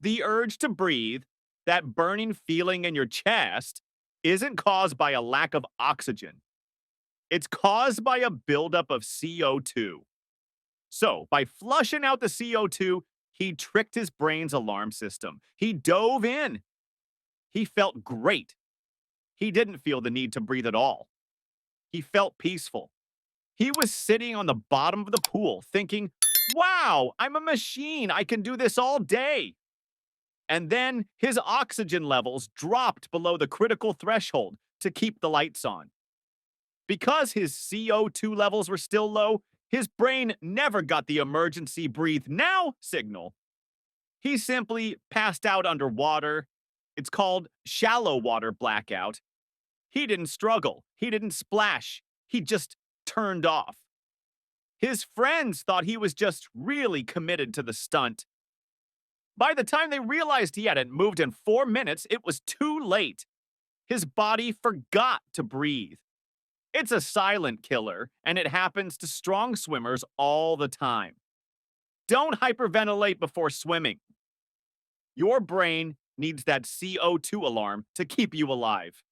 The urge to breathe, that burning feeling in your chest, isn't caused by a lack of oxygen. It's caused by a buildup of CO2. So, by flushing out the CO2, he tricked his brain's alarm system. He dove in. He felt great. He didn't feel the need to breathe at all. He felt peaceful. He was sitting on the bottom of the pool thinking, wow, I'm a machine. I can do this all day. And then his oxygen levels dropped below the critical threshold to keep the lights on. Because his CO2 levels were still low, his brain never got the emergency breathe now signal. He simply passed out underwater. It's called shallow water blackout. He didn't struggle. He didn't splash. He just turned off. His friends thought he was just really committed to the stunt. By the time they realized he hadn't moved in 4 minutes, it was too late. His body forgot to breathe. It's a silent killer, and it happens to strong swimmers all the time. Don't hyperventilate before swimming. Your brain needs that CO2 alarm to keep you alive.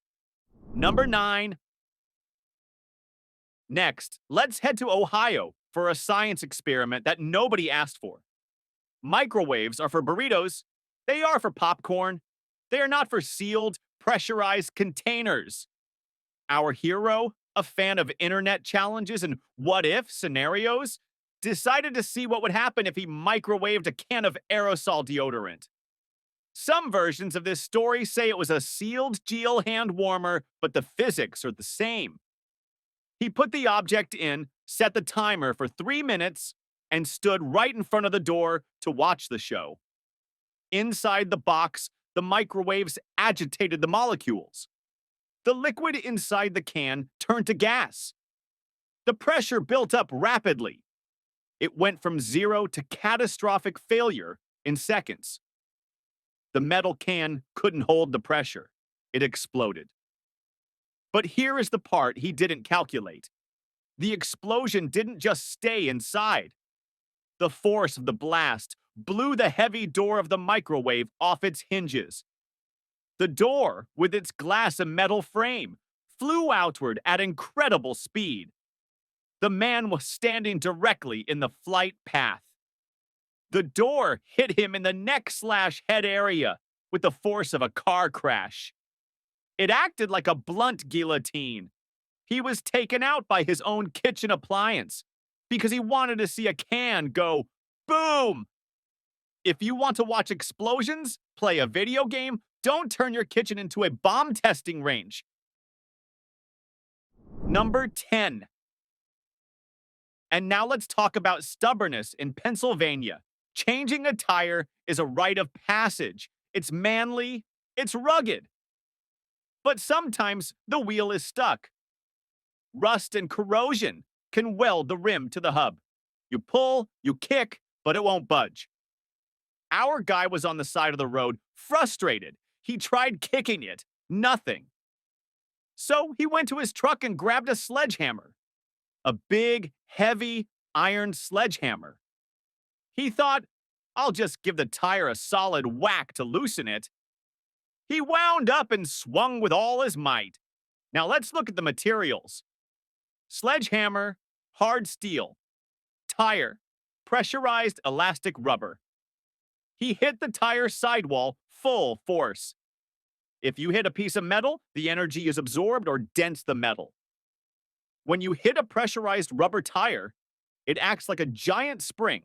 Number 9. Next, let's head to Ohio for a science experiment that nobody asked for. Microwaves are for burritos. They are for popcorn. They are not for sealed, pressurized containers. Our hero, a fan of internet challenges and what-if scenarios, decided to see what would happen if he microwaved a can of aerosol deodorant. Some versions of this story say it was a sealed gel hand warmer, but the physics are the same. He put the object in, set the timer for 3 minutes, and stood right in front of the door to watch the show. Inside the box, the microwaves agitated the molecules. The liquid inside the can turned to gas. The pressure built up rapidly. It went from 0 to catastrophic failure in seconds. The metal can couldn't hold the pressure. It exploded. But here is the part he didn't calculate. The explosion didn't just stay inside. The force of the blast blew the heavy door of the microwave off its hinges. The door, with its glass and metal frame, flew outward at incredible speed. The man was standing directly in the flight path. The door hit him in the neck/head area with the force of a car crash. It acted like a blunt guillotine. He was taken out by his own kitchen appliance because he wanted to see a can go boom. If you want to watch explosions, play a video game, don't turn your kitchen into a bomb testing range. Number 10. And now let's talk about stubbornness in Pennsylvania. Changing a tire is a rite of passage. It's manly, it's rugged. But sometimes the wheel is stuck. Rust and corrosion can weld the rim to the hub. You pull, you kick, but it won't budge. Our guy was on the side of the road, frustrated. He tried kicking it, nothing. So he went to his truck and grabbed a sledgehammer. A big, heavy, iron sledgehammer. He thought, I'll just give the tire a solid whack to loosen it. He wound up and swung with all his might. Now let's look at the materials. Sledgehammer, hard steel. Tire, pressurized elastic rubber. He hit the tire sidewall full force. If you hit a piece of metal, the energy is absorbed or dents the metal. When you hit a pressurized rubber tire, it acts like a giant spring.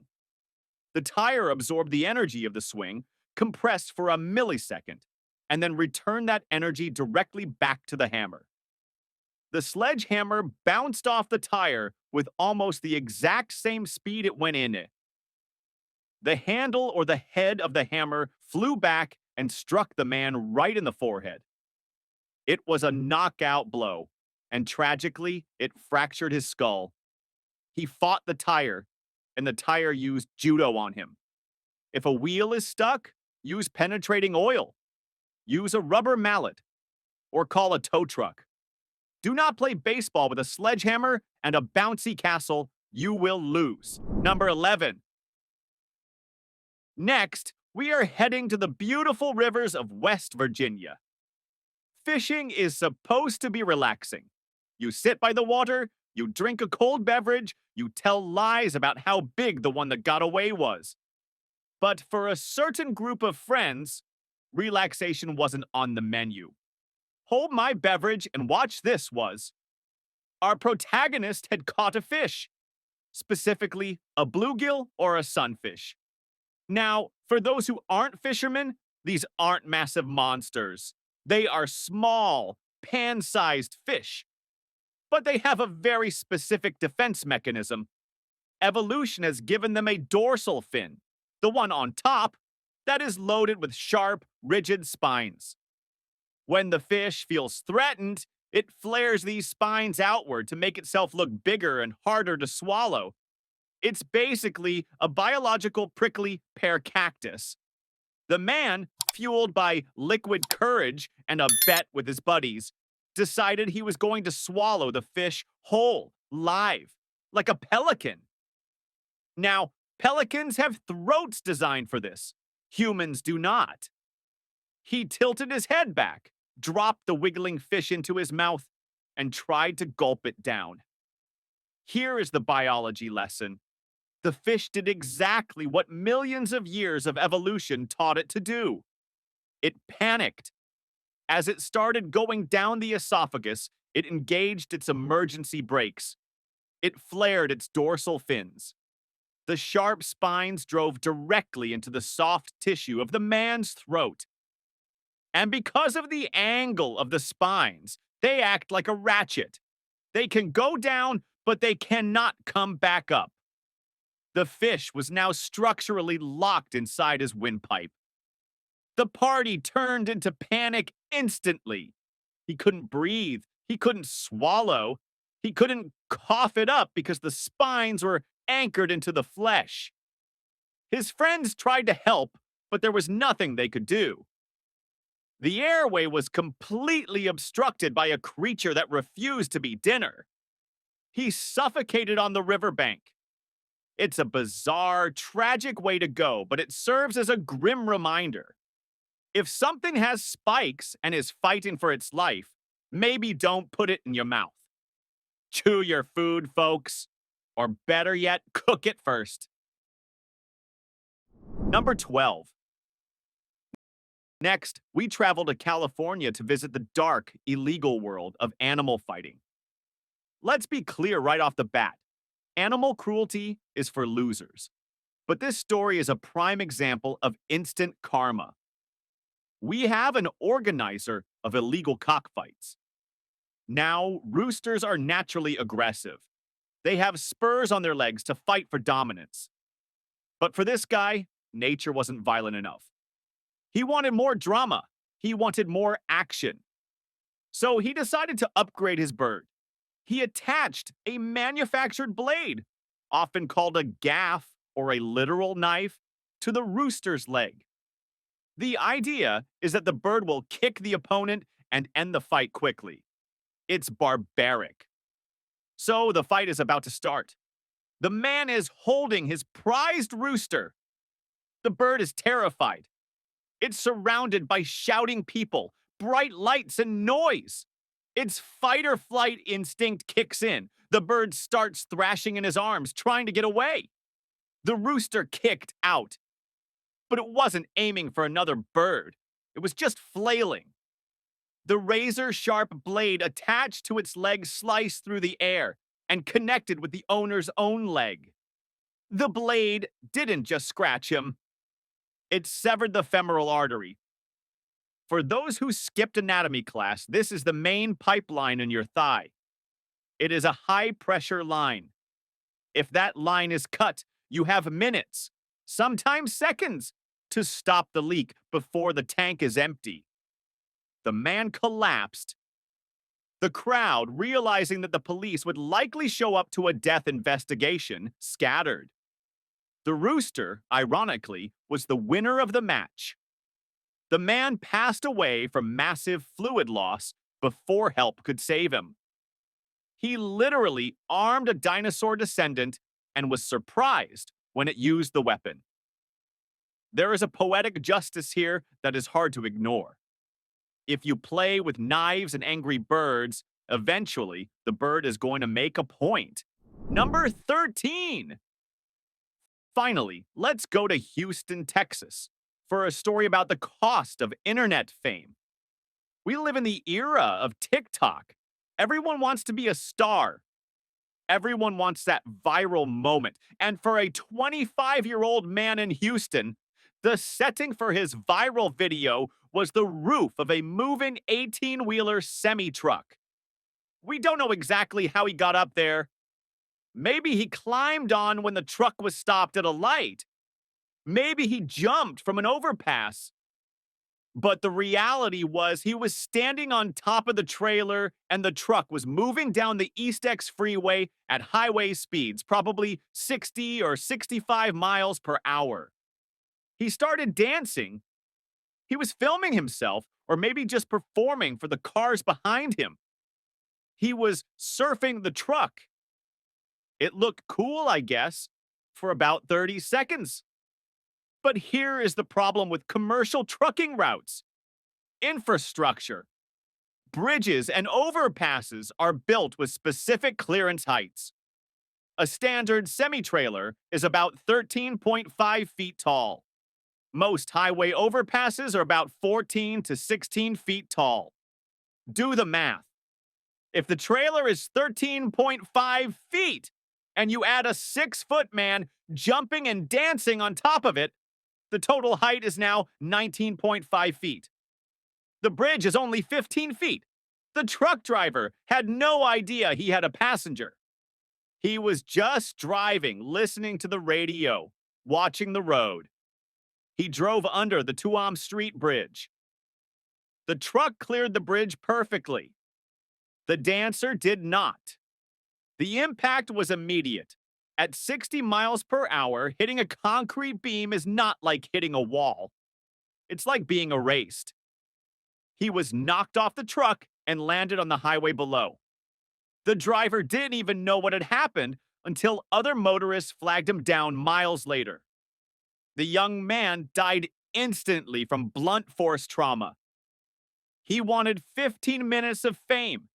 The tire absorbed the energy of the swing, compressed for a millisecond, and then returned that energy directly back to the hammer. The sledgehammer bounced off the tire with almost the exact same speed it went in it. The handle or the head of the hammer flew back and struck the man right in the forehead. It was a knockout blow, and tragically, it fractured his skull. He fought the tire, and the tire used judo on him. If a wheel is stuck, use penetrating oil. Use a rubber mallet, or call a tow truck. Do not play baseball with a sledgehammer and a bouncy castle. You will lose. Number 11. Next, we are heading to the beautiful rivers of West Virginia. Fishing is supposed to be relaxing. You sit by the water, you drink a cold beverage, you tell lies about how big the one that got away was. But for a certain group of friends, relaxation wasn't on the menu. Hold my beverage and watch this was. Our protagonist had caught a fish, specifically a bluegill or a sunfish. Now, for those who aren't fishermen, these aren't massive monsters. They are small, pan-sized fish. But they have a very specific defense mechanism. Evolution has given them a dorsal fin, the one on top, that is loaded with sharp, rigid spines. When the fish feels threatened, it flares these spines outward to make itself look bigger and harder to swallow. It's basically a biological prickly pear cactus. The man fueled by liquid courage and a bet with his buddies, decided he was going to swallow the fish whole, live, like a pelican. Now, pelicans have throats designed for this. Humans do not. He tilted his head back, dropped the wiggling fish into his mouth, and tried to gulp it down. Here is the biology lesson. The fish did exactly what millions of years of evolution taught it to do. It panicked. As it started going down the esophagus, it engaged its emergency brakes. It flared its dorsal fins. The sharp spines drove directly into the soft tissue of the man's throat. And because of the angle of the spines, they act like a ratchet. They can go down, but they cannot come back up. The fish was now structurally locked inside his windpipe. The party turned into panic instantly. He couldn't breathe. He couldn't swallow. He couldn't cough it up because the spines were anchored into the flesh. His friends tried to help, but there was nothing they could do. The airway was completely obstructed by a creature that refused to be dinner. He suffocated on the riverbank. It's a bizarre, tragic way to go, but it serves as a grim reminder. If something has spikes and is fighting for its life, maybe don't put it in your mouth. Chew your food, folks. Or better yet, cook it first. Number 12. Next, we travel to California to visit the dark, illegal world of animal fighting. Let's be clear right off the bat. Animal cruelty is for losers. But this story is a prime example of instant karma. We have an organizer of illegal cockfights. Now, roosters are naturally aggressive. They have spurs on their legs to fight for dominance. But for this guy, nature wasn't violent enough. He wanted more drama. He wanted more action. So he decided to upgrade his bird. He attached a manufactured blade, often called a gaff or a literal knife, to the rooster's leg. The idea is that the bird will kick the opponent and end the fight quickly. It's barbaric. So the fight is about to start. The man is holding his prized rooster. The bird is terrified. It's surrounded by shouting people, bright lights, and noise. Its fight-or-flight instinct kicks in. The bird starts thrashing in his arms, trying to get away. The rooster kicked out. But it wasn't aiming for another bird. It was just flailing. The razor-sharp blade attached to its leg sliced through the air and connected with the owner's own leg. The blade didn't just scratch him. It severed the femoral artery. For those who skipped anatomy class, this is the main pipeline in your thigh. It is a high-pressure line. If that line is cut, you have minutes, sometimes seconds, to stop the leak before the tank is empty. The man collapsed. The crowd, realizing that the police would likely show up to a death investigation, scattered. The rooster, ironically, was the winner of the match. The man passed away from massive fluid loss before help could save him. He literally armed a dinosaur descendant and was surprised when it used the weapon. There is a poetic justice here that is hard to ignore. If you play with knives and angry birds, eventually the bird is going to make a point. Number 13. Finally, let's go to Houston, Texas, for a story about the cost of internet fame. We live in the era of TikTok. Everyone wants to be a star. Everyone wants that viral moment. And for a 25-year-old man in Houston, the setting for his viral video was the roof of a moving 18-wheeler semi-truck. We don't know exactly how he got up there. Maybe he climbed on when the truck was stopped at a light. Maybe he jumped from an overpass. But the reality was he was standing on top of the trailer and the truck was moving down the East X freeway at highway speeds, probably 60 or 65 miles per hour. He started dancing. He was filming himself, or maybe just performing for the cars behind him. He was surfing the truck. It looked cool, I guess, for about 30 seconds. But here is the problem with commercial trucking routes. Infrastructure. Bridges and overpasses are built with specific clearance heights. A standard semi-trailer is about 13.5 feet tall. Most highway overpasses are about 14 to 16 feet tall. Do the math. If the trailer is 13.5 feet and you add a 6-foot man jumping and dancing on top of it, the total height is now 19.5 feet. The bridge is only 15 feet. The truck driver had no idea he had a passenger. He was just driving, listening to the radio, watching the road. He drove under the Tuam Street Bridge. The truck cleared the bridge perfectly. The dancer did not. The impact was immediate. At 60 miles per hour, hitting a concrete beam is not like hitting a wall. It's like being erased. He was knocked off the truck and landed on the highway below. The driver didn't even know what had happened until other motorists flagged him down miles later. The young man died instantly from blunt force trauma. He wanted 15 minutes of fame,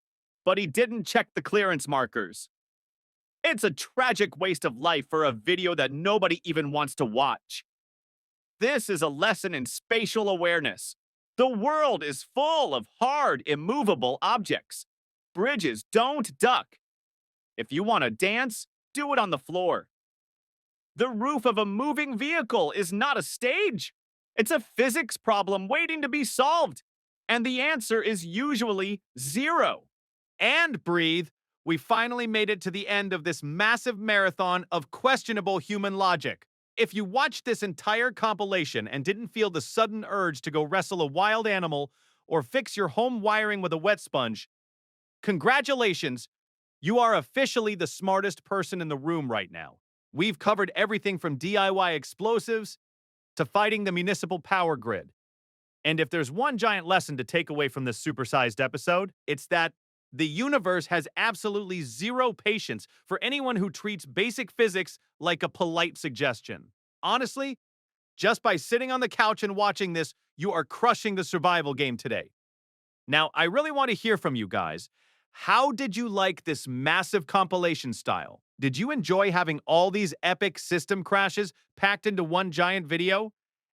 but he didn't check the clearance markers. It's a tragic waste of life for a video that nobody even wants to watch. This is a lesson in spatial awareness. The world is full of hard, immovable objects. Bridges don't duck. If you want to dance, do it on the floor. The roof of a moving vehicle is not a stage. It's a physics problem waiting to be solved. And the answer is usually 0. And breathe. We finally made it to the end of this massive marathon of questionable human logic. If you watched this entire compilation and didn't feel the sudden urge to go wrestle a wild animal or fix your home wiring with a wet sponge, congratulations, you are officially the smartest person in the room right now. We've covered everything from DIY explosives to fighting the municipal power grid. And if there's one giant lesson to take away from this supersized episode, it's that the universe has absolutely zero patience for anyone who treats basic physics like a polite suggestion. Honestly, just by sitting on the couch and watching this, you are crushing the survival game today. Now, I really want to hear from you guys. How did you like this massive compilation style? Did you enjoy having all these epic system crashes packed into one giant video?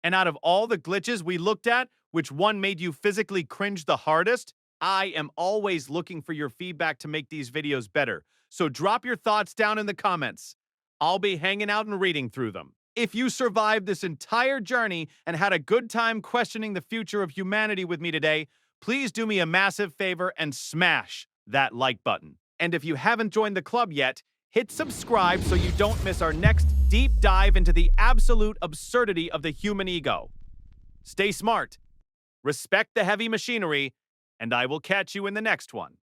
And out of all the glitches we looked at, which one made you physically cringe the hardest? I am always looking for your feedback to make these videos better, so drop your thoughts down in the comments. I'll be hanging out and reading through them. If you survived this entire journey and had a good time questioning the future of humanity with me today, please do me a massive favor and smash that like button. And if you haven't joined the club yet, hit subscribe so you don't miss our next deep dive into the absolute absurdity of the human ego. Stay smart, respect the heavy machinery, and I will catch you in the next one.